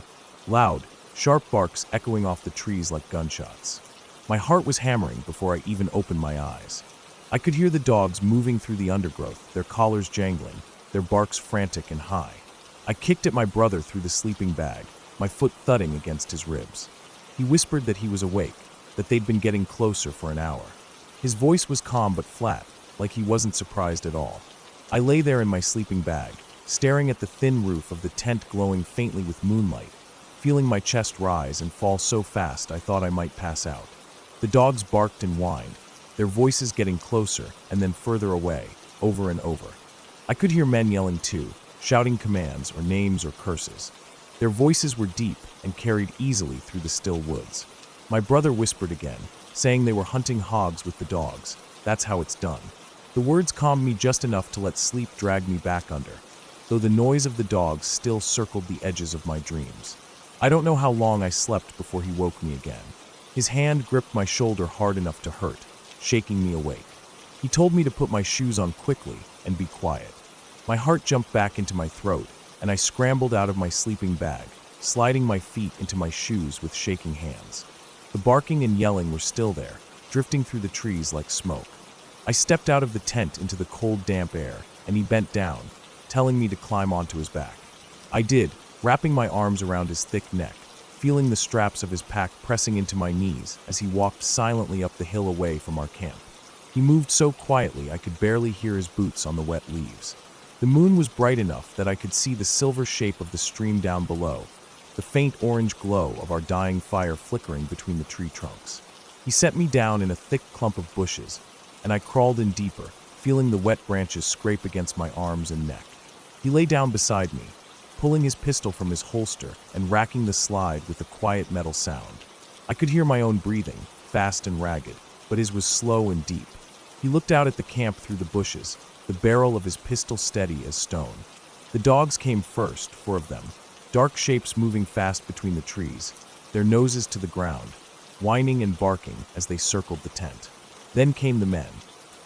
Loud, sharp barks echoing off the trees like gunshots. My heart was hammering before I even opened my eyes. I could hear the dogs moving through the undergrowth, their collars jangling, their barks frantic and high. I kicked at my brother through the sleeping bag, my foot thudding against his ribs. He whispered that he was awake, that they'd been getting closer for an hour. His voice was calm but flat, like he wasn't surprised at all. I lay there in my sleeping bag, staring at the thin roof of the tent glowing faintly with moonlight, feeling my chest rise and fall so fast I thought I might pass out. The dogs barked and whined, their voices getting closer and then further away, over and over. I could hear men yelling too, shouting commands or names or curses. Their voices were deep and carried easily through the still woods. My brother whispered again, saying they were hunting hogs with the dogs. That's how it's done. The words calmed me just enough to let sleep drag me back under, though the noise of the dogs still circled the edges of my dreams. I don't know how long I slept before he woke me again. His hand gripped my shoulder hard enough to hurt, shaking me awake. He told me to put my shoes on quickly and be quiet. My heart jumped back into my throat, and I scrambled out of my sleeping bag, sliding my feet into my shoes with shaking hands. The barking and yelling were still there, drifting through the trees like smoke. I stepped out of the tent into the cold, damp air, and he bent down, telling me to climb onto his back. I did, wrapping my arms around his thick neck, feeling the straps of his pack pressing into my knees as he walked silently up the hill away from our camp. He moved so quietly I could barely hear his boots on the wet leaves. The moon was bright enough that I could see the silver shape of the stream down below, the faint orange glow of our dying fire flickering between the tree trunks. He set me down in a thick clump of bushes, and I crawled in deeper, feeling the wet branches scrape against my arms and neck. He lay down beside me, pulling his pistol from his holster and racking the slide with a quiet metal sound. I could hear my own breathing, fast and ragged, but his was slow and deep. He looked out at the camp through the bushes, the barrel of his pistol steady as stone. The dogs came first, 4 of them, dark shapes moving fast between the trees, their noses to the ground, whining and barking as they circled the tent. Then came the men,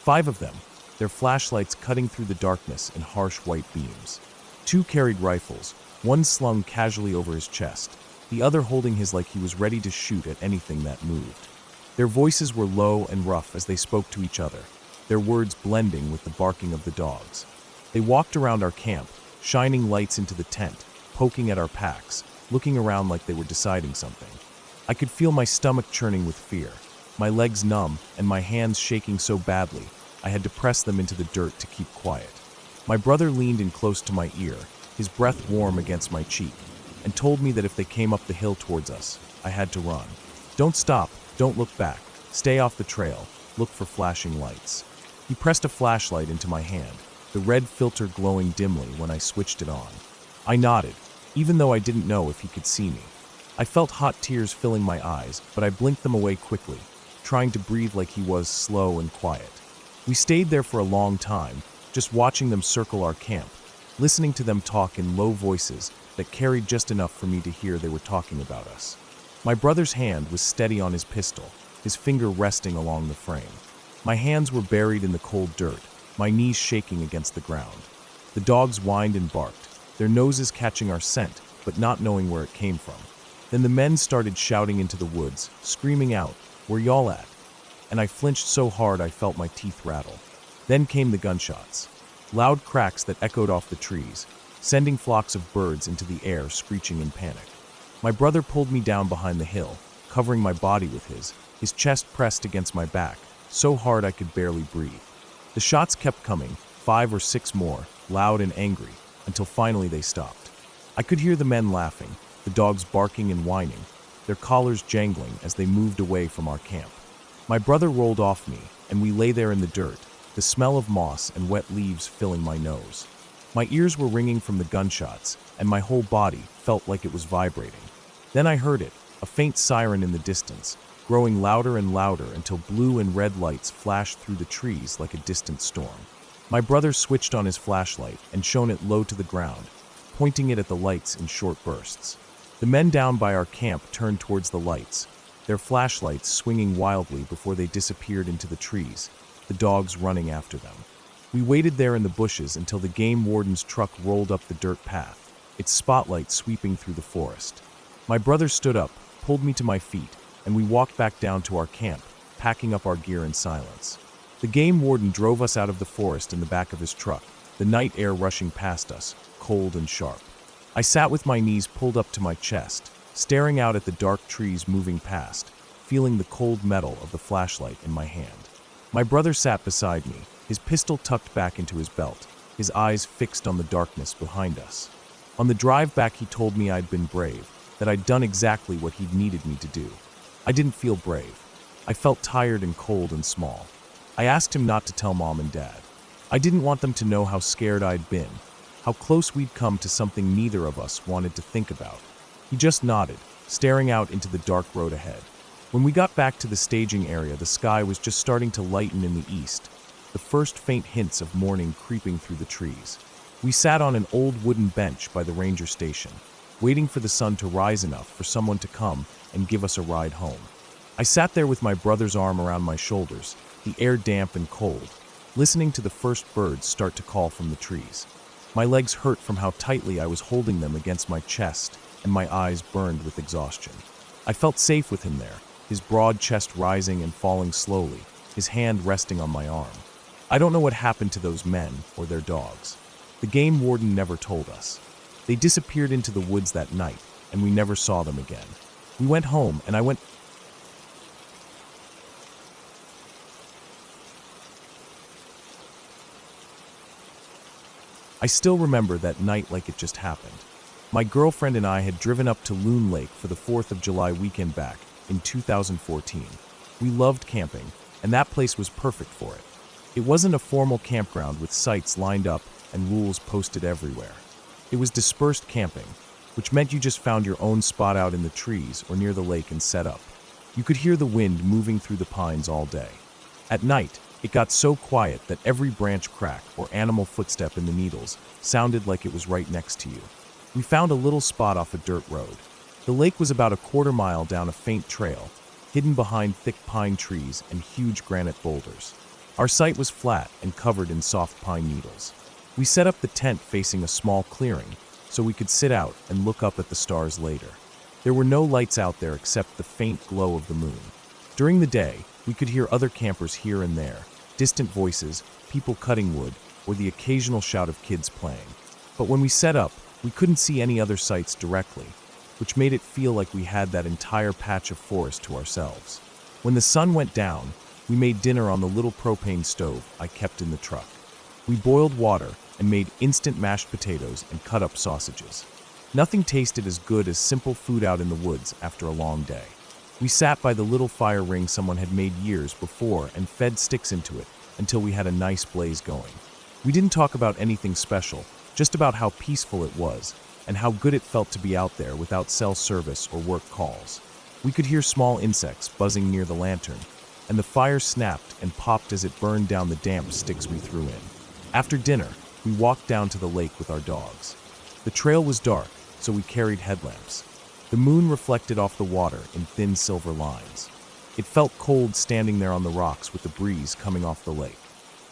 5 of them, their flashlights cutting through the darkness in harsh white beams. 2 carried rifles, one slung casually over his chest, the other holding his like he was ready to shoot at anything that moved. Their voices were low and rough as they spoke to each other, their words blending with the barking of the dogs. They walked around our camp, shining lights into the tent, poking at our packs, looking around like they were deciding something. I could feel my stomach churning with fear, my legs numb and my hands shaking so badly I had to press them into the dirt to keep quiet. My brother leaned in close to my ear, his breath warm against my cheek, and told me that if they came up the hill towards us, I had to run. Don't stop, don't look back, stay off the trail, look for flashing lights. He pressed a flashlight into my hand, the red filter glowing dimly when I switched it on. I nodded, even though I didn't know if he could see me. I felt hot tears filling my eyes, but I blinked them away quickly, trying to breathe like he was, slow and quiet. We stayed there for a long time, just watching them circle our camp, listening to them talk in low voices that carried just enough for me to hear they were talking about us. My brother's hand was steady on his pistol, his finger resting along the frame. My hands were buried in the cold dirt, my knees shaking against the ground. The dogs whined and barked, their noses catching our scent, but not knowing where it came from. Then the men started shouting into the woods, screaming out, "Where y'all at?" And I flinched so hard I felt my teeth rattle. Then came the gunshots, loud cracks that echoed off the trees, sending flocks of birds into the air screeching in panic. My brother pulled me down behind the hill, covering my body with his chest pressed against my back, so hard I could barely breathe. The shots kept coming, 5 or 6 more, loud and angry, until finally they stopped. I could hear the men laughing, the dogs barking and whining, their collars jangling as they moved away from our camp. My brother rolled off me, and we lay there in the dirt, the smell of moss and wet leaves filling my nose. My ears were ringing from the gunshots, and my whole body felt like it was vibrating. Then I heard it, a faint siren in the distance, growing louder and louder until blue and red lights flashed through the trees like a distant storm. My brother switched on his flashlight and shone it low to the ground, pointing it at the lights in short bursts. The men down by our camp turned towards the lights, their flashlights swinging wildly before they disappeared into the trees, the dogs running after them. We waited there in the bushes until the game warden's truck rolled up the dirt path, its spotlight sweeping through the forest. My brother stood up, pulled me to my feet, and we walked back down to our camp, packing up our gear in silence. The game warden drove us out of the forest in the back of his truck, the night air rushing past us, cold and sharp. I sat with my knees pulled up to my chest, staring out at the dark trees moving past, feeling the cold metal of the flashlight in my hand. My brother sat beside me, his pistol tucked back into his belt, his eyes fixed on the darkness behind us. On the drive back, he told me I'd been brave, that I'd done exactly what he'd needed me to do. I didn't feel brave. I felt tired and cold and small. I asked him not to tell Mom and Dad. I didn't want them to know how scared I'd been, how close we'd come to something neither of us wanted to think about. He just nodded, staring out into the dark road ahead. When we got back to the staging area, the sky was just starting to lighten in the east, the first faint hints of morning creeping through the trees. We sat on an old wooden bench by the ranger station, waiting for the sun to rise enough for someone to come and give us a ride home. I sat there with my brother's arm around my shoulders, the air damp and cold, listening to the first birds start to call from the trees. My legs hurt from how tightly I was holding them against my chest, and my eyes burned with exhaustion. I felt safe with him there, his broad chest rising and falling slowly, his hand resting on my arm. I don't know what happened to those men or their dogs. The game warden never told us. They disappeared into the woods that night, and we never saw them again. We went home, and I still remember that night like it just happened. My girlfriend and I had driven up to Loon Lake for the 4th of July weekend back in 2014. We loved camping, and that place was perfect for it. It wasn't a formal campground with sites lined up and rules posted everywhere. It was dispersed camping, which meant you just found your own spot out in the trees or near the lake and set up. You could hear the wind moving through the pines all day. At night, it got so quiet that every branch crack or animal footstep in the needles sounded like it was right next to you. We found a little spot off a dirt road. The lake was about a quarter mile down a faint trail, hidden behind thick pine trees and huge granite boulders. Our site was flat and covered in soft pine needles. We set up the tent facing a small clearing so we could sit out and look up at the stars later. There were no lights out there except the faint glow of the moon. During the day, we could hear other campers here and there, distant voices, people cutting wood, or the occasional shout of kids playing. But when we set up, we couldn't see any other sights directly, which made it feel like we had that entire patch of forest to ourselves. When the sun went down, we made dinner on the little propane stove I kept in the truck. We boiled water and made instant mashed potatoes and cut up sausages. Nothing tasted as good as simple food out in the woods after a long day. We sat by the little fire ring someone had made years before and fed sticks into it until we had a nice blaze going. We didn't talk about anything special, just about how peaceful it was and how good it felt to be out there without cell service or work calls. We could hear small insects buzzing near the lantern, and the fire snapped and popped as it burned down the damp sticks we threw in. After dinner, we walked down to the lake with our dogs. The trail was dark, so we carried headlamps. The moon reflected off the water in thin silver lines. It felt cold standing there on the rocks with the breeze coming off the lake.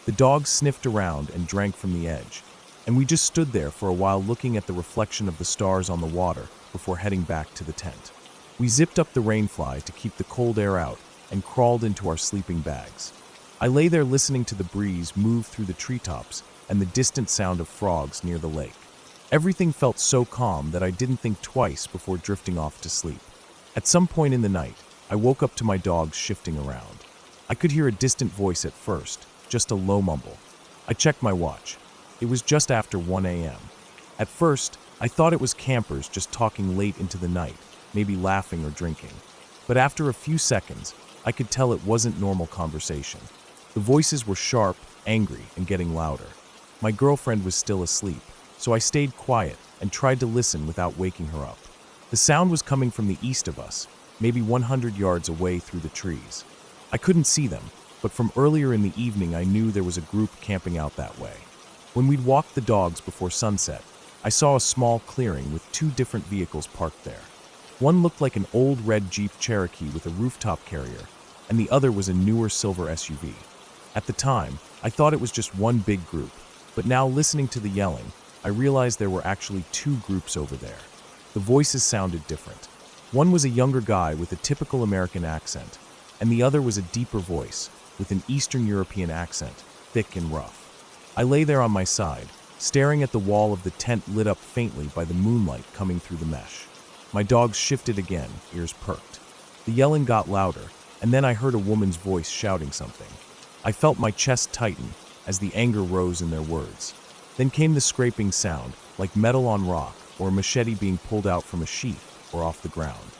The dogs sniffed around and drank from the edge, and we just stood there for a while looking at the reflection of the stars on the water before heading back to the tent. We zipped up the rainfly to keep the cold air out and crawled into our sleeping bags. I lay there listening to the breeze move through the treetops and the distant sound of frogs near the lake. Everything felt so calm that I didn't think twice before drifting off to sleep. At some point in the night, I woke up to my dogs shifting around. I could hear a distant voice at first, just a low mumble. I checked my watch. It was just after 1 a.m. At first, I thought it was campers just talking late into the night, maybe laughing or drinking. But after a few seconds, I could tell it wasn't normal conversation. The voices were sharp, angry, and getting louder. My girlfriend was still asleep, so I stayed quiet and tried to listen without waking her up. The sound was coming from the east of us, maybe 100 yards away through the trees. I couldn't see them, but from earlier in the evening I knew there was a group camping out that way. When we'd walked the dogs before sunset, I saw a small clearing with 2 different vehicles parked there. One looked like an old red Jeep Cherokee with a rooftop carrier, and the other was a newer silver SUV. At the time, I thought it was just one big group, but now listening to the yelling, I realized there were actually 2 groups over there. The voices sounded different. One was a younger guy with a typical American accent, and the other was a deeper voice with an Eastern European accent, thick and rough. I lay there on my side, staring at the wall of the tent lit up faintly by the moonlight coming through the mesh. My dogs shifted again, ears perked. The yelling got louder, and then I heard a woman's voice shouting something. I felt my chest tighten as the anger rose in their words. Then came the scraping sound, like metal on rock or a machete being pulled out from a sheath or off the ground.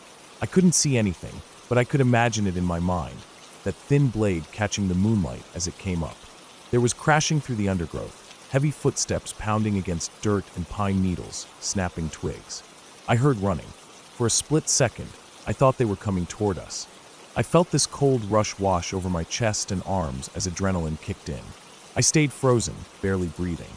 I couldn't see anything, but I could imagine it in my mind, that thin blade catching the moonlight as it came up. There was crashing through the undergrowth, heavy footsteps pounding against dirt and pine needles, snapping twigs. I heard running. For a split second, I thought they were coming toward us. I felt this cold rush wash over my chest and arms as adrenaline kicked in. I stayed frozen, barely breathing.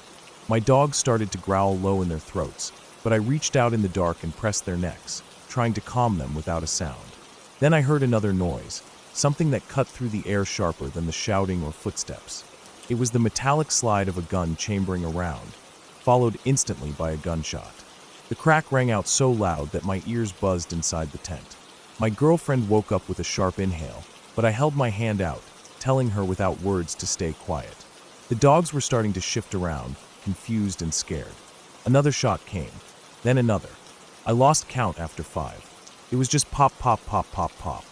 My dogs started to growl low in their throats, but I reached out in the dark and pressed their necks, trying to calm them without a sound. Then I heard another noise, something that cut through the air sharper than the shouting or footsteps. It was the metallic slide of a gun chambering around, followed instantly by a gunshot. The crack rang out so loud that my ears buzzed inside the tent. My girlfriend woke up with a sharp inhale, but I held my hand out, telling her without words to stay quiet. The dogs were starting to shift around, confused and scared. Another shot came, then another. I lost count after 5. It was just pop, pop, pop, pop, pop.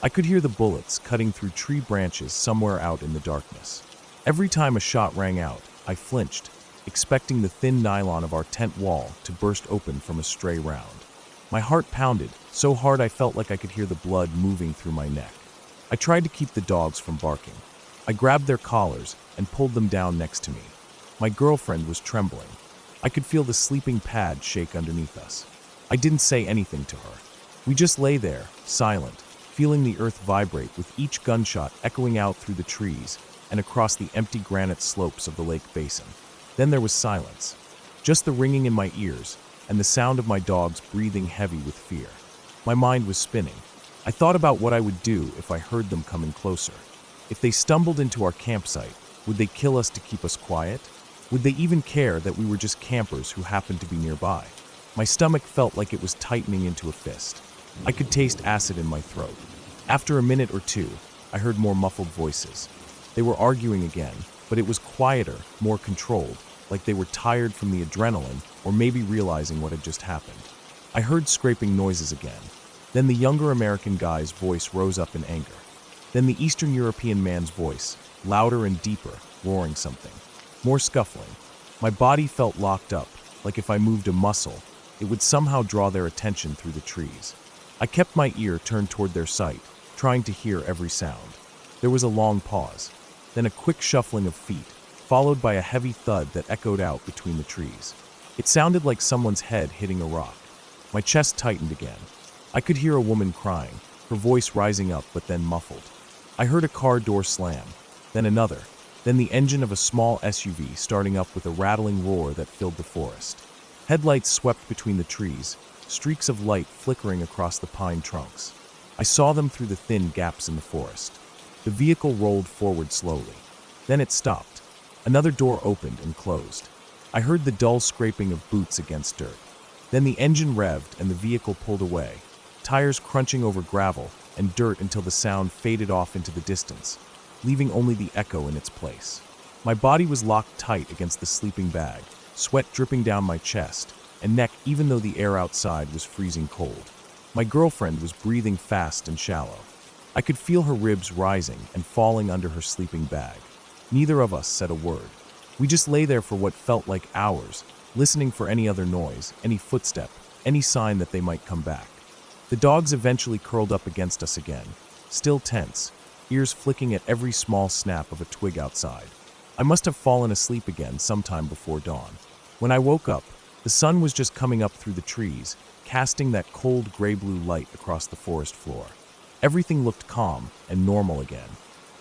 I could hear the bullets cutting through tree branches somewhere out in the darkness. Every time a shot rang out, I flinched, expecting the thin nylon of our tent wall to burst open from a stray round. My heart pounded, so hard I felt like I could hear the blood moving through my neck. I tried to keep the dogs from barking. I grabbed their collars and pulled them down next to me. My girlfriend was trembling. I could feel the sleeping pad shake underneath us. I didn't say anything to her. We just lay there, silent, feeling the earth vibrate with each gunshot echoing out through the trees and across the empty granite slopes of the lake basin. Then there was silence, just the ringing in my ears and the sound of my dogs breathing heavy with fear. My mind was spinning. I thought about what I would do if I heard them coming closer. If they stumbled into our campsite, would they kill us to keep us quiet? Would they even care that we were just campers who happened to be nearby? My stomach felt like it was tightening into a fist. I could taste acid in my throat. After a minute or two, I heard more muffled voices. They were arguing again, but it was quieter, more controlled, like they were tired from the adrenaline or maybe realizing what had just happened. I heard scraping noises again. Then the younger American guy's voice rose up in anger. Then the Eastern European man's voice, louder and deeper, roaring something. More scuffling. My body felt locked up, like if I moved a muscle, it would somehow draw their attention through the trees. I kept my ear turned toward their sight, trying to hear every sound. There was a long pause, then a quick shuffling of feet, followed by a heavy thud that echoed out between the trees. It sounded like someone's head hitting a rock. My chest tightened again. I could hear a woman crying, her voice rising up but then muffled. I heard a car door slam, then another, then the engine of a small SUV starting up with a rattling roar that filled the forest. Headlights swept between the trees, streaks of light flickering across the pine trunks. I saw them through the thin gaps in the forest. The vehicle rolled forward slowly. Then it stopped. Another door opened and closed. I heard the dull scraping of boots against dirt. Then the engine revved and the vehicle pulled away, tires crunching over gravel and dirt until the sound faded off into the distance, leaving only the echo in its place. My body was locked tight against the sleeping bag, sweat dripping down my chest and neck even though the air outside was freezing cold. My girlfriend was breathing fast and shallow. I could feel her ribs rising and falling under her sleeping bag. Neither of us said a word. We just lay there for what felt like hours, listening for any other noise, any footstep, any sign that they might come back. The dogs eventually curled up against us again, still tense, ears flicking at every small snap of a twig outside. I must have fallen asleep again sometime before dawn. When I woke up, the sun was just coming up through the trees, casting that cold gray-blue light across the forest floor. Everything looked calm and normal again.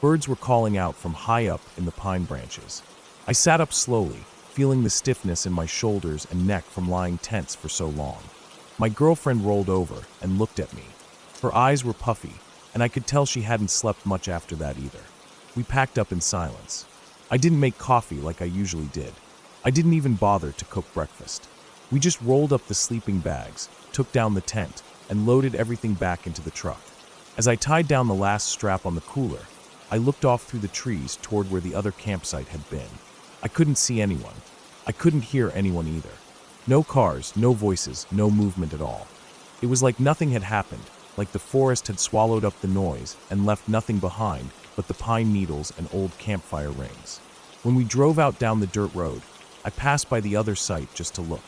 Birds were calling out from high up in the pine branches. I sat up slowly, feeling the stiffness in my shoulders and neck from lying tense for so long. My girlfriend rolled over and looked at me. Her eyes were puffy, and I could tell she hadn't slept much after that either. We packed up in silence. I didn't make coffee like I usually did. I didn't even bother to cook breakfast. We just rolled up the sleeping bags, took down the tent, and loaded everything back into the truck. As I tied down the last strap on the cooler, I looked off through the trees toward where the other campsite had been. I couldn't see anyone. I couldn't hear anyone either. No cars, no voices, no movement at all. It was like nothing had happened, like the forest had swallowed up the noise and left nothing behind but the pine needles and old campfire rings. When we drove out down the dirt road, I passed by the other site just to look.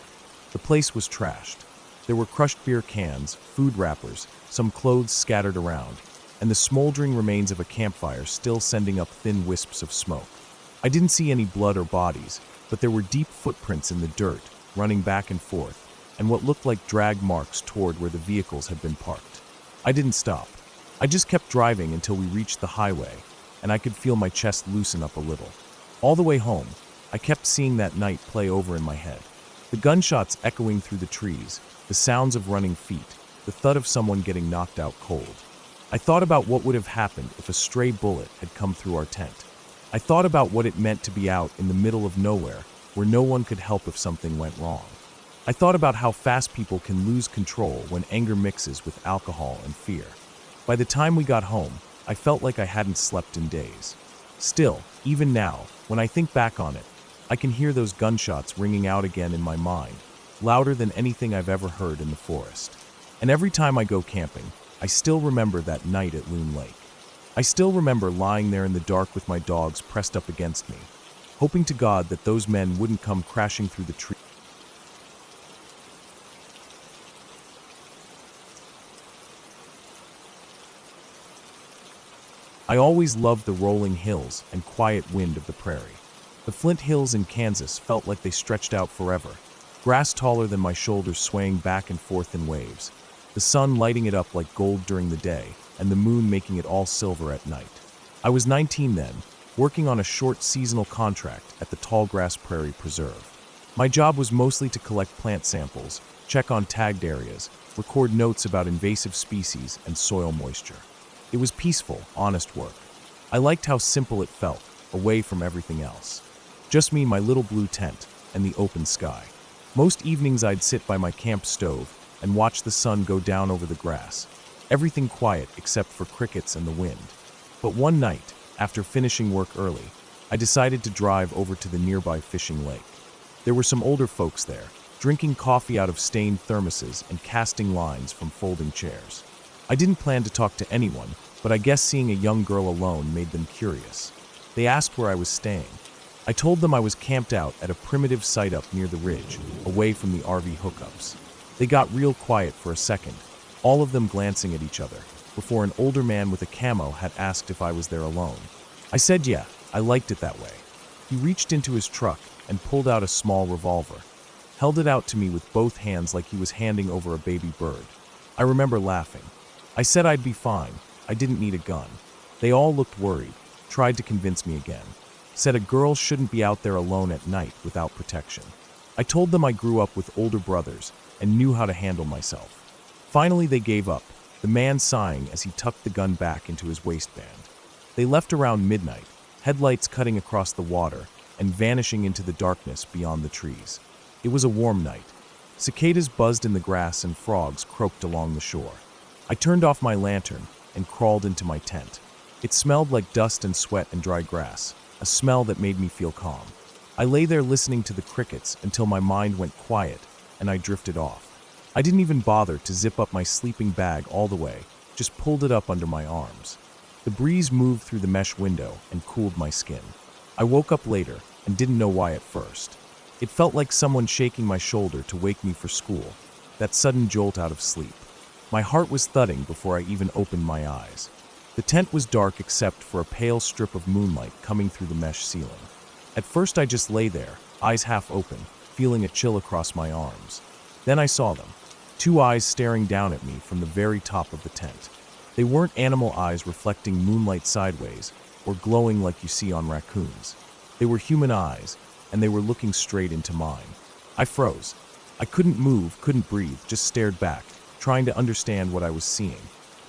The place was trashed. There were crushed beer cans, food wrappers, some clothes scattered around, and the smoldering remains of a campfire still sending up thin wisps of smoke. I didn't see any blood or bodies, but there were deep footprints in the dirt, running back and forth, and what looked like drag marks toward where the vehicles had been parked. I didn't stop. I just kept driving until we reached the highway, and I could feel my chest loosen up a little. All the way home, I kept seeing that night play over in my head. The gunshots echoing through the trees, the sounds of running feet, the thud of someone getting knocked out cold. I thought about what would have happened if a stray bullet had come through our tent. I thought about what it meant to be out in the middle of nowhere, where no one could help if something went wrong. I thought about how fast people can lose control when anger mixes with alcohol and fear. By the time we got home, I felt like I hadn't slept in days. Still, even now, when I think back on it, I can hear those gunshots ringing out again in my mind, louder than anything I've ever heard in the forest. And every time I go camping, I still remember that night at Loon Lake. I still remember lying there in the dark with my dogs pressed up against me, hoping to God that those men wouldn't come crashing through the trees. I always loved the rolling hills and quiet wind of the prairie. The Flint Hills in Kansas felt like they stretched out forever, grass taller than my shoulders swaying back and forth in waves, the sun lighting it up like gold during the day, and the moon making it all silver at night. I was 19 then, working on a short seasonal contract at the Tallgrass Prairie Preserve. My job was mostly to collect plant samples, check on tagged areas, record notes about invasive species and soil moisture. It was peaceful, honest work. I liked how simple it felt, away from everything else. Just me, my little blue tent, and the open sky. Most evenings I'd sit by my camp stove and watch the sun go down over the grass. Everything quiet except for crickets and the wind. But one night, after finishing work early, I decided to drive over to the nearby fishing lake. There were some older folks there, drinking coffee out of stained thermoses and casting lines from folding chairs. I didn't plan to talk to anyone, but I guess seeing a young girl alone made them curious. They asked where I was staying. I told them I was camped out at a primitive site up near the ridge, away from the RV hookups. They got real quiet for a second, all of them glancing at each other, before an older man with a camo had asked if I was there alone. I said yeah, I liked it that way. He reached into his truck and pulled out a small revolver, held it out to me with both hands like he was handing over a baby bird. I remember laughing. I said I'd be fine, I didn't need a gun. They all looked worried, tried to convince me again. Said a girl shouldn't be out there alone at night without protection. I told them I grew up with older brothers and knew how to handle myself. Finally they gave up, the man sighing as he tucked the gun back into his waistband. They left around midnight, headlights cutting across the water and vanishing into the darkness beyond the trees. It was a warm night. Cicadas buzzed in the grass and frogs croaked along the shore. I turned off my lantern and crawled into my tent. It smelled like dust and sweat and dry grass, a smell that made me feel calm. I lay there listening to the crickets until my mind went quiet and I drifted off. I didn't even bother to zip up my sleeping bag all the way, just pulled it up under my arms. The breeze moved through the mesh window and cooled my skin. I woke up later and didn't know why at first. It felt like someone shaking my shoulder to wake me for school, that sudden jolt out of sleep. My heart was thudding before I even opened my eyes. The tent was dark except for a pale strip of moonlight coming through the mesh ceiling. At first I just lay there, eyes half open, feeling a chill across my arms. Then I saw them, two eyes staring down at me from the very top of the tent. They weren't animal eyes reflecting moonlight sideways or glowing like you see on raccoons. They were human eyes, and they were looking straight into mine. I froze. I couldn't move, couldn't breathe, just stared back, trying to understand what I was seeing.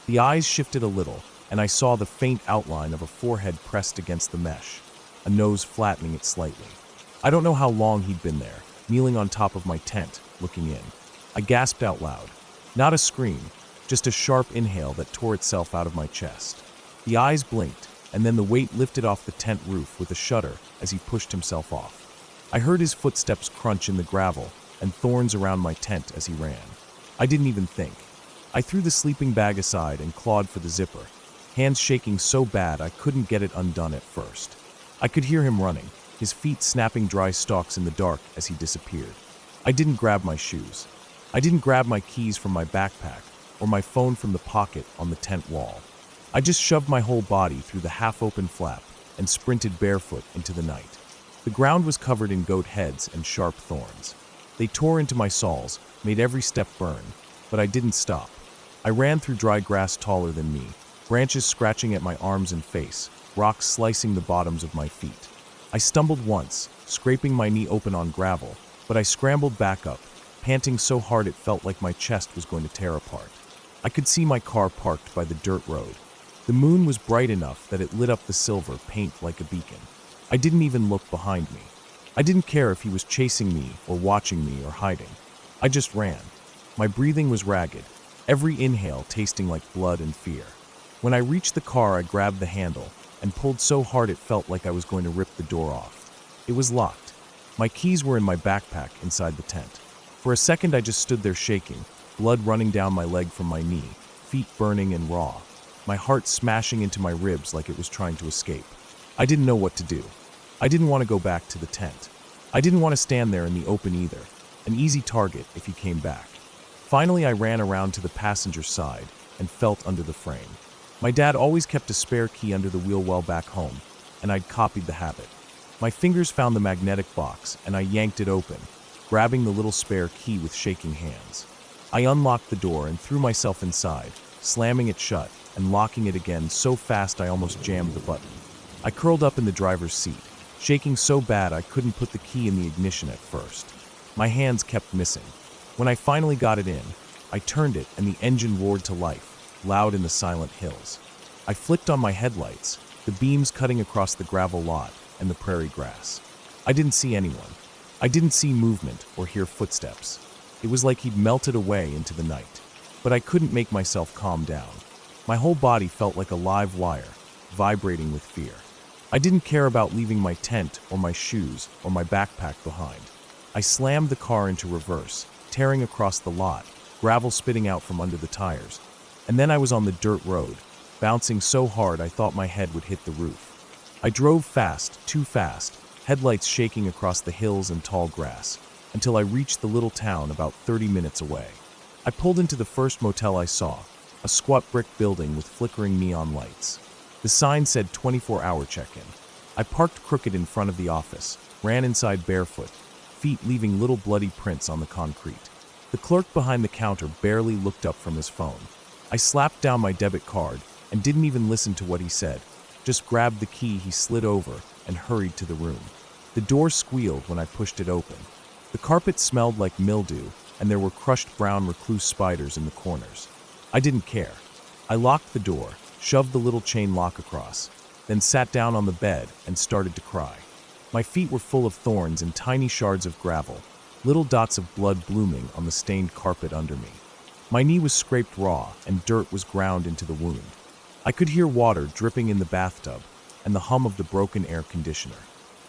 The eyes shifted a little, and I saw the faint outline of a forehead pressed against the mesh, a nose flattening it slightly. I don't know how long he'd been there, kneeling on top of my tent, looking in. I gasped out loud. Not a scream, just a sharp inhale that tore itself out of my chest. The eyes blinked, and then the weight lifted off the tent roof with a shudder as he pushed himself off. I heard his footsteps crunch in the gravel and thorns around my tent as he ran. I didn't even think. I threw the sleeping bag aside and clawed for the zipper, hands shaking so bad I couldn't get it undone at first. I could hear him running, his feet snapping dry stalks in the dark as he disappeared. I didn't grab my shoes. I didn't grab my keys from my backpack or my phone from the pocket on the tent wall. I just shoved my whole body through the half-open flap and sprinted barefoot into the night. The ground was covered in goat heads and sharp thorns. They tore into my soles, made every step burn, but I didn't stop. I ran through dry grass taller than me, branches scratching at my arms and face, rocks slicing the bottoms of my feet. I stumbled once, scraping my knee open on gravel, but I scrambled back up, panting so hard it felt like my chest was going to tear apart. I could see my car parked by the dirt road. The moon was bright enough that it lit up the silver paint like a beacon. I didn't even look behind me. I didn't care if he was chasing me or watching me or hiding. I just ran. My breathing was ragged, every inhale tasting like blood and fear. When I reached the car, I grabbed the handle and pulled so hard it felt like I was going to rip the door off. It was locked. My keys were in my backpack inside the tent. For a second, I just stood there shaking, blood running down my leg from my knee, feet burning and raw, my heart smashing into my ribs like it was trying to escape. I didn't know what to do. I didn't want to go back to the tent. I didn't want to stand there in the open either, an easy target if he came back. Finally, I ran around to the passenger side and felt under the frame. My dad always kept a spare key under the wheel well back home, and I'd copied the habit. My fingers found the magnetic box, and I yanked it open, grabbing the little spare key with shaking hands. I unlocked the door and threw myself inside, slamming it shut and locking it again so fast I almost jammed the button. I curled up in the driver's seat, shaking so bad I couldn't put the key in the ignition at first. My hands kept missing. When I finally got it in, I turned it and the engine roared to life, loud in the silent hills. I flicked on my headlights, the beams cutting across the gravel lot and the prairie grass. I didn't see anyone. I didn't see movement or hear footsteps. It was like he'd melted away into the night. But I couldn't make myself calm down. My whole body felt like a live wire, vibrating with fear. I didn't care about leaving my tent or my shoes or my backpack behind. I slammed the car into reverse, tearing across the lot, gravel spitting out from under the tires. And then I was on the dirt road, bouncing so hard I thought my head would hit the roof. I drove fast, too fast, headlights shaking across the hills and tall grass, until I reached the little town about 30 minutes away. I pulled into the first motel I saw, a squat brick building with flickering neon lights. The sign said 24-hour check-in. I parked crooked in front of the office, ran inside barefoot, feet leaving little bloody prints on the concrete. The clerk behind the counter barely looked up from his phone. I slapped down my debit card and didn't even listen to what he said, just grabbed the key he slid over and hurried to the room. The door squealed when I pushed it open. The carpet smelled like mildew, and there were crushed brown recluse spiders in the corners. I didn't care. I locked the door, shoved the little chain lock across, then sat down on the bed and started to cry. My feet were full of thorns and tiny shards of gravel, little dots of blood blooming on the stained carpet under me. My knee was scraped raw, and dirt was ground into the wound. I could hear water dripping in the bathtub and the hum of the broken air conditioner.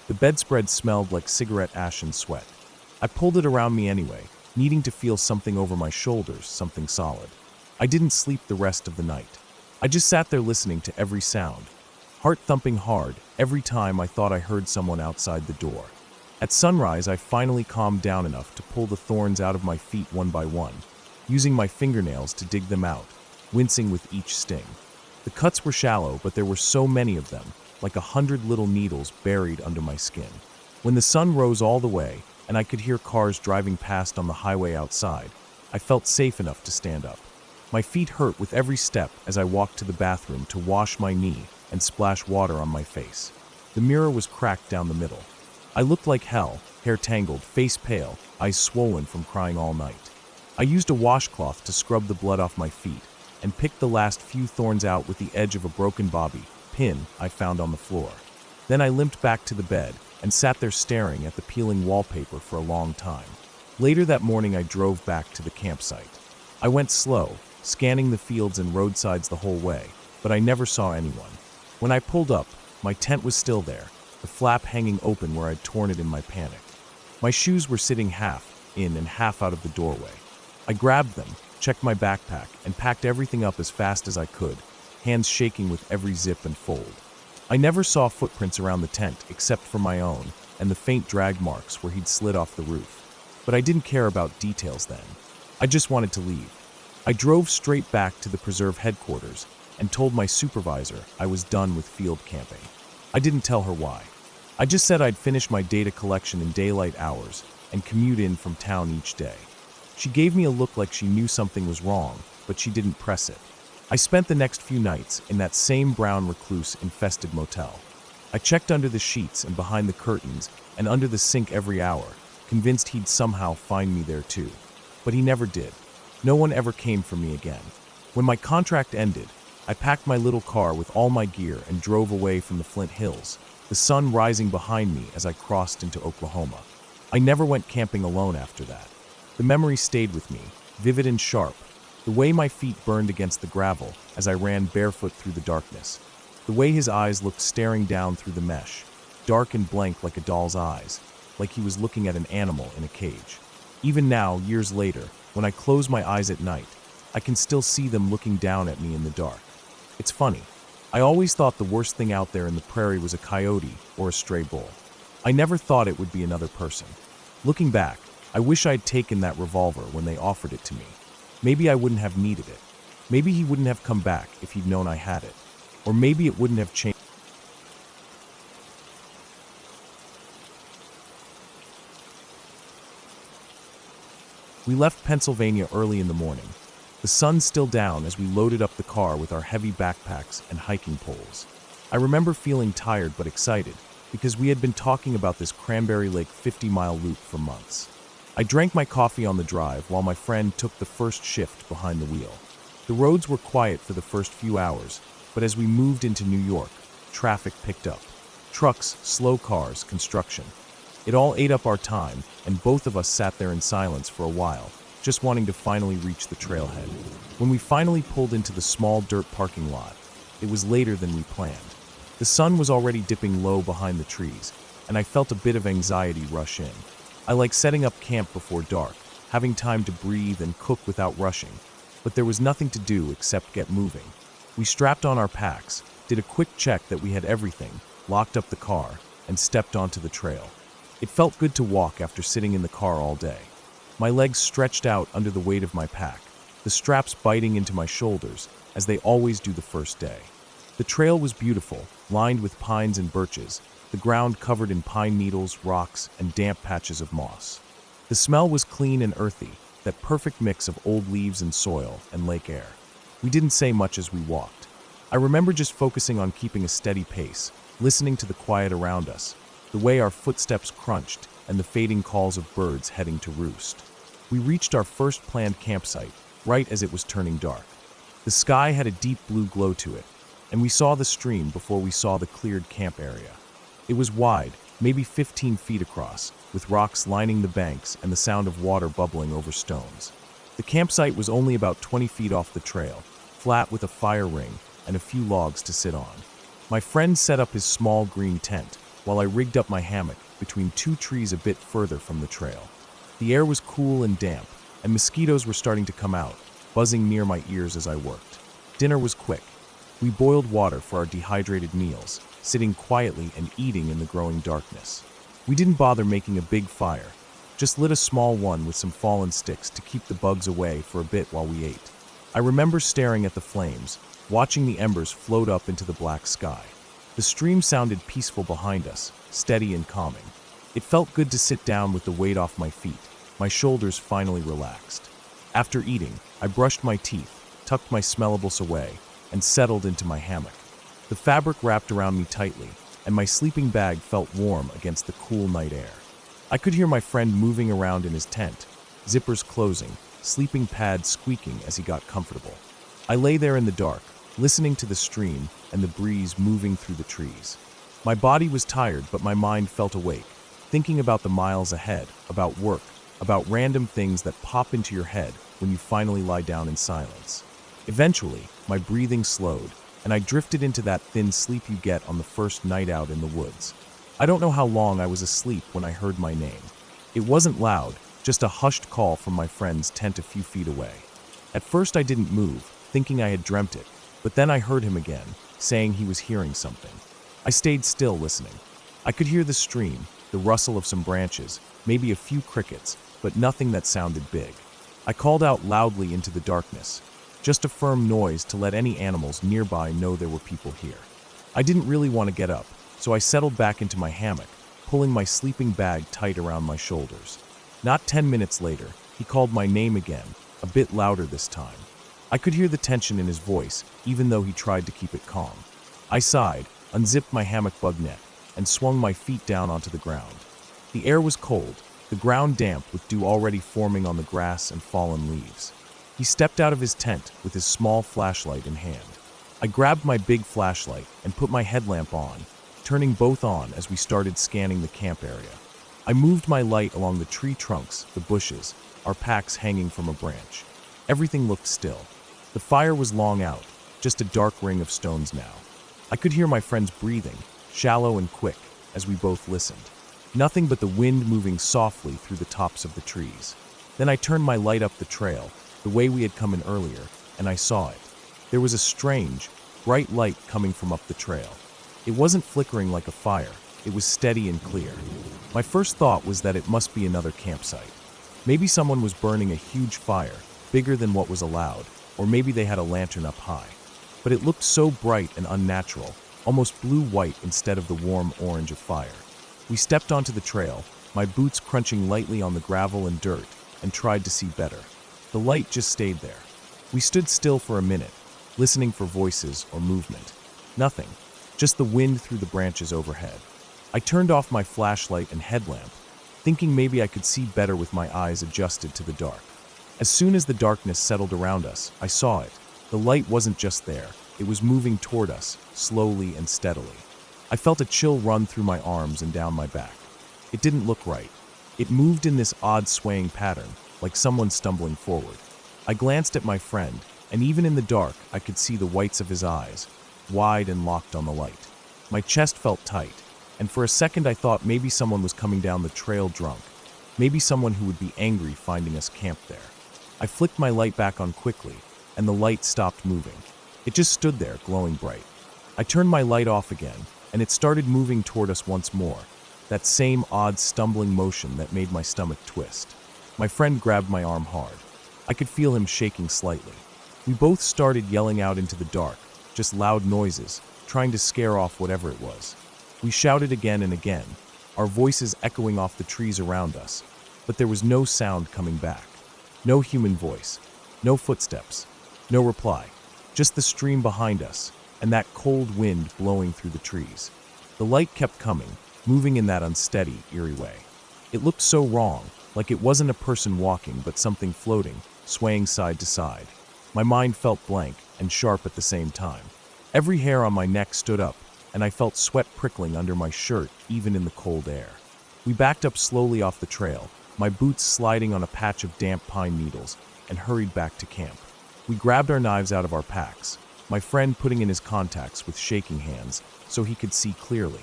The bedspread smelled like cigarette ash and sweat. I pulled it around me anyway, needing to feel something over my shoulders, something solid. I didn't sleep the rest of the night. I just sat there listening to every sound. heart thumping hard every time I thought I heard someone outside the door. At sunrise, I finally calmed down enough to pull the thorns out of my feet one by one, using my fingernails to dig them out, wincing with each sting. The cuts were shallow, but there were so many of them, like 100 little needles buried under my skin. When the sun rose all the way, and I could hear cars driving past on the highway outside, I felt safe enough to stand up. My feet hurt with every step as I walked to the bathroom to wash my knee and splash water on my face. The mirror was cracked down the middle. I looked like hell, hair tangled, face pale, eyes swollen from crying all night. I used a washcloth to scrub the blood off my feet and picked the last few thorns out with the edge of a broken bobby pin I found on the floor. Then I limped back to the bed and sat there staring at the peeling wallpaper for a long time. Later that morning, I drove back to the campsite. I went slow, scanning the fields and roadsides the whole way, but I never saw anyone. When I pulled up, my tent was still there, the flap hanging open where I'd torn it in my panic. My shoes were sitting half in and half out of the doorway. I grabbed them, checked my backpack, and packed everything up as fast as I could, hands shaking with every zip and fold. I never saw footprints around the tent except for my own and the faint drag marks where he'd slid off the roof. But I didn't care about details then. I just wanted to leave. I drove straight back to the preserve headquarters and told my supervisor I was done with field camping. I didn't tell her why. I just said I'd finish my data collection in daylight hours and commute in from town each day. She gave me a look like she knew something was wrong, but she didn't press it. I spent the next few nights in that same brown recluse-infested motel. I checked under the sheets and behind the curtains and under the sink every hour, convinced he'd somehow find me there too. But he never did. No one ever came for me again. When my contract ended, I packed my little car with all my gear and drove away from the Flint Hills, the sun rising behind me as I crossed into Oklahoma. I never went camping alone after that. The memory stayed with me, vivid and sharp, the way my feet burned against the gravel as I ran barefoot through the darkness, the way his eyes looked staring down through the mesh, dark and blank like a doll's eyes, like he was looking at an animal in a cage. Even now, years later, when I close my eyes at night, I can still see them looking down at me in the dark. It's funny. I always thought the worst thing out there in the prairie was a coyote or a stray bull. I never thought it would be another person. Looking back, I wish I'd taken that revolver when they offered it to me. Maybe I wouldn't have needed it. Maybe he wouldn't have come back if he'd known I had it. Or maybe it wouldn't have changed. We left Pennsylvania early in the morning, the sun still down as we loaded up the car with our heavy backpacks and hiking poles. I remember feeling tired but excited because we had been talking about this Cranberry Lake 50-mile loop for months. I drank my coffee on the drive while my friend took the first shift behind the wheel. The roads were quiet for the first few hours, but as we moved into New York, traffic picked up. Trucks, slow cars, construction. It all ate up our time, and both of us sat there in silence for a while, just wanting to finally reach the trailhead. When we finally pulled into the small dirt parking lot, it was later than we planned. The sun was already dipping low behind the trees, and I felt a bit of anxiety rush in. I like setting up camp before dark, having time to breathe and cook without rushing, but there was nothing to do except get moving. We strapped on our packs, did a quick check that we had everything, locked up the car, and stepped onto the trail. It felt good to walk after sitting in the car all day. My legs stretched out under the weight of my pack, the straps biting into my shoulders, as they always do the first day. The trail was beautiful, lined with pines and birches, the ground covered in pine needles, rocks, and damp patches of moss. The smell was clean and earthy, that perfect mix of old leaves and soil and lake air. We didn't say much as we walked. I remember just focusing on keeping a steady pace, listening to the quiet around us, the way our footsteps crunched and the fading calls of birds heading to roost. We reached our first planned campsite, right as it was turning dark. The sky had a deep blue glow to it, and we saw the stream before we saw the cleared camp area. It was wide, maybe 15 feet across, with rocks lining the banks and the sound of water bubbling over stones. The campsite was only about 20 feet off the trail, flat with a fire ring and a few logs to sit on. My friend set up his small green tent, while I rigged up my hammock between two trees a bit further from the trail. The air was cool and damp, and mosquitoes were starting to come out, buzzing near my ears as I worked. Dinner was quick. We boiled water for our dehydrated meals, sitting quietly and eating in the growing darkness. We didn't bother making a big fire, just lit a small one with some fallen sticks to keep the bugs away for a bit while we ate. I remember staring at the flames, watching the embers float up into the black sky. The stream sounded peaceful behind us, steady and calming. It felt good to sit down with the weight off my feet. My shoulders finally relaxed. After eating, I brushed my teeth, tucked my smellables away, and settled into my hammock. The fabric wrapped around me tightly, and my sleeping bag felt warm against the cool night air. I could hear my friend moving around in his tent, zippers closing, sleeping pads squeaking as he got comfortable. I lay there in the dark, listening to the stream and the breeze moving through the trees. My body was tired, but my mind felt awake, thinking about the miles ahead, about work, about random things that pop into your head when you finally lie down in silence. Eventually, my breathing slowed, and I drifted into that thin sleep you get on the first night out in the woods. I don't know how long I was asleep when I heard my name. It wasn't loud, just a hushed call from my friend's tent a few feet away. At first I didn't move, thinking I had dreamt it, but then I heard him again, saying he was hearing something. I stayed still listening. I could hear the stream, the rustle of some branches, maybe a few crickets, but nothing that sounded big. I called out loudly into the darkness, just a firm noise to let any animals nearby know there were people here. I didn't really want to get up, so I settled back into my hammock, pulling my sleeping bag tight around my shoulders. Not 10 minutes later, he called my name again, a bit louder this time. I could hear the tension in his voice, even though he tried to keep it calm. I sighed, unzipped my hammock bug net, and swung my feet down onto the ground. The air was cold, the ground damp with dew already forming on the grass and fallen leaves. He stepped out of his tent with his small flashlight in hand. I grabbed my big flashlight and put my headlamp on, turning both on as we started scanning the camp area. I moved my light along the tree trunks, the bushes, our packs hanging from a branch. Everything looked still. The fire was long out, just a dark ring of stones now. I could hear my friend's breathing, shallow and quick, as we both listened. Nothing but the wind moving softly through the tops of the trees. Then I turned my light up the trail, the way we had come in earlier, and I saw it. There was a strange, bright light coming from up the trail. It wasn't flickering like a fire, it was steady and clear. My first thought was that it must be another campsite. Maybe someone was burning a huge fire, bigger than what was allowed, or maybe they had a lantern up high. But it looked so bright and unnatural, almost blue-white instead of the warm orange of fire. We stepped onto the trail, my boots crunching lightly on the gravel and dirt, and tried to see better. The light just stayed there. We stood still for a minute, listening for voices or movement. Nothing, just the wind through the branches overhead. I turned off my flashlight and headlamp, thinking maybe I could see better with my eyes adjusted to the dark. As soon as the darkness settled around us, I saw it. The light wasn't just there, it was moving toward us, slowly and steadily. I felt a chill run through my arms and down my back. It didn't look right. It moved in this odd swaying pattern, like someone stumbling forward. I glanced at my friend, and even in the dark, I could see the whites of his eyes, wide and locked on the light. My chest felt tight, and for a second I thought maybe someone was coming down the trail drunk, maybe someone who would be angry finding us camped there. I flicked my light back on quickly, and the light stopped moving. It just stood there, glowing bright. I turned my light off again, and it started moving toward us once more, that same odd stumbling motion that made my stomach twist. My friend grabbed my arm hard. I could feel him shaking slightly. We both started yelling out into the dark, just loud noises, trying to scare off whatever it was. We shouted again and again, our voices echoing off the trees around us, but there was no sound coming back. No human voice, no footsteps, no reply, just the stream behind us, and that cold wind blowing through the trees. The light kept coming, moving in that unsteady, eerie way. It looked so wrong, like it wasn't a person walking but something floating, swaying side to side. My mind felt blank and sharp at the same time. Every hair on my neck stood up, and I felt sweat prickling under my shirt even in the cold air. We backed up slowly off the trail, my boots sliding on a patch of damp pine needles, and hurried back to camp. We grabbed our knives out of our packs, my friend putting in his contacts with shaking hands so he could see clearly.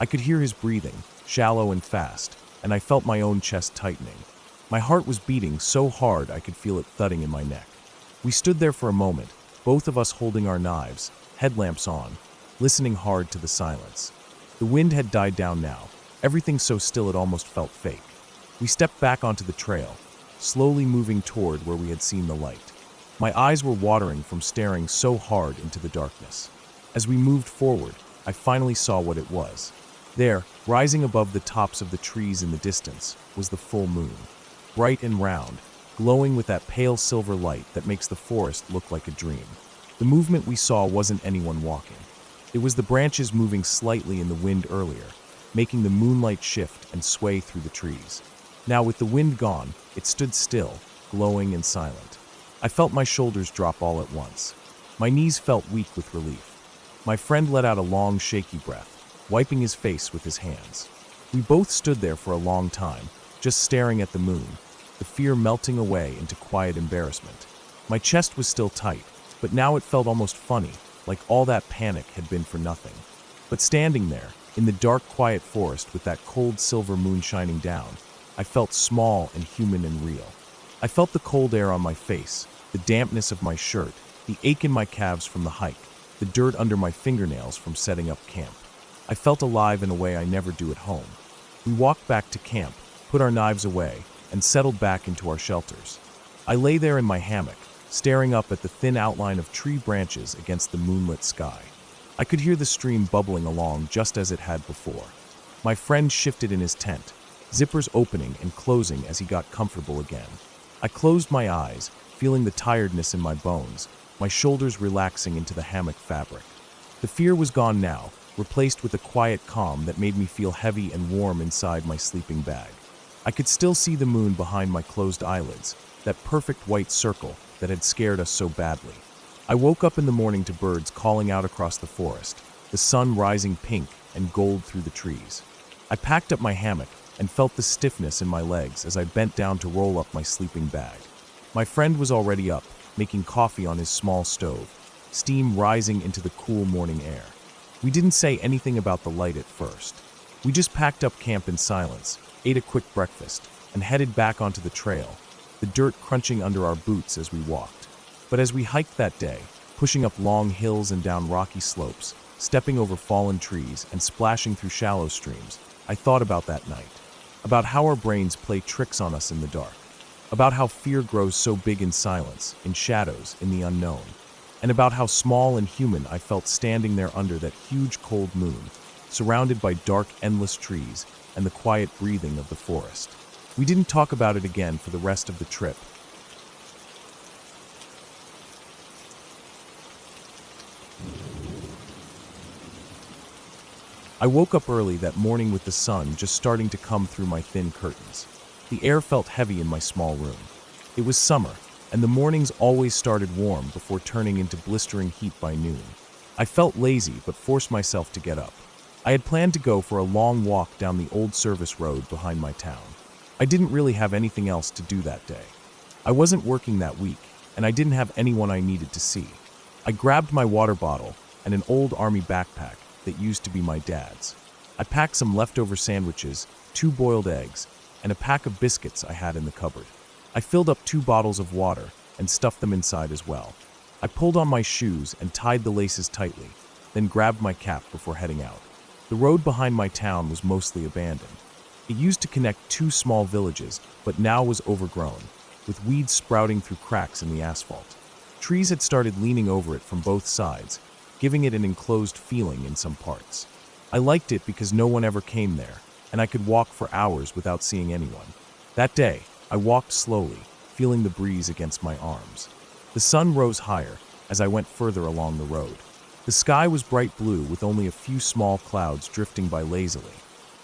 I could hear his breathing, shallow and fast, and I felt my own chest tightening. My heart was beating so hard I could feel it thudding in my neck. We stood there for a moment, both of us holding our knives, headlamps on, listening hard to the silence. The wind had died down now, everything so still it almost felt fake. We stepped back onto the trail, slowly moving toward where we had seen the light. My eyes were watering from staring so hard into the darkness. As we moved forward, I finally saw what it was. There, rising above the tops of the trees in the distance, was the full moon. Bright and round, glowing with that pale silver light that makes the forest look like a dream. The movement we saw wasn't anyone walking. It was the branches moving slightly in the wind earlier, making the moonlight shift and sway through the trees. Now, with the wind gone, it stood still, glowing and silent. I felt my shoulders drop all at once. My knees felt weak with relief. My friend let out a long, shaky breath, wiping his face with his hands. We both stood there for a long time, just staring at the moon, the fear melting away into quiet embarrassment. My chest was still tight, but now it felt almost funny, like all that panic had been for nothing. But standing there, in the dark, quiet forest with that cold silver moon shining down, I felt small and human and real. I felt the cold air on my face, the dampness of my shirt, the ache in my calves from the hike, the dirt under my fingernails from setting up camp. I felt alive in a way I never do at home. We walked back to camp, put our knives away, and settled back into our shelters. I lay there in my hammock, staring up at the thin outline of tree branches against the moonlit sky. I could hear the stream bubbling along just as it had before. My friend shifted in his tent, zippers opening and closing as he got comfortable again. I closed my eyes, feeling the tiredness in my bones, my shoulders relaxing into the hammock fabric. The fear was gone now, replaced with a quiet calm that made me feel heavy and warm inside my sleeping bag. I could still see the moon behind my closed eyelids, that perfect white circle that had scared us so badly. I woke up in the morning to birds calling out across the forest, the sun rising pink and gold through the trees. I packed up my hammock and felt the stiffness in my legs as I bent down to roll up my sleeping bag. My friend was already up, making coffee on his small stove, steam rising into the cool morning air. We didn't say anything about the light at first. We just packed up camp in silence, ate a quick breakfast, and headed back onto the trail, the dirt crunching under our boots as we walked. But as we hiked that day, pushing up long hills and down rocky slopes, stepping over fallen trees and splashing through shallow streams, I thought about that night, about how our brains play tricks on us in the dark, about how fear grows so big in silence, in shadows, in the unknown, and about how small and human I felt standing there under that huge cold moon, surrounded by dark, endless trees and the quiet breathing of the forest. We didn't talk about it again for the rest of the trip. I woke up early that morning with the sun just starting to come through my thin curtains. The air felt heavy in my small room. It was summer, and the mornings always started warm before turning into blistering heat by noon. I felt lazy but forced myself to get up. I had planned to go for a long walk down the old service road behind my town. I didn't really have anything else to do that day. I wasn't working that week, and I didn't have anyone I needed to see. I grabbed my water bottle and an old army backpack that used to be my dad's. I packed some leftover sandwiches, 2 boiled eggs, and a pack of biscuits I had in the cupboard. I filled up 2 bottles of water and stuffed them inside as well. I pulled on my shoes and tied the laces tightly, then grabbed my cap before heading out. The road behind my town was mostly abandoned. It used to connect 2 small villages, but now was overgrown, with weeds sprouting through cracks in the asphalt. Trees had started leaning over it from both sides, giving it an enclosed feeling in some parts. I liked it because no one ever came there, and I could walk for hours without seeing anyone. That day, I walked slowly, feeling the breeze against my arms. The sun rose higher as I went further along the road. The sky was bright blue with only a few small clouds drifting by lazily.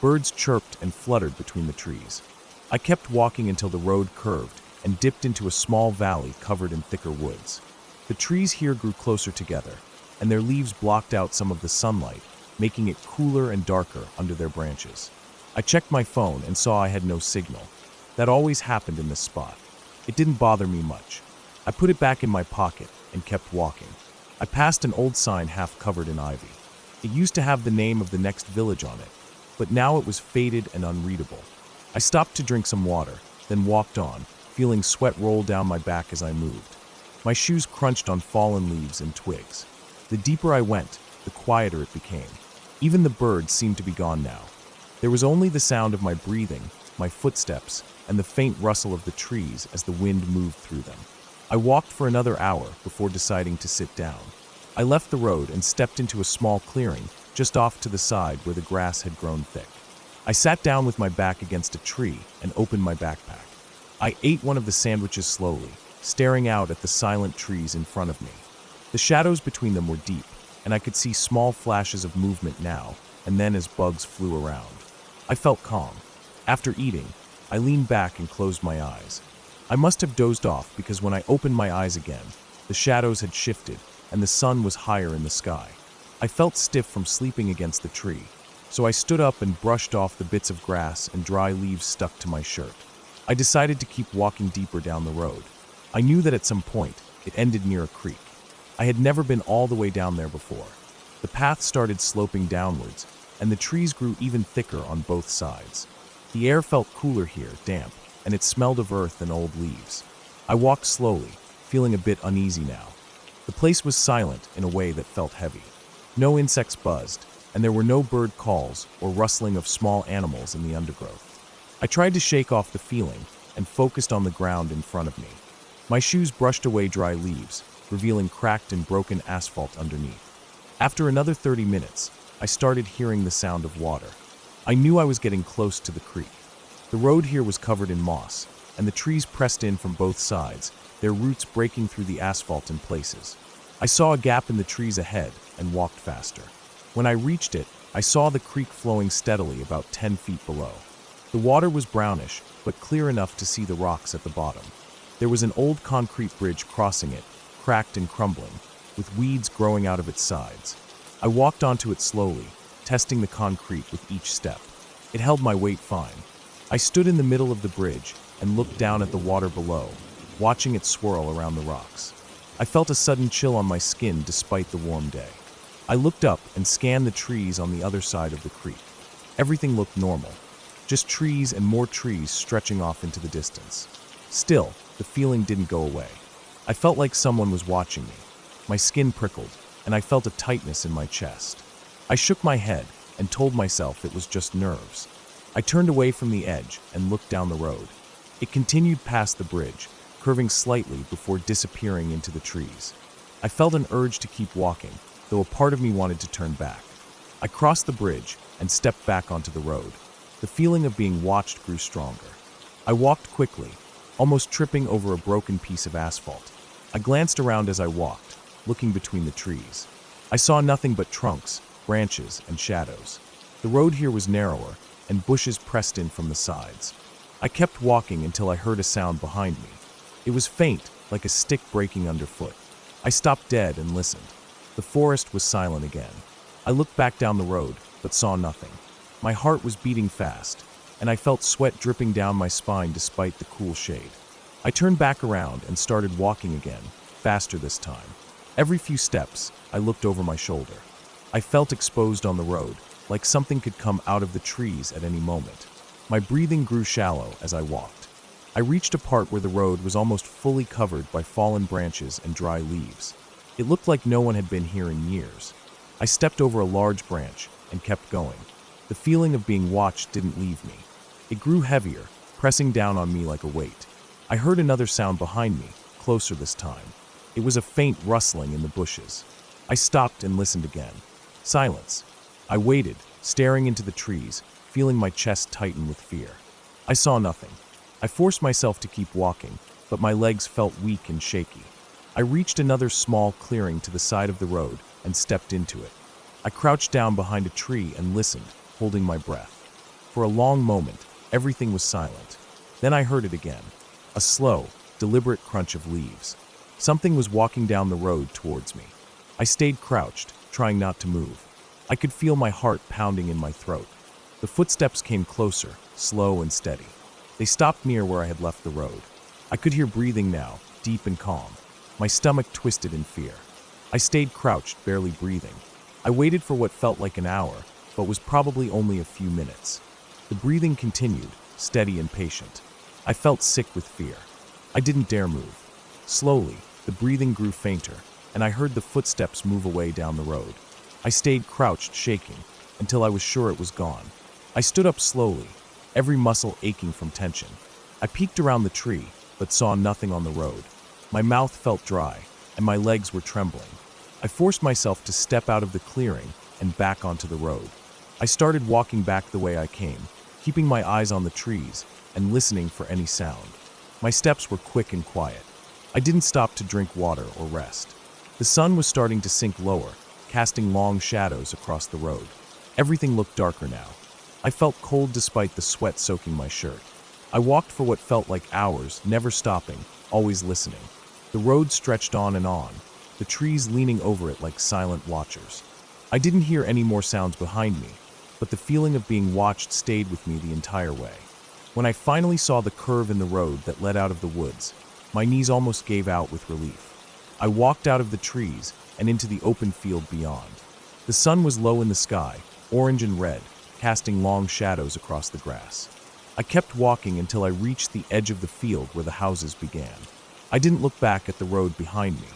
Birds chirped and fluttered between the trees. I kept walking until the road curved and dipped into a small valley covered in thicker woods. The trees here grew closer together, and their leaves blocked out some of the sunlight, making it cooler and darker under their branches. I checked my phone and saw I had no signal. That always happened in this spot. It didn't bother me much. I put it back in my pocket and kept walking. I passed an old sign half covered in ivy. It used to have the name of the next village on it, but now it was faded and unreadable. I stopped to drink some water, then walked on, feeling sweat roll down my back as I moved. My shoes crunched on fallen leaves and twigs. The deeper I went, the quieter it became. Even the birds seemed to be gone now. There was only the sound of my breathing, my footsteps, and the faint rustle of the trees as the wind moved through them. I walked for another hour before deciding to sit down. I left the road and stepped into a small clearing just off to the side where the grass had grown thick. I sat down with my back against a tree and opened my backpack. I ate one of the sandwiches slowly, staring out at the silent trees in front of me. The shadows between them were deep, and I could see small flashes of movement now and then as bugs flew around. I felt calm. After eating, I leaned back and closed my eyes. I must have dozed off because when I opened my eyes again, the shadows had shifted and the sun was higher in the sky. I felt stiff from sleeping against the tree, so I stood up and brushed off the bits of grass and dry leaves stuck to my shirt. I decided to keep walking deeper down the road. I knew that at some point, it ended near a creek. I had never been all the way down there before. The path started sloping downwards, and the trees grew even thicker on both sides. The air felt cooler here, damp, and it smelled of earth and old leaves. I walked slowly, feeling a bit uneasy now. The place was silent in a way that felt heavy. No insects buzzed, and there were no bird calls or rustling of small animals in the undergrowth. I tried to shake off the feeling and focused on the ground in front of me. My shoes brushed away dry leaves, revealing cracked and broken asphalt underneath. After another 30 minutes, I started hearing the sound of water. I knew I was getting close to the creek. The road here was covered in moss, and the trees pressed in from both sides, their roots breaking through the asphalt in places. I saw a gap in the trees ahead and walked faster. When I reached it, I saw the creek flowing steadily about 10 feet below. The water was brownish, but clear enough to see the rocks at the bottom. There was an old concrete bridge crossing it, cracked and crumbling, with weeds growing out of its sides. I walked onto it slowly, testing the concrete with each step. It held my weight fine. I stood in the middle of the bridge and looked down at the water below, watching it swirl around the rocks. I felt a sudden chill on my skin despite the warm day. I looked up and scanned the trees on the other side of the creek. Everything looked normal, just trees and more trees stretching off into the distance. Still, the feeling didn't go away. I felt like someone was watching me. My skin prickled, and I felt a tightness in my chest. I shook my head and told myself it was just nerves. I turned away from the edge and looked down the road. It continued past the bridge, curving slightly before disappearing into the trees. I felt an urge to keep walking, though a part of me wanted to turn back. I crossed the bridge and stepped back onto the road. The feeling of being watched grew stronger. I walked quickly, almost tripping over a broken piece of asphalt. I glanced around as I walked, looking between the trees. I saw nothing but trunks, branches, and shadows. The road here was narrower, and bushes pressed in from the sides. I kept walking until I heard a sound behind me. It was faint, like a stick breaking underfoot. I stopped dead and listened. The forest was silent again. I looked back down the road, but saw nothing. My heart was beating fast, and I felt sweat dripping down my spine despite the cool shade. I turned back around and started walking again, faster this time. Every few steps, I looked over my shoulder. I felt exposed on the road, like something could come out of the trees at any moment. My breathing grew shallow as I walked. I reached a part where the road was almost fully covered by fallen branches and dry leaves. It looked like no one had been here in years. I stepped over a large branch and kept going. The feeling of being watched didn't leave me. It grew heavier, pressing down on me like a weight. I heard another sound behind me, closer this time. It was a faint rustling in the bushes. I stopped and listened again. Silence. I waited, staring into the trees, feeling my chest tighten with fear. I saw nothing. I forced myself to keep walking, but my legs felt weak and shaky. I reached another small clearing to the side of the road and stepped into it. I crouched down behind a tree and listened, holding my breath. For a long moment, everything was silent. Then I heard it again. A slow, deliberate crunch of leaves. Something was walking down the road towards me. I stayed crouched, trying not to move. I could feel my heart pounding in my throat. The footsteps came closer, slow and steady. They stopped near where I had left the road. I could hear breathing now, deep and calm. My stomach twisted in fear. I stayed crouched, barely breathing. I waited for what felt like an hour, but was probably only a few minutes. The breathing continued, steady and patient. I felt sick with fear. I didn't dare move. Slowly, the breathing grew fainter, and I heard the footsteps move away down the road. I stayed crouched, shaking, until I was sure it was gone. I stood up slowly, every muscle aching from tension. I peeked around the tree, but saw nothing on the road. My mouth felt dry, and my legs were trembling. I forced myself to step out of the clearing and back onto the road. I started walking back the way I came, keeping my eyes on the trees and listening for any sound. My steps were quick and quiet. I didn't stop to drink water or rest. The sun was starting to sink lower, casting long shadows across the road. Everything looked darker now. I felt cold despite the sweat soaking my shirt. I walked for what felt like hours, never stopping, always listening. The road stretched on and on, the trees leaning over it like silent watchers. I didn't hear any more sounds behind me, but the feeling of being watched stayed with me the entire way. When I finally saw the curve in the road that led out of the woods, my knees almost gave out with relief. I walked out of the trees and into the open field beyond. The sun was low in the sky, orange and red, casting long shadows across the grass. I kept walking until I reached the edge of the field where the houses began. I didn't look back at the road behind me.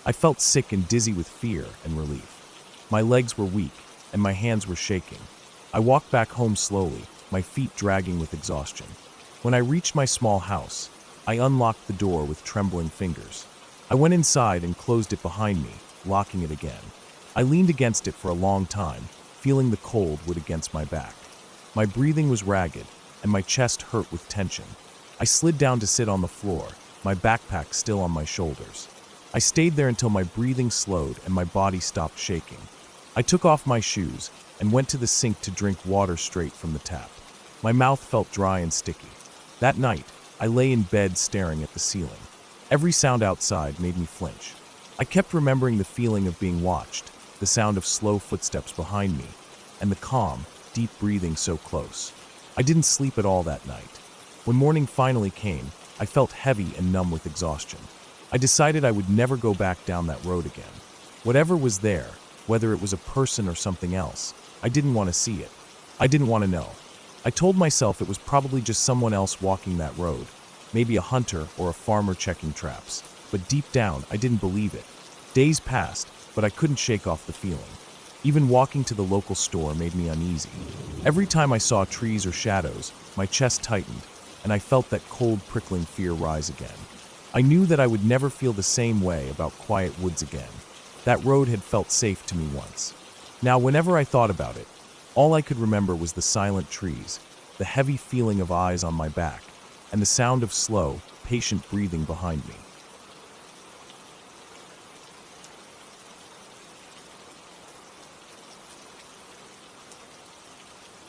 I felt sick and dizzy with fear and relief. My legs were weak, and my hands were shaking. I walked back home slowly, my feet dragging with exhaustion. When I reached my small house, I unlocked the door with trembling fingers. I went inside and closed it behind me, locking it again. I leaned against it for a long time, feeling the cold wood against my back. My breathing was ragged, and my chest hurt with tension. I slid down to sit on the floor, my backpack still on my shoulders. I stayed there until my breathing slowed and my body stopped shaking. I took off my shoes and went to the sink to drink water straight from the tap. My mouth felt dry and sticky. That night, I lay in bed staring at the ceiling. Every sound outside made me flinch. I kept remembering the feeling of being watched, the sound of slow footsteps behind me, and the calm, deep breathing so close. I didn't sleep at all that night. When morning finally came, I felt heavy and numb with exhaustion. I decided I would never go back down that road again. Whatever was there, whether it was a person or something else, I didn't want to see it. I didn't want to know. I told myself it was probably just someone else walking that road, maybe a hunter or a farmer checking traps. But deep down, I didn't believe it. Days passed, but I couldn't shake off the feeling. Even walking to the local store made me uneasy. Every time I saw trees or shadows, my chest tightened, and I felt that cold, prickling fear rise again. I knew that I would never feel the same way about quiet woods again. That road had felt safe to me once. Now, whenever I thought about it, all I could remember was the silent trees, the heavy feeling of eyes on my back, and the sound of slow, patient breathing behind me.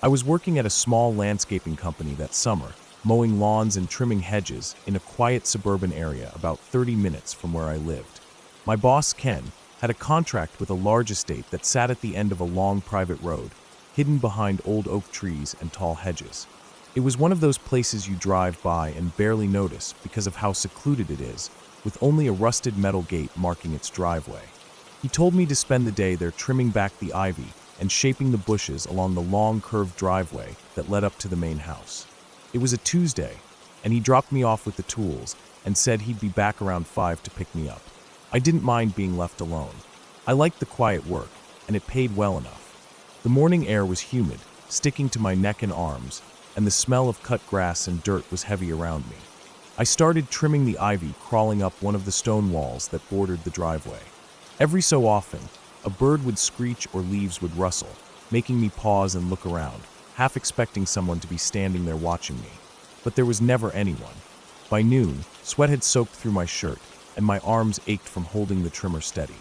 I was working at a small landscaping company that summer, mowing lawns and trimming hedges in a quiet suburban area about 30 minutes from where I lived. My boss, Ken, had a contract with a large estate that sat at the end of a long private road, hidden behind old oak trees and tall hedges. It was one of those places you drive by and barely notice because of how secluded it is, with only a rusted metal gate marking its driveway. He told me to spend the day there trimming back the ivy and shaping the bushes along the long curved driveway that led up to the main house. It was a Tuesday, and he dropped me off with the tools and said he'd be back around 5 to pick me up. I didn't mind being left alone. I liked the quiet work, and it paid well enough. The morning air was humid, sticking to my neck and arms, and the smell of cut grass and dirt was heavy around me. I started trimming the ivy crawling up one of the stone walls that bordered the driveway. Every so often, a bird would screech or leaves would rustle, making me pause and look around, half expecting someone to be standing there watching me. But there was never anyone. By noon, sweat had soaked through my shirt, and my arms ached from holding the trimmer steady.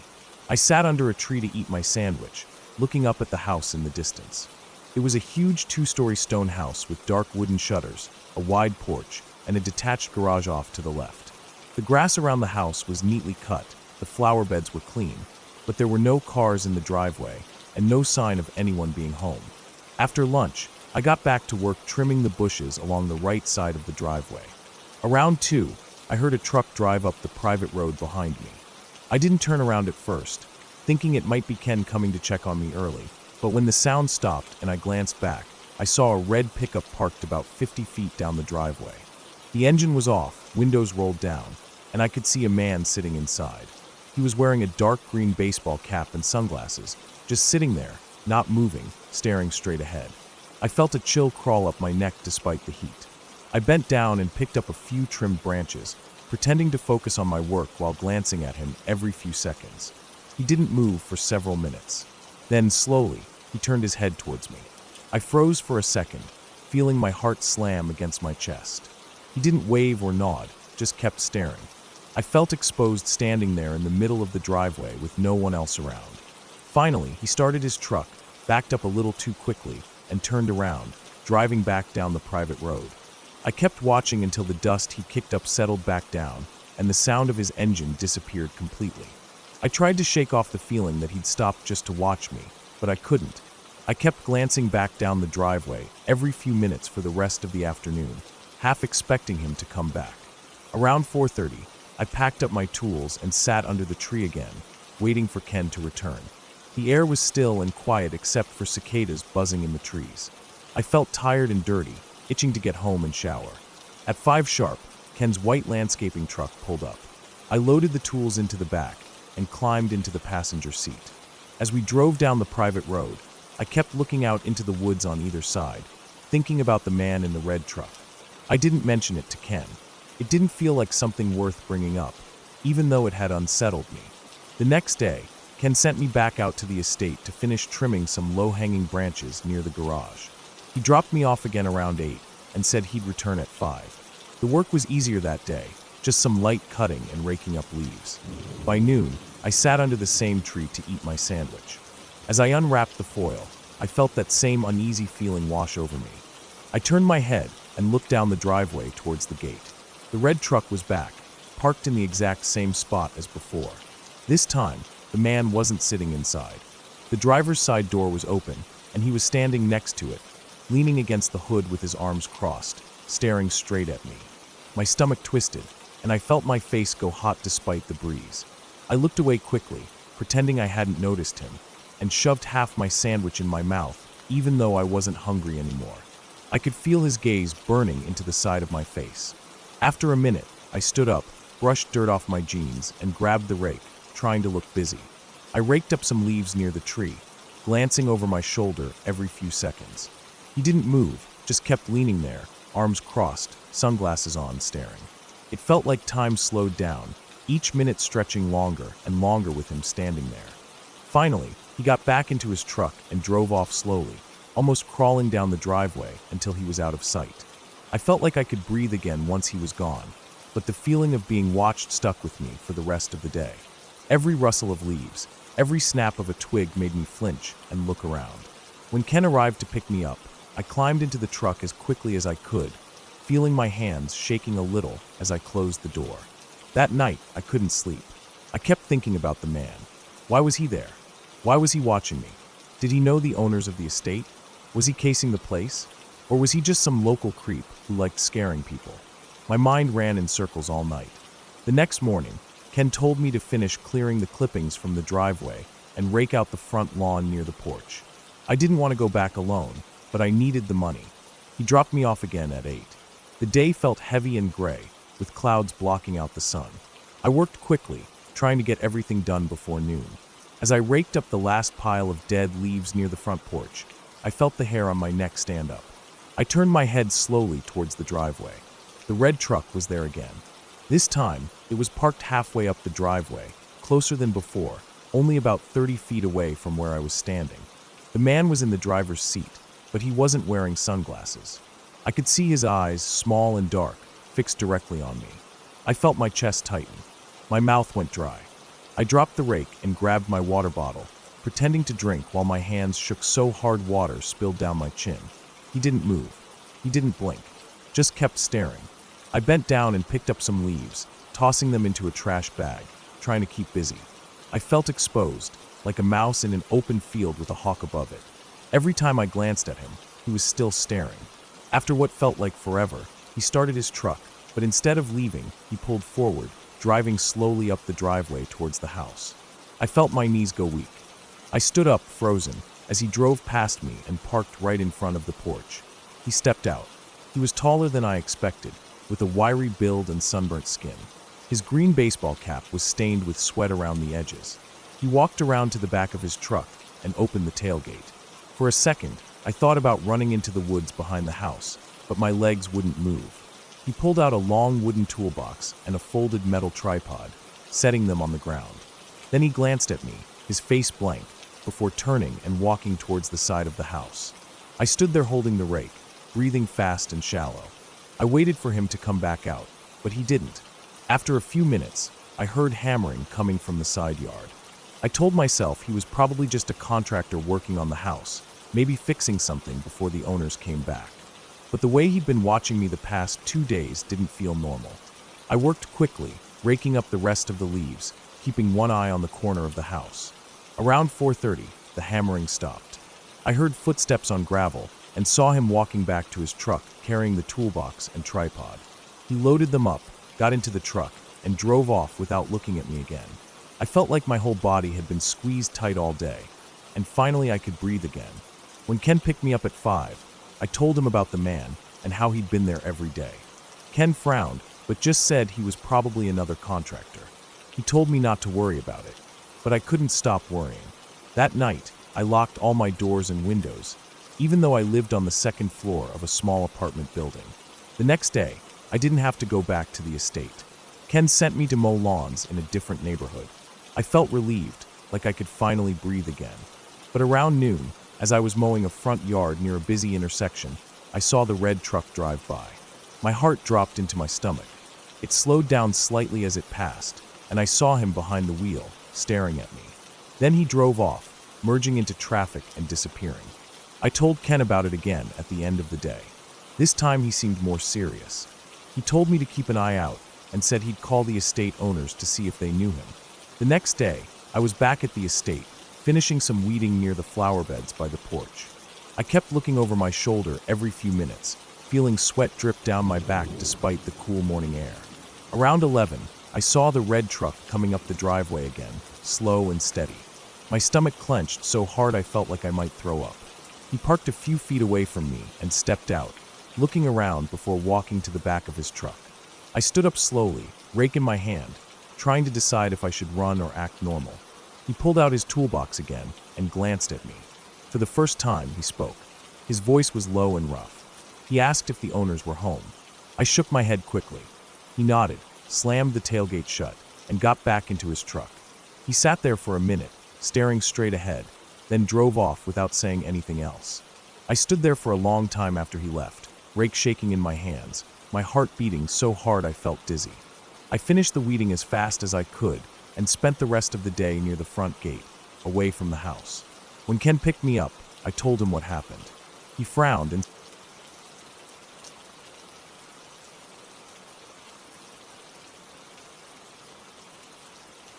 I sat under a tree to eat my sandwich, looking up at the house in the distance. It was a huge 2-story stone house with dark wooden shutters, a wide porch, and a detached garage off to the left. The grass around the house was neatly cut, the flower beds were clean, but there were no cars in the driveway and no sign of anyone being home. After lunch, I got back to work trimming the bushes along the right side of the driveway. Around 2, I heard a truck drive up the private road behind me. I didn't turn around at first, thinking it might be Ken coming to check on me early, but when the sound stopped and I glanced back, I saw a red pickup parked about 50 feet down the driveway. The engine was off, windows rolled down, and I could see a man sitting inside. He was wearing a dark green baseball cap and sunglasses, just sitting there, not moving, staring straight ahead. I felt a chill crawl up my neck despite the heat. I bent down and picked up a few trimmed branches, pretending to focus on my work while glancing at him every few seconds. He didn't move for several minutes. Then, slowly, he turned his head towards me. I froze for a second, feeling my heart slam against my chest. He didn't wave or nod, just kept staring. I felt exposed standing there in the middle of the driveway with no one else around. Finally, he started his truck, backed up a little too quickly, and turned around, driving back down the private road. I kept watching until the dust he kicked up settled back down, and the sound of his engine disappeared completely. I tried to shake off the feeling that he'd stopped just to watch me, but I couldn't. I kept glancing back down the driveway every few minutes for the rest of the afternoon, half expecting him to come back. Around 4:30, I packed up my tools and sat under the tree again, waiting for Ken to return. The air was still and quiet except for cicadas buzzing in the trees. I felt tired and dirty, itching to get home and shower. At 5 sharp, Ken's white landscaping truck pulled up. I loaded the tools into the back and climbed into the passenger seat. As we drove down the private road, I kept looking out into the woods on either side, thinking about the man in the red truck. I didn't mention it to Ken. It didn't feel like something worth bringing up, even though it had unsettled me. The next day, Ken sent me back out to the estate to finish trimming some low-hanging branches near the garage. He dropped me off again around 8 and said he'd return at 5. The work was easier that day, just some light cutting and raking up leaves. By noon, I sat under the same tree to eat my sandwich. As I unwrapped the foil, I felt that same uneasy feeling wash over me. I turned my head and looked down the driveway towards the gate. The red truck was back, parked in the exact same spot as before. This time, the man wasn't sitting inside. The driver's side door was open, and he was standing next to it, leaning against the hood with his arms crossed, staring straight at me. My stomach twisted, and I felt my face go hot despite the breeze. I looked away quickly, pretending I hadn't noticed him, and shoved half my sandwich in my mouth, even though I wasn't hungry anymore. I could feel his gaze burning into the side of my face. After a minute, I stood up, brushed dirt off my jeans, and grabbed the rake, trying to look busy. I raked up some leaves near the tree, glancing over my shoulder every few seconds. He didn't move, just kept leaning there, arms crossed, sunglasses on, staring. It felt like time slowed down, each minute stretching longer and longer with him standing there. Finally, he got back into his truck and drove off slowly, almost crawling down the driveway until he was out of sight. I felt like I could breathe again once he was gone, but the feeling of being watched stuck with me for the rest of the day. Every rustle of leaves, every snap of a twig made me flinch and look around. When Ken arrived to pick me up, I climbed into the truck as quickly as I could, feeling my hands shaking a little as I closed the door. That night, I couldn't sleep. I kept thinking about the man. Why was he there? Why was he watching me? Did he know the owners of the estate? Was he casing the place? Or was he just some local creep who liked scaring people? My mind ran in circles all night. The next morning, Ken told me to finish clearing the clippings from the driveway and rake out the front lawn near the porch. I didn't want to go back alone, but I needed the money. He dropped me off again at 8. The day felt heavy and gray, with clouds blocking out the sun. I worked quickly, trying to get everything done before noon. As I raked up the last pile of dead leaves near the front porch, I felt the hair on my neck stand up. I turned my head slowly towards the driveway. The red truck was there again. This time, it was parked halfway up the driveway, closer than before, only about 30 feet away from where I was standing. The man was in the driver's seat, but he wasn't wearing sunglasses. I could see his eyes, small and dark, fixed directly on me. I felt my chest tighten. My mouth went dry. I dropped the rake and grabbed my water bottle, pretending to drink while my hands shook so hard water spilled down my chin. He didn't move. He didn't blink. Just kept staring. I bent down and picked up some leaves, tossing them into a trash bag, trying to keep busy. I felt exposed, like a mouse in an open field with a hawk above it. Every time I glanced at him, he was still staring. After what felt like forever, he started his truck, but instead of leaving, he pulled forward, driving slowly up the driveway towards the house. I felt my knees go weak. I stood up, frozen, as he drove past me and parked right in front of the porch. He stepped out. He was taller than I expected, with a wiry build and sunburnt skin. His green baseball cap was stained with sweat around the edges. He walked around to the back of his truck and opened the tailgate. For a second, I thought about running into the woods behind the house, but my legs wouldn't move. He pulled out a long wooden toolbox and a folded metal tripod, setting them on the ground. Then he glanced at me, his face blank, before turning and walking towards the side of the house. I stood there holding the rake, breathing fast and shallow. I waited for him to come back out, but he didn't. After a few minutes, I heard hammering coming from the side yard. I told myself he was probably just a contractor working on the house, maybe fixing something before the owners came back. But the way he'd been watching me the past 2 days didn't feel normal. I worked quickly, raking up the rest of the leaves, keeping one eye on the corner of the house. Around 4:30, the hammering stopped. I heard footsteps on gravel and saw him walking back to his truck carrying the toolbox and tripod. He loaded them up, got into the truck, and drove off without looking at me again. I felt like my whole body had been squeezed tight all day, and finally I could breathe again. When Ken picked me up at 5, I told him about the man and how he'd been there every day. Ken frowned, but just said he was probably another contractor. He told me not to worry about it, but I couldn't stop worrying. That night, I locked all my doors and windows, even though I lived on the second floor of a small apartment building. The next day, I didn't have to go back to the estate. Ken sent me to mow lawns in a different neighborhood. I felt relieved, like I could finally breathe again. But around noon, as I was mowing a front yard near a busy intersection, I saw the red truck drive by. My heart dropped into my stomach. It slowed down slightly as it passed, and I saw him behind the wheel, staring at me. Then he drove off, merging into traffic and disappearing. I told Ken about it again at the end of the day. This time he seemed more serious. He told me to keep an eye out and said he'd call the estate owners to see if they knew him. The next day, I was back at the estate, finishing some weeding near the flower beds by the porch. I kept looking over my shoulder every few minutes, feeling sweat drip down my back despite the cool morning air. Around 11, I saw the red truck coming up the driveway again, slow and steady. My stomach clenched so hard I felt like I might throw up. He parked a few feet away from me and stepped out, looking around before walking to the back of his truck. I stood up slowly, rake in my hand, trying to decide if I should run or act normal. He pulled out his toolbox again and glanced at me. For the first time, he spoke. His voice was low and rough. He asked if the owners were home. I shook my head quickly. He nodded, slammed the tailgate shut, and got back into his truck. He sat there for a minute, staring straight ahead, then drove off without saying anything else. I stood there for a long time after he left, rake shaking in my hands, my heart beating so hard I felt dizzy. I finished the weeding as fast as I could and spent the rest of the day near the front gate, away from the house. When Ken picked me up, I told him what happened. He frowned and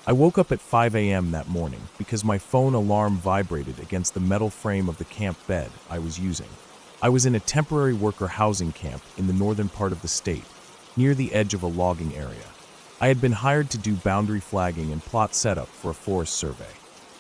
I woke up at 5 a.m. that morning because my phone alarm vibrated against the metal frame of the camp bed I was using. I was in a temporary worker housing camp in the northern part of the state, near the edge of a logging area. I had been hired to do boundary flagging and plot setup for a forest survey.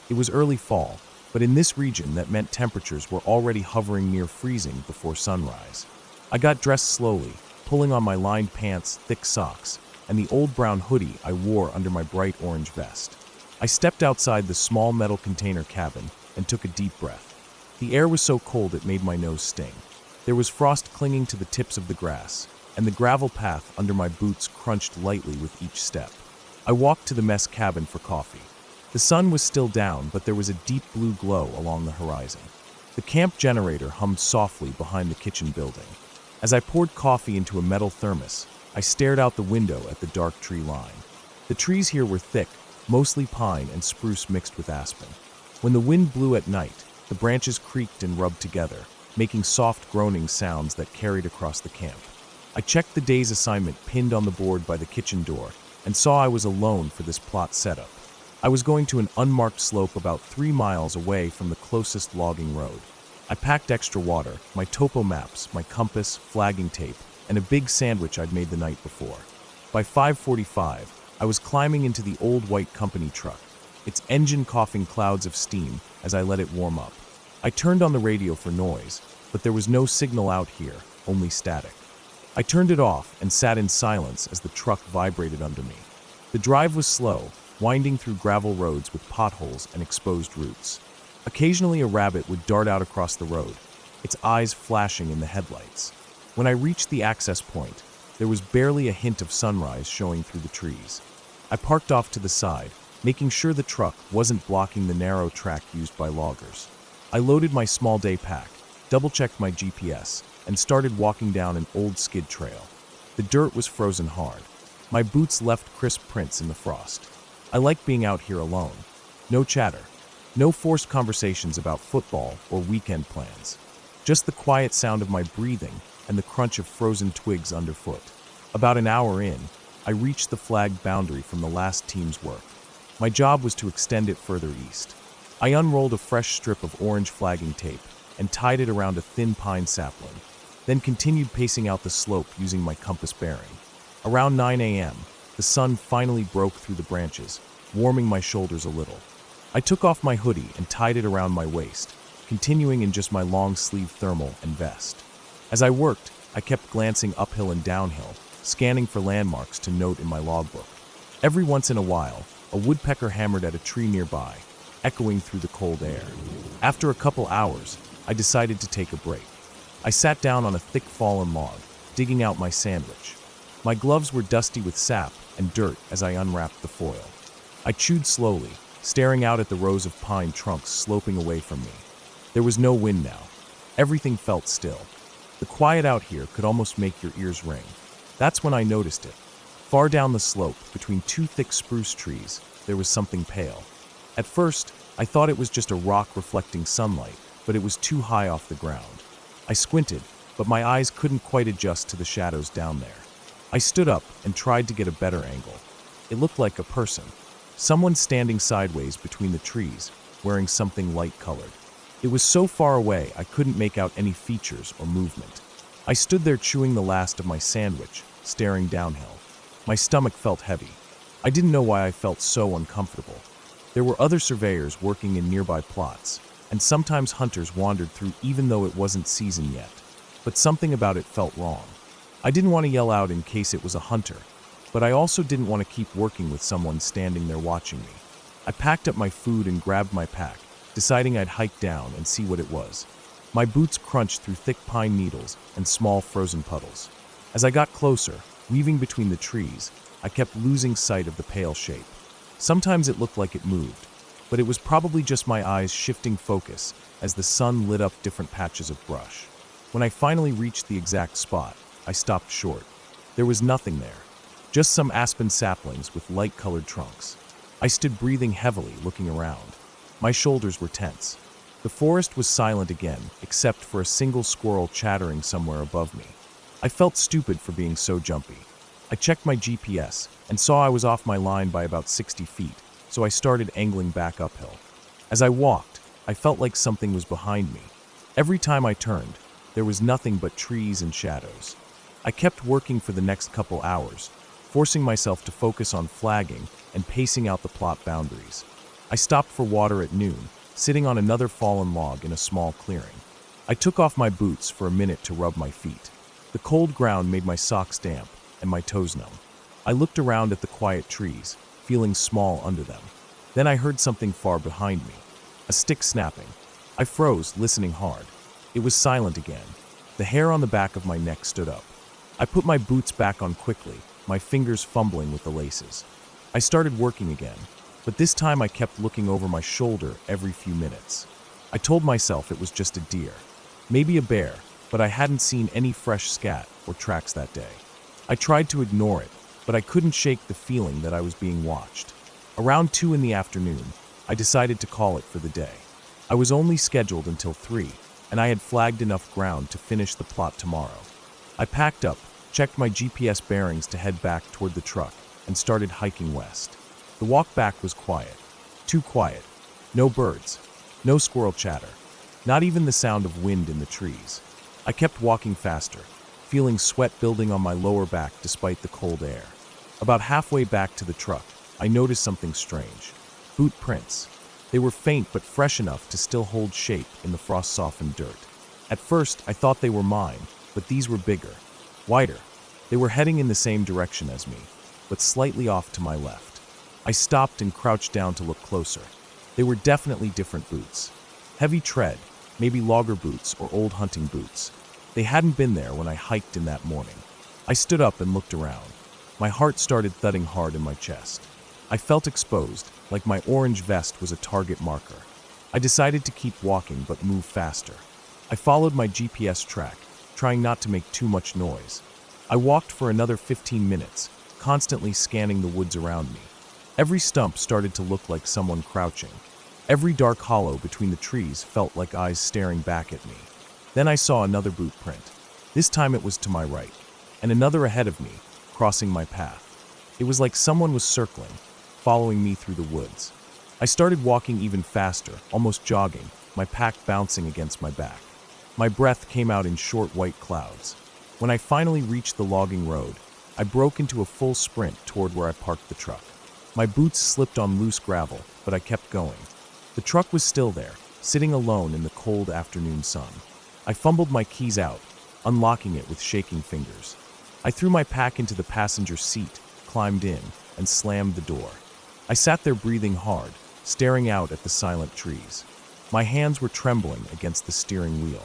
It was early fall, but in this region that meant temperatures were already hovering near freezing before sunrise. I got dressed slowly, pulling on my lined pants, thick socks, and the old brown hoodie I wore under my bright orange vest. I stepped outside the small metal container cabin and took a deep breath. The air was so cold it made my nose sting. There was frost clinging to the tips of the grass, and the gravel path under my boots crunched lightly with each step. I walked to the mess cabin for coffee. The sun was still down, but there was a deep blue glow along the horizon. The camp generator hummed softly behind the kitchen building. As I poured coffee into a metal thermos, I stared out the window at the dark tree line. The trees here were thick, mostly pine and spruce mixed with aspen. When the wind blew at night, the branches creaked and rubbed together, making soft groaning sounds that carried across the camp. I checked the day's assignment pinned on the board by the kitchen door and saw I was alone for this plot setup. I was going to an unmarked slope about 3 miles away from the closest logging road. I packed extra water, my topo maps, my compass, flagging tape, and a big sandwich I'd made the night before. By 5:45, I was climbing into the old white company truck, its engine coughing clouds of steam as I let it warm up. I turned on the radio for noise, but there was no signal out here, only static. I turned it off and sat in silence as the truck vibrated under me. The drive was slow, winding through gravel roads with potholes and exposed roots. Occasionally a rabbit would dart out across the road, its eyes flashing in the headlights. When I reached the access point, there was barely a hint of sunrise showing through the trees. I parked off to the side, making sure the truck wasn't blocking the narrow track used by loggers. I loaded my small day pack, double-checked my GPS, and started walking down an old skid trail. The dirt was frozen hard. My boots left crisp prints in the frost. I like being out here alone. No chatter. No forced conversations about football or weekend plans. Just the quiet sound of my breathing and the crunch of frozen twigs underfoot. About an hour in, I reached the flagged boundary from the last team's work. My job was to extend it further east. I unrolled a fresh strip of orange flagging tape and tied it around a thin pine sapling, then continued pacing out the slope using my compass bearing. Around 9 a.m., the sun finally broke through the branches, warming my shoulders a little. I took off my hoodie and tied it around my waist, continuing in just my long-sleeve thermal and vest. As I worked, I kept glancing uphill and downhill, scanning for landmarks to note in my logbook. Every once in a while, a woodpecker hammered at a tree nearby, echoing through the cold air. After a couple hours, I decided to take a break. I sat down on a thick fallen log, digging out my sandwich. My gloves were dusty with sap and dirt as I unwrapped the foil. I chewed slowly, staring out at the rows of pine trunks sloping away from me. There was no wind now. Everything felt still. The quiet out here could almost make your ears ring. That's when I noticed it. Far down the slope, between two thick spruce trees, there was something pale. At first, I thought it was just a rock reflecting sunlight, but it was too high off the ground. I squinted, but my eyes couldn't quite adjust to the shadows down there. I stood up and tried to get a better angle. It looked like a person. Someone standing sideways between the trees, wearing something light-colored. It was so far away I couldn't make out any features or movement. I stood there chewing the last of my sandwich, staring downhill. My stomach felt heavy. I didn't know why I felt so uncomfortable. There were other surveyors working in nearby plots, and sometimes hunters wandered through even though it wasn't season yet. But something about it felt wrong. I didn't want to yell out in case it was a hunter, but I also didn't want to keep working with someone standing there watching me. I packed up my food and grabbed my pack, deciding I'd hike down and see what it was. My boots crunched through thick pine needles and small frozen puddles. As I got closer, weaving between the trees, I kept losing sight of the pale shape. Sometimes it looked like it moved, but it was probably just my eyes shifting focus as the sun lit up different patches of brush. When I finally reached the exact spot, I stopped short. There was nothing there, just some aspen saplings with light-colored trunks. I stood breathing heavily, looking around. My shoulders were tense. The forest was silent again, except for a single squirrel chattering somewhere above me. I felt stupid for being so jumpy. I checked my GPS and saw I was off my line by about 60 feet, so I started angling back uphill. As I walked, I felt like something was behind me. Every time I turned, there was nothing but trees and shadows. I kept working for the next couple hours, forcing myself to focus on flagging and pacing out the plot boundaries. I stopped for water at noon, sitting on another fallen log in a small clearing. I took off my boots for a minute to rub my feet. The cold ground made my socks damp and my toes numb. I looked around at the quiet trees, feeling small under them. Then I heard something far behind me, a stick snapping. I froze, listening hard. It was silent again. The hair on the back of my neck stood up. I put my boots back on quickly, my fingers fumbling with the laces. I started working again, but this time I kept looking over my shoulder every few minutes. I told myself it was just a deer, maybe a bear, but I hadn't seen any fresh scat or tracks that day. I tried to ignore it, but I couldn't shake the feeling that I was being watched. Around 2 in the afternoon, I decided to call it for the day. I was only scheduled until 3, and I had flagged enough ground to finish the plot tomorrow. I packed up, checked my GPS bearings to head back toward the truck, and started hiking west. The walk back was quiet. Too quiet. No birds. No squirrel chatter. Not even the sound of wind in the trees. I kept walking faster, feeling sweat building on my lower back despite the cold air. About halfway back to the truck, I noticed something strange. Boot prints. They were faint but fresh enough to still hold shape in the frost-softened dirt. At first, I thought they were mine, but these were bigger, wider. They were heading in the same direction as me. but slightly off to my left. I stopped and crouched down to look closer. They were definitely different boots. Heavy tread, maybe logger boots or old hunting boots. They hadn't been there when I hiked in that morning. I stood up and looked around. My heart started thudding hard in my chest. I felt exposed, like my orange vest was a target marker. I decided to keep walking but move faster. I followed my GPS track, trying not to make too much noise. I walked for another 15 minutes, constantly scanning the woods around me. Every stump started to look like someone crouching. Every dark hollow between the trees felt like eyes staring back at me. Then I saw another boot print. This time it was to my right, and another ahead of me, crossing my path. It was like someone was circling, following me through the woods. I started walking even faster, almost jogging, my pack bouncing against my back. My breath came out in short white clouds. When I finally reached the logging road, I broke into a full sprint toward where I parked the truck. My boots slipped on loose gravel, but I kept going. The truck was still there, sitting alone in the cold afternoon sun. I fumbled my keys out, unlocking it with shaking fingers. I threw my pack into the passenger seat, climbed in, and slammed the door. I sat there breathing hard, staring out at the silent trees. My hands were trembling against the steering wheel.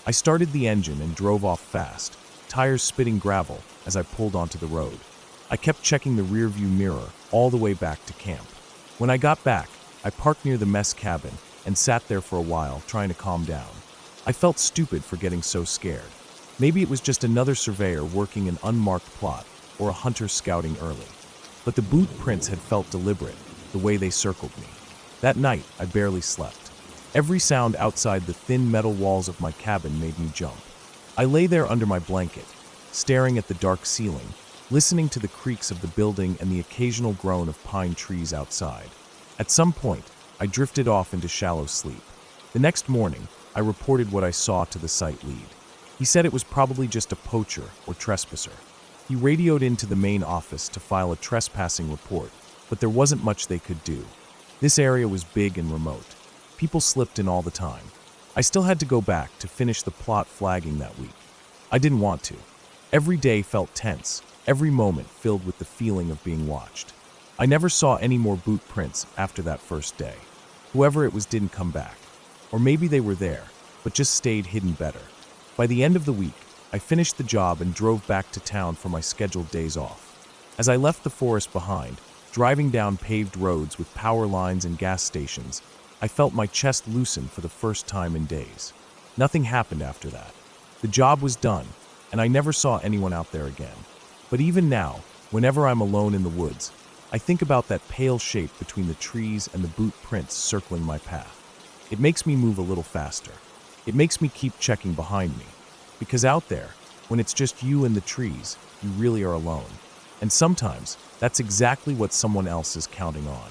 I started the engine and drove off fast, tires spitting gravel as I pulled onto the road. I kept checking the rearview mirror all the way back to camp. When I got back, I parked near the mess cabin and sat there for a while, trying to calm down. I felt stupid for getting so scared. Maybe it was just another surveyor working an unmarked plot or a hunter scouting early. But the boot prints had felt deliberate, the way they circled me. That night, I barely slept. Every sound outside the thin metal walls of my cabin made me jump. I lay there under my blanket, staring at the dark ceiling, listening to the creaks of the building and the occasional groan of pine trees outside. At some point, I drifted off into shallow sleep. The next morning, I reported what I saw to the site lead. He said it was probably just a poacher or trespasser. He radioed into the main office to file a trespassing report, but there wasn't much they could do. This area was big and remote. People slipped in all the time. I still had to go back to finish the plot flagging that week. I didn't want to. Every day felt tense, every moment filled with the feeling of being watched. I never saw any more boot prints after that first day. Whoever it was didn't come back. Or maybe they were there, but just stayed hidden better. By the end of the week, I finished the job and drove back to town for my scheduled days off. As I left the forest behind, driving down paved roads with power lines and gas stations, I felt my chest loosen for the first time in days. Nothing happened after that. The job was done, and I never saw anyone out there again. But even now, whenever I'm alone in the woods, I think about that pale shape between the trees and the boot prints circling my path. It makes me move a little faster. It makes me keep checking behind me. Because out there, when it's just you and the trees, you really are alone. And sometimes, that's exactly what someone else is counting on.